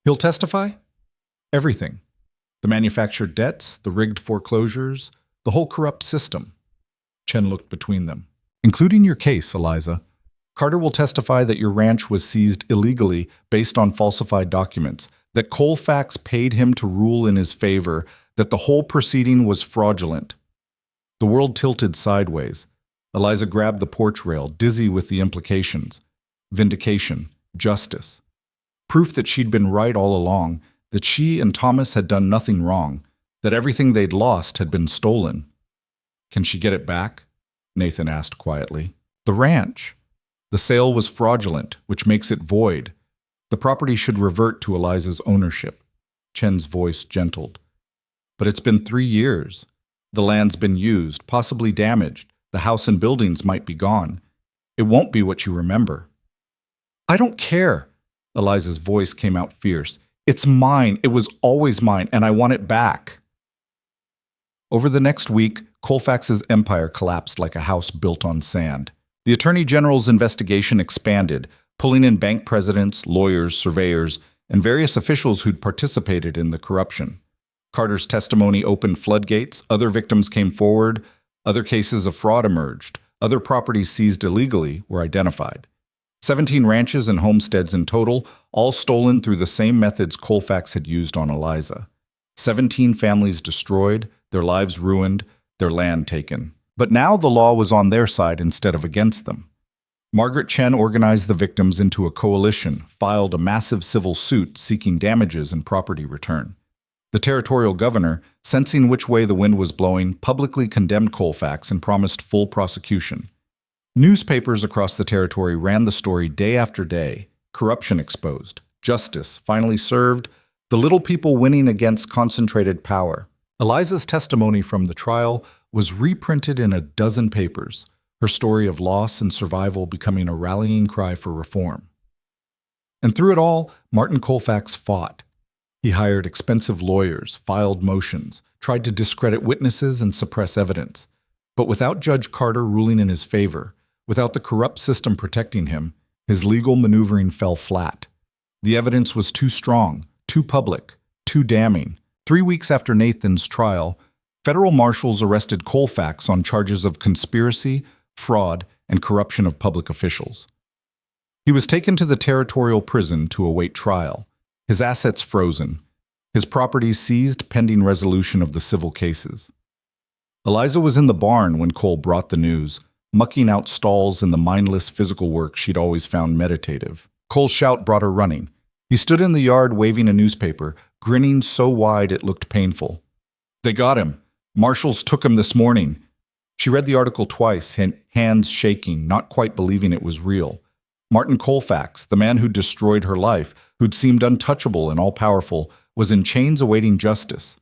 Speaker 1: He'll testify? Everything. The manufactured debts, the rigged foreclosures, the whole corrupt system. Chen looked between them. Including your case, Eliza. Carter will testify that your ranch was seized illegally based on falsified documents, that Colfax paid him to rule in his favor, that the whole proceeding was fraudulent. The world tilted sideways. Eliza grabbed the porch rail, dizzy with the implications. Vindication, justice. Proof that she'd been right all along, that she and Thomas had done nothing wrong, that everything they'd lost had been stolen. Can she get it back? Nathan asked quietly. The ranch. The sale was fraudulent, which makes it void. The property should revert to Eliza's ownership. Chen's voice gentled. But it's been 3 years. The land's been used, possibly damaged. The house and buildings might be gone. It won't be what you remember. I don't care. Eliza's voice came out fierce. It's mine. It was always mine, and I want it back. Over the next week, Colfax's empire collapsed like a house built on sand. The Attorney General's investigation expanded, pulling in bank presidents, lawyers, surveyors, and various officials who'd participated in the corruption. Carter's testimony opened floodgates, other victims came forward, other cases of fraud emerged, other properties seized illegally were identified. 17 ranches and homesteads in total, all stolen through the same methods Colfax had used on Eliza. 17 families destroyed, their lives ruined, their land taken. But now the law was on their side instead of against them. Margaret Chen organized the victims into a coalition, filed a massive civil suit seeking damages and property return. The territorial governor, sensing which way the wind was blowing, publicly condemned Colfax and promised full prosecution. Newspapers across the territory ran the story day after day. Corruption exposed, justice finally served, the little people winning against concentrated power. Eliza's testimony from the trial was reprinted in a dozen papers, her story of loss and survival becoming a rallying cry for reform. And through it all, Martin Colfax fought. He hired expensive lawyers, filed motions, tried to discredit witnesses and suppress evidence. But without Judge Carter ruling in his favor, without the corrupt system protecting him, his legal maneuvering fell flat. The evidence was too strong, too public, too damning. 3 weeks after Nathan's trial, federal marshals arrested Colfax on charges of conspiracy, fraud, and corruption of public officials. He was taken to the territorial prison to await trial, his assets frozen, his properties seized pending resolution of the civil cases. Eliza was in the barn when Cole brought the news, mucking out stalls in the mindless physical work she'd always found meditative. Cole's shout brought her running. He stood in the yard waving a newspaper, grinning so wide it looked painful. They got him. Marshals took him this morning. She read the article twice, hands shaking, not quite believing it was real. Martin Colfax, the man who'd destroyed her life, who'd seemed untouchable and all-powerful, was in chains awaiting justice.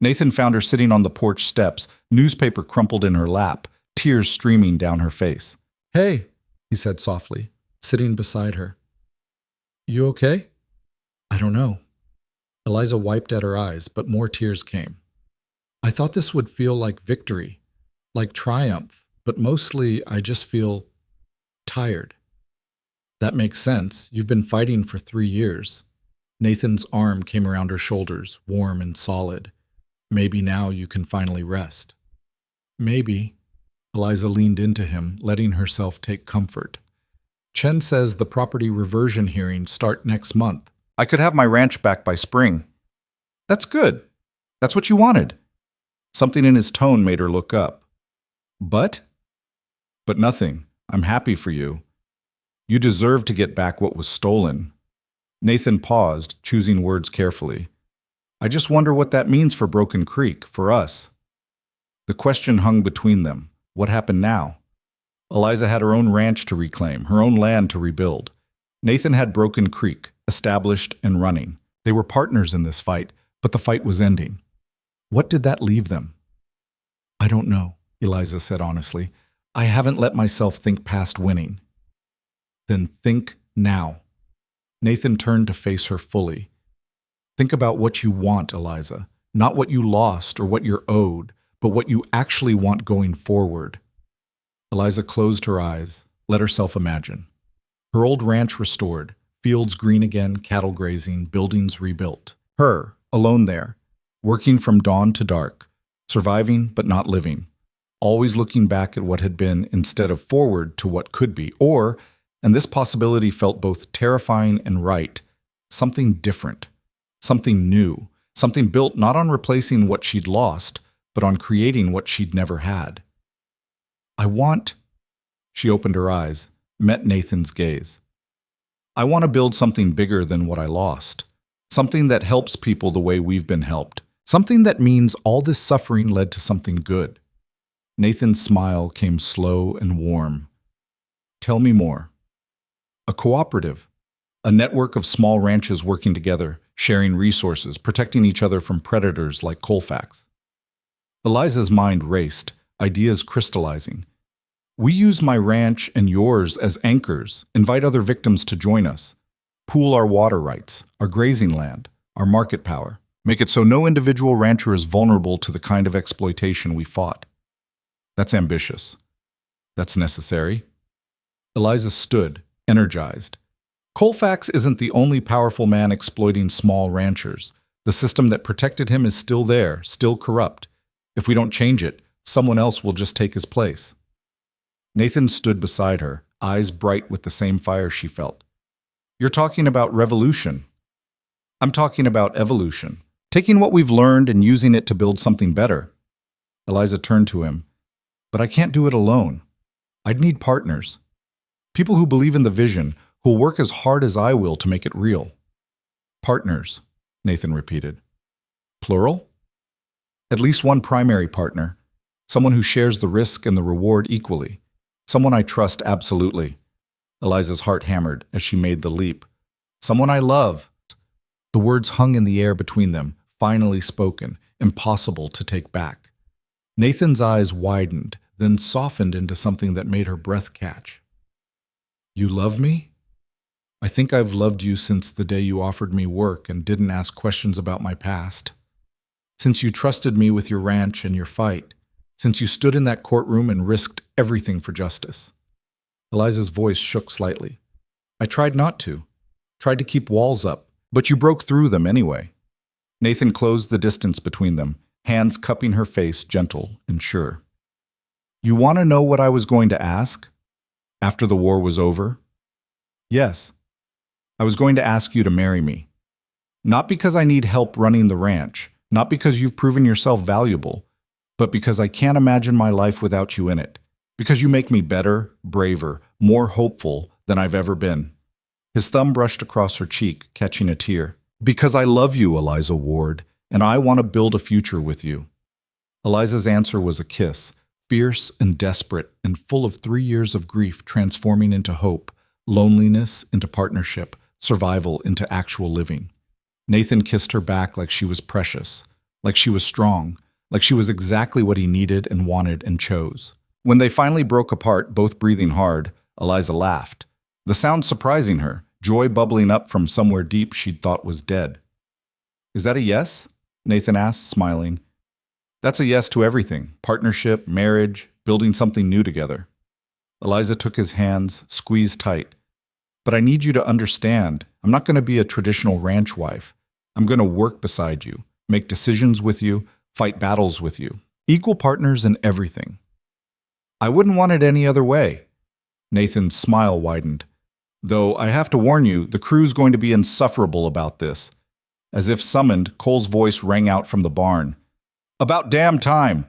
Speaker 1: Nathan found her sitting on the porch steps, newspaper crumpled in her lap, tears streaming down her face. "Hey," he said softly, sitting beside her. "You okay?" "I don't know." Eliza wiped at her eyes, but more tears came. "I thought this would feel like victory, like triumph, but mostly I just feel tired. That makes sense. You've been fighting for 3 years. Nathan's arm came around her shoulders, warm and solid. Maybe now you can finally rest. Maybe. Eliza leaned into him, letting herself take comfort. Chen says the property reversion hearings start next month. I could have my ranch back by spring. That's good. That's what you wanted. Something in his tone made her look up. But? But nothing. I'm happy for you. You deserve to get back what was stolen. Nathan paused, choosing words carefully. I just wonder what that means for Broken Creek, for us. The question hung between them. What happened now? Eliza had her own ranch to reclaim, her own land to rebuild. Nathan had Broken Creek, established and running. They were partners in this fight, but the fight was ending. What did that leave them? I don't know, Eliza said honestly. I haven't let myself think past winning. Then think now. Nathan turned to face her fully. Think about what you want, Eliza. Not what you lost or what you're owed, but what you actually want going forward. Eliza closed her eyes, let herself imagine. Her old ranch restored, fields green again, cattle grazing, buildings rebuilt. Her, alone there, working from dawn to dark, surviving but not living, always looking back at what had been instead of forward to what could be, or, and this possibility felt both terrifying and right, something different, something new, something built not on replacing what she'd lost, but on creating what she'd never had. She opened her eyes, met Nathan's gaze. I want to build something bigger than what I lost. Something that helps people the way we've been helped. Something that means all this suffering led to something good. Nathan's smile came slow and warm. Tell me more. A cooperative. A network of small ranches working together, sharing resources, protecting each other from predators like Colfax. Eliza's mind raced, ideas crystallizing. We use my ranch and yours as anchors, invite other victims to join us, pool our water rights, our grazing land, our market power, make it so no individual rancher is vulnerable to the kind of exploitation we fought. That's ambitious. That's necessary. Eliza stood, energized. Colfax isn't the only powerful man exploiting small ranchers. The system that protected him is still there, still corrupt. If we don't change it, someone else will just take his place. Nathan stood beside her, eyes bright with the same fire she felt. You're talking about revolution. I'm talking about evolution, taking what we've learned and using it to build something better. Eliza turned to him. But I can't do it alone. I'd need partners. People who believe in the vision, who'll work as hard as I will to make it real. Partners, Nathan repeated. Plural? At least one primary partner. Someone who shares the risk and the reward equally. Someone I trust absolutely. Eliza's heart hammered as she made the leap. Someone I love. The words hung in the air between them, finally spoken, impossible to take back. Nathan's eyes widened, then softened into something that made her breath catch. You love me? I think I've loved you since the day you offered me work and didn't ask questions about my past. Since you trusted me with your ranch and your fight. Since you stood in that courtroom and risked everything for justice. Eliza's voice shook slightly. I tried not to. Tried to keep walls up, but you broke through them anyway. Nathan closed the distance between them, hands cupping her face, gentle and sure. You want to know what I was going to ask? After the war was over? Yes. I was going to ask you to marry me. Not because I need help running the ranch, not because you've proven yourself valuable, but because I can't imagine my life without you in it. Because you make me better, braver, more hopeful than I've ever been. His thumb brushed across her cheek, catching a tear. Because I love you, Eliza Ward, and I want to build a future with you. Eliza's answer was a kiss, fierce and desperate and full of 3 years of grief transforming into hope, loneliness into partnership, survival into actual living. Nathan kissed her back like she was precious, like she was strong, like she was exactly what he needed and wanted and chose. When they finally broke apart, both breathing hard, Eliza laughed. The sound surprising her, joy bubbling up from somewhere deep she'd thought was dead. Is that a yes? Nathan asked, smiling. That's a yes to everything. Partnership, marriage, building something new together. Eliza took his hands, squeezed tight. But I need you to understand, I'm not going to be a traditional ranch wife. I'm going to work beside you, make decisions with you, fight battles with you. Equal partners in everything. I wouldn't want it any other way. Nathan's smile widened. Though I have to warn you, the crew's going to be insufferable about this. As if summoned, Cole's voice rang out from the barn. About damn time!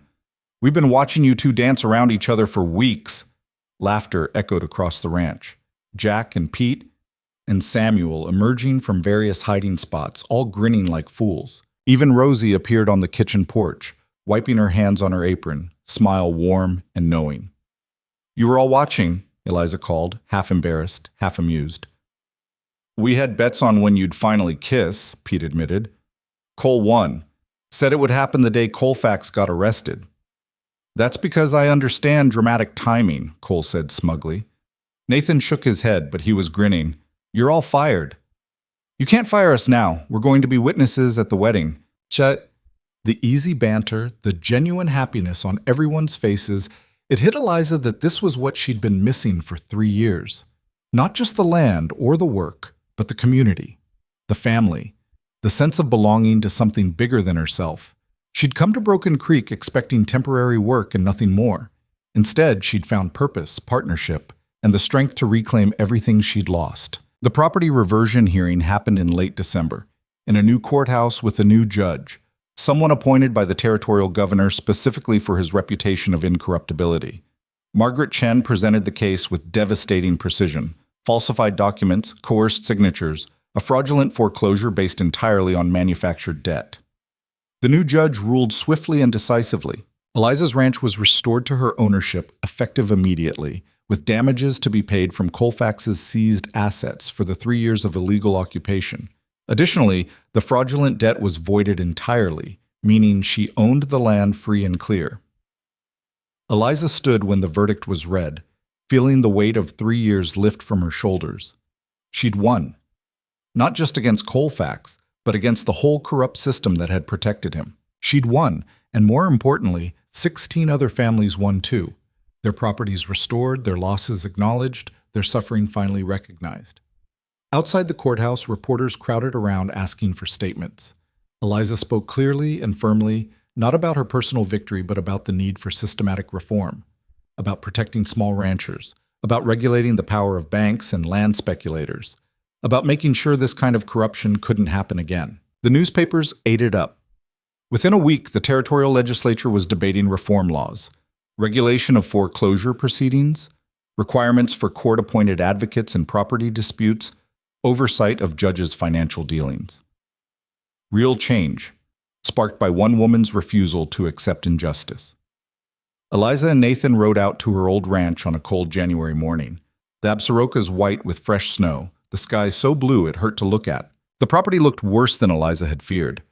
Speaker 1: We've been watching you two dance around each other for weeks. Laughter echoed across the ranch. Jack and Pete and Samuel emerging from various hiding spots, all grinning like fools. Even Rosie appeared on the kitchen porch, wiping her hands on her apron, smile warm and knowing. You were all watching, Eliza called, half embarrassed, half amused. We had bets on when you'd finally kiss, Pete admitted. Cole won. Said it would happen the day Colfax got arrested. That's because I understand dramatic timing, Cole said smugly. Nathan shook his head, but he was grinning. You're all fired. You can't fire us now. We're going to be witnesses at the wedding. Chet. The easy banter, the genuine happiness on everyone's faces, it hit Eliza that this was what she'd been missing for 3 years. Not just the land or the work, but the community, the family, the sense of belonging to something bigger than herself. She'd come to Broken Creek expecting temporary work and nothing more. Instead, she'd found purpose, partnership, and the strength to reclaim everything she'd lost. The property reversion hearing happened in late December, in a new courthouse with a new judge, someone appointed by the territorial governor specifically for his reputation of incorruptibility. Margaret Chen presented the case with devastating precision: falsified documents, coerced signatures, a fraudulent foreclosure based entirely on manufactured debt. The new judge ruled swiftly and decisively. Eliza's ranch was restored to her ownership, effective immediately, with damages to be paid from Colfax's seized assets for the 3 years of illegal occupation. Additionally, the fraudulent debt was voided entirely, meaning she owned the land free and clear. Eliza stood when the verdict was read, feeling the weight of 3 years lift from her shoulders. She'd won. Not just against Colfax, but against the whole corrupt system that had protected him. She'd won, and more importantly, 16 other families won too. Their properties restored, their losses acknowledged, their suffering finally recognized. Outside the courthouse, reporters crowded around asking for statements. Eliza spoke clearly and firmly, not about her personal victory, but about the need for systematic reform, about protecting small ranchers, about regulating the power of banks and land speculators, about making sure this kind of corruption couldn't happen again. The newspapers ate it up. Within a week, the territorial legislature was debating reform laws, regulation of foreclosure proceedings, requirements for court-appointed advocates in property disputes, oversight of judges' financial dealings. Real change, sparked by one woman's refusal to accept injustice. Eliza and Nathan rode out to her old ranch on a cold January morning. The Absaroka's white with fresh snow, the sky so blue it hurt to look at. The property looked worse than Eliza had feared.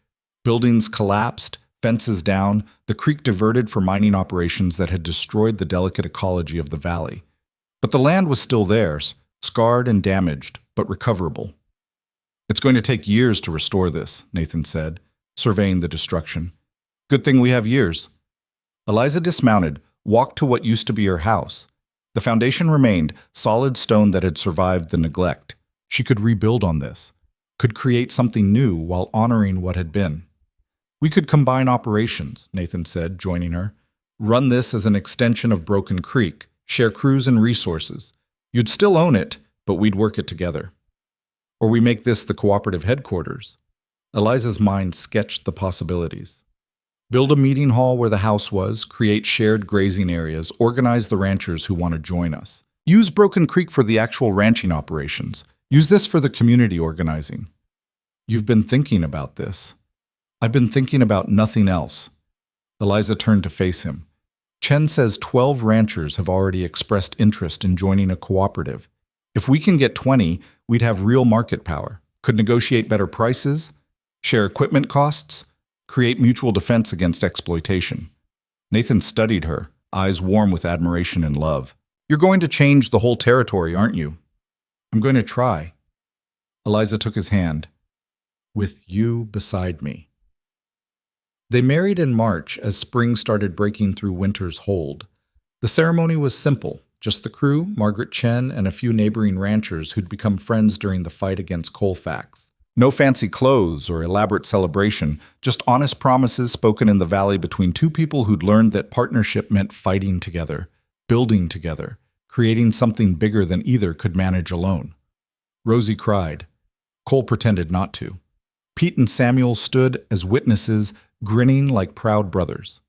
Speaker 1: Buildings collapsed, fences down, the creek diverted for mining operations that had destroyed the delicate ecology of the valley. But the land was still theirs, scarred and damaged, but recoverable. It's going to take years to restore this, Nathan said, surveying the destruction. Good thing we have years. Eliza dismounted, walked to what used to be her house. The foundation remained, solid stone that had survived the neglect. She could rebuild on this, could create something new while honoring what had been. We could combine operations, Nathan said, joining her. Run this as an extension of Broken Creek, share crews and resources. You'd still own it, but we'd work it together. Or we make this the cooperative headquarters. Eliza's mind sketched the possibilities. Build a meeting hall where the house was, create shared grazing areas, organize the ranchers who want to join us. Use Broken Creek for the actual ranching operations. Use this for the community organizing. You've been thinking about this. I've been thinking about nothing else. Eliza turned to face him. Chen says 12 ranchers have already expressed interest in joining a cooperative. If we can get 20, we'd have real market power, could negotiate better prices, share equipment costs, create mutual defense against exploitation. Nathan studied her, eyes warm with admiration and love. You're going to change the whole territory, aren't you? I'm going to try. Eliza took his hand. With you beside me. They married in March as spring started breaking through winter's hold. The ceremony was simple, Just the crew, Margaret Chen, and a few neighboring ranchers who'd become friends during the fight against Colfax. No fancy clothes or elaborate celebration, just honest promises spoken in the valley between two people who'd learned that partnership meant fighting together, building together, creating something bigger than either could manage alone. Rosie cried. Cole pretended not to. Pete and Samuel stood as witnesses, grinning like proud brothers.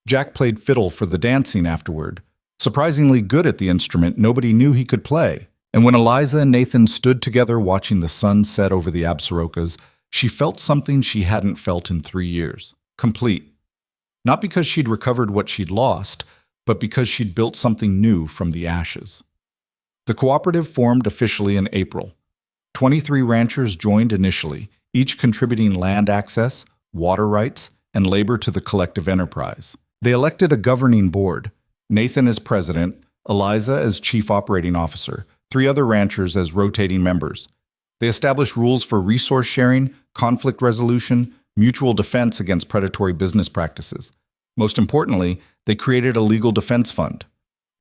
Speaker 1: Jack played fiddle for the dancing afterward. Surprisingly good at the instrument nobody knew he could play. And when Eliza and Nathan stood together watching the sun set over the Absarokas, she felt something she hadn't felt in 3 years. Complete. Not because she'd recovered what she'd lost, but because she'd built something new from the ashes. The cooperative formed officially in April. 23 ranchers joined initially, each contributing land access, water rights, and labor to the collective enterprise. They elected a governing board, Nathan as president, Eliza as chief operating officer, 3 other ranchers as rotating members. They established rules for resource sharing, conflict resolution, mutual defense against predatory business practices. Most importantly, they created a legal defense fund.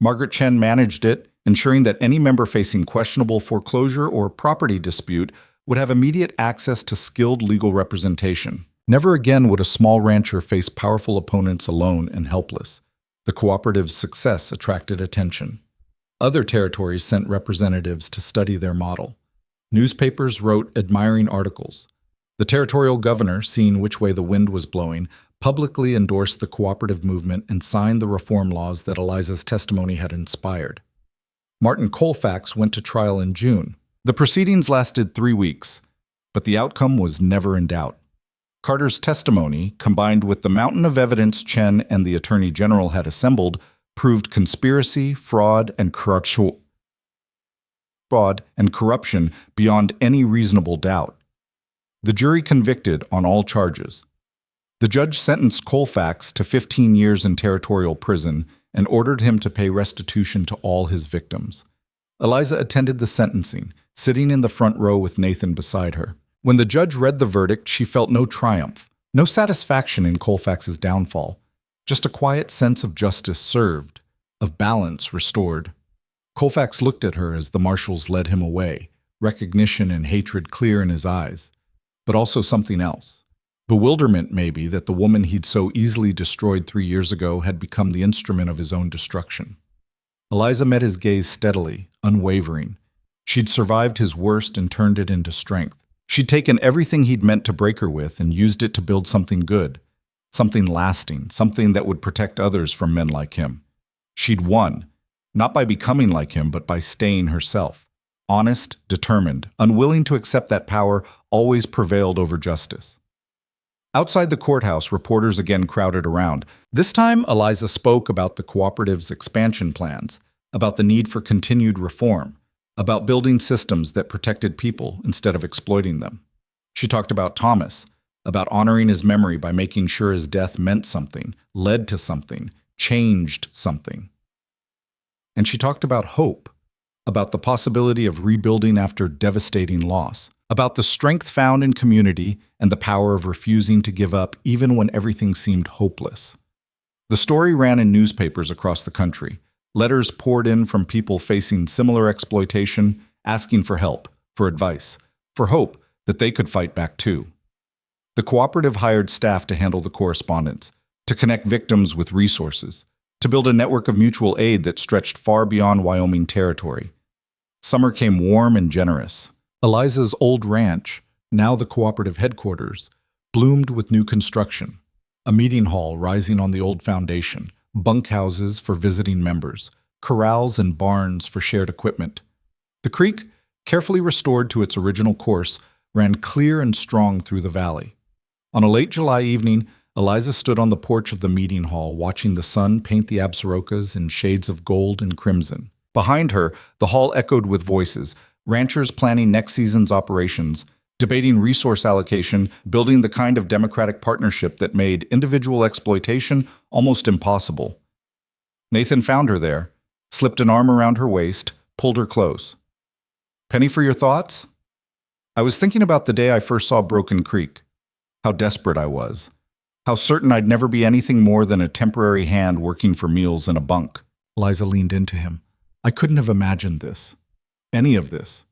Speaker 1: Margaret Chen managed it, ensuring that any member facing questionable foreclosure or property dispute would have immediate access to skilled legal representation. Never again would a small rancher face powerful opponents alone and helpless. The cooperative's success attracted attention. Other territories sent representatives to study their model. Newspapers wrote admiring articles. The territorial governor, seeing which way the wind was blowing, publicly endorsed the cooperative movement and signed the reform laws that Eliza's testimony had inspired. Martin Colfax went to trial in June. The proceedings lasted 3 weeks, but the outcome was never in doubt. Carter's testimony, combined with the mountain of evidence Chen and the Attorney General had assembled, proved conspiracy, fraud, and corruption beyond any reasonable doubt. The jury convicted on all charges. The judge sentenced Colfax to 15 years in territorial prison and ordered him to pay restitution to all his victims. Eliza attended the sentencing, sitting in the front row with Nathan beside her. When the judge read the verdict, she felt no triumph, no satisfaction in Colfax's downfall, just a quiet sense of justice served, of balance restored. Colfax looked at her as the marshals led him away, recognition and hatred clear in his eyes, but also something else. Bewilderment, maybe, that the woman he'd so easily destroyed 3 years ago had become the instrument of his own destruction. Eliza met his gaze steadily, unwavering. She'd survived his worst and turned it into strength. She'd taken everything he'd meant to break her with and used it to build something good, something lasting, something that would protect others from men like him. She'd won, not by becoming like him, but by staying herself. Honest, determined, unwilling to accept that power always prevailed over justice. Outside the courthouse, reporters again crowded around. This time, Eliza spoke about the cooperative's expansion plans, about the need for continued reform, about building systems that protected people instead of exploiting them. She talked about Thomas, about honoring his memory by making sure his death meant something, led to something, changed something. And she talked about hope, about the possibility of rebuilding after devastating loss, about the strength found in community and the power of refusing to give up even when everything seemed hopeless. The story ran in newspapers across the country. Letters poured in from people facing similar exploitation, asking for help, for advice, for hope that they could fight back too. The cooperative hired staff to handle the correspondence, to connect victims with resources, to build a network of mutual aid that stretched far beyond Wyoming territory. Summer came warm and generous. Eliza's old ranch, now the cooperative headquarters, bloomed with new construction. A meeting hall rising on the old foundation, bunkhouses for visiting members, corrals and barns for shared equipment. The creek, carefully restored to its original course, ran clear and strong through the valley. On a late July evening, Eliza stood on the porch of the meeting hall watching the sun paint the Absarokas in shades of gold and crimson. Behind her, the hall echoed with voices, ranchers planning next season's operations, debating resource allocation, building the kind of democratic partnership that made individual exploitation almost impossible. Nathan found her there, slipped an arm around her waist, pulled her close. "Penny for your thoughts?" "I was thinking about the day I first saw Broken Creek. How desperate I was. How certain I'd never be anything more than a temporary hand working for meals in a bunk." Eliza leaned into him. I couldn't have imagined this. Any of this.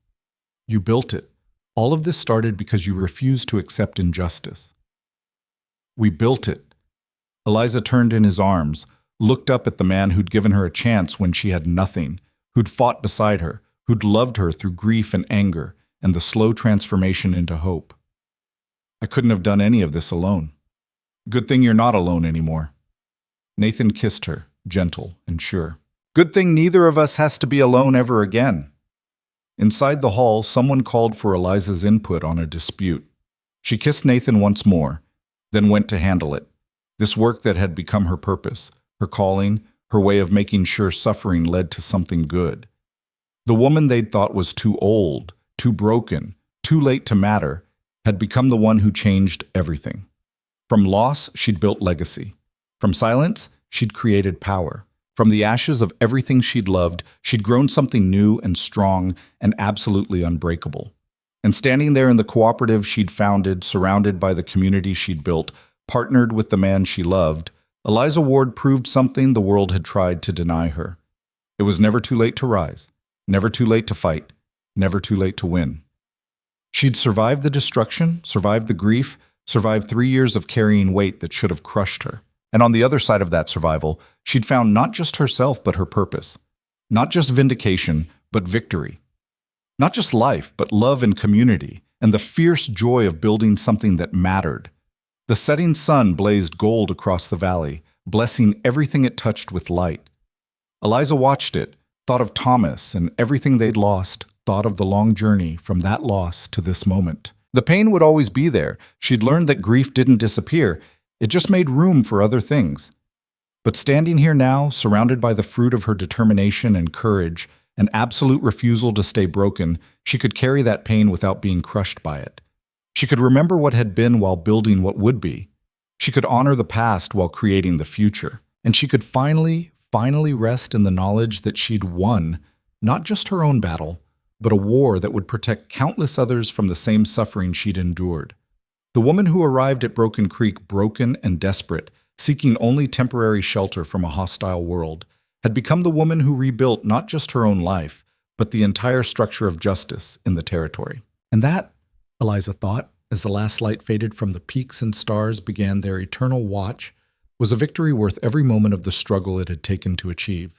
Speaker 1: You built it. All of this started because you refused to accept injustice. We built it. Eliza turned in his arms, looked up at the man who'd given her a chance when she had nothing, who'd fought beside her, who'd loved her through grief and anger and the slow transformation into hope. I couldn't have done any of this alone. Good thing you're not alone anymore. Nathan kissed her, gentle and sure. Good thing neither of us has to be alone ever again. Inside the hall, someone called for Eliza's input on a dispute. She kissed Nathan once more, then went to handle it. This work that had become her purpose, her calling, her way of making sure suffering led to something good. The woman they'd thought was too old, too broken, too late to matter, had become the one who changed everything. From loss, she'd built legacy. From silence, she'd created power. From the ashes of everything she'd loved, she'd grown something new and strong and absolutely unbreakable. And standing there in the cooperative she'd founded, surrounded by the community she'd built, partnered with the man she loved, Eliza Ward proved something the world had tried to deny her. It was never too late to rise, never too late to fight, never too late to win. She'd survived the destruction, survived the grief, survived 3 years of carrying weight that should have crushed her. And on the other side of that survival, she'd found not just herself but her purpose. Not just vindication, but victory. Not just life, but love and community, and the fierce joy of building something that mattered. The setting sun blazed gold across the valley, blessing everything it touched with light. Eliza watched it, thought of Thomas and everything they'd lost, thought of the long journey from that loss to this moment. The pain would always be there. She'd learned that grief didn't disappear. It just made room for other things. But standing here now, surrounded by the fruit of her determination and courage, an absolute refusal to stay broken, she could carry that pain without being crushed by it. She could remember what had been while building what would be. She could honor the past while creating the future. And she could finally rest in the knowledge that she'd won, not just her own battle, but a war that would protect countless others from the same suffering she'd endured. The woman who arrived at Broken Creek broken and desperate, seeking only temporary shelter from a hostile world, had become the woman who rebuilt not just her own life, but the entire structure of justice in the territory. And that, Eliza thought, as the last light faded from the peaks and stars began their eternal watch, was a victory worth every moment of the struggle it had taken to achieve.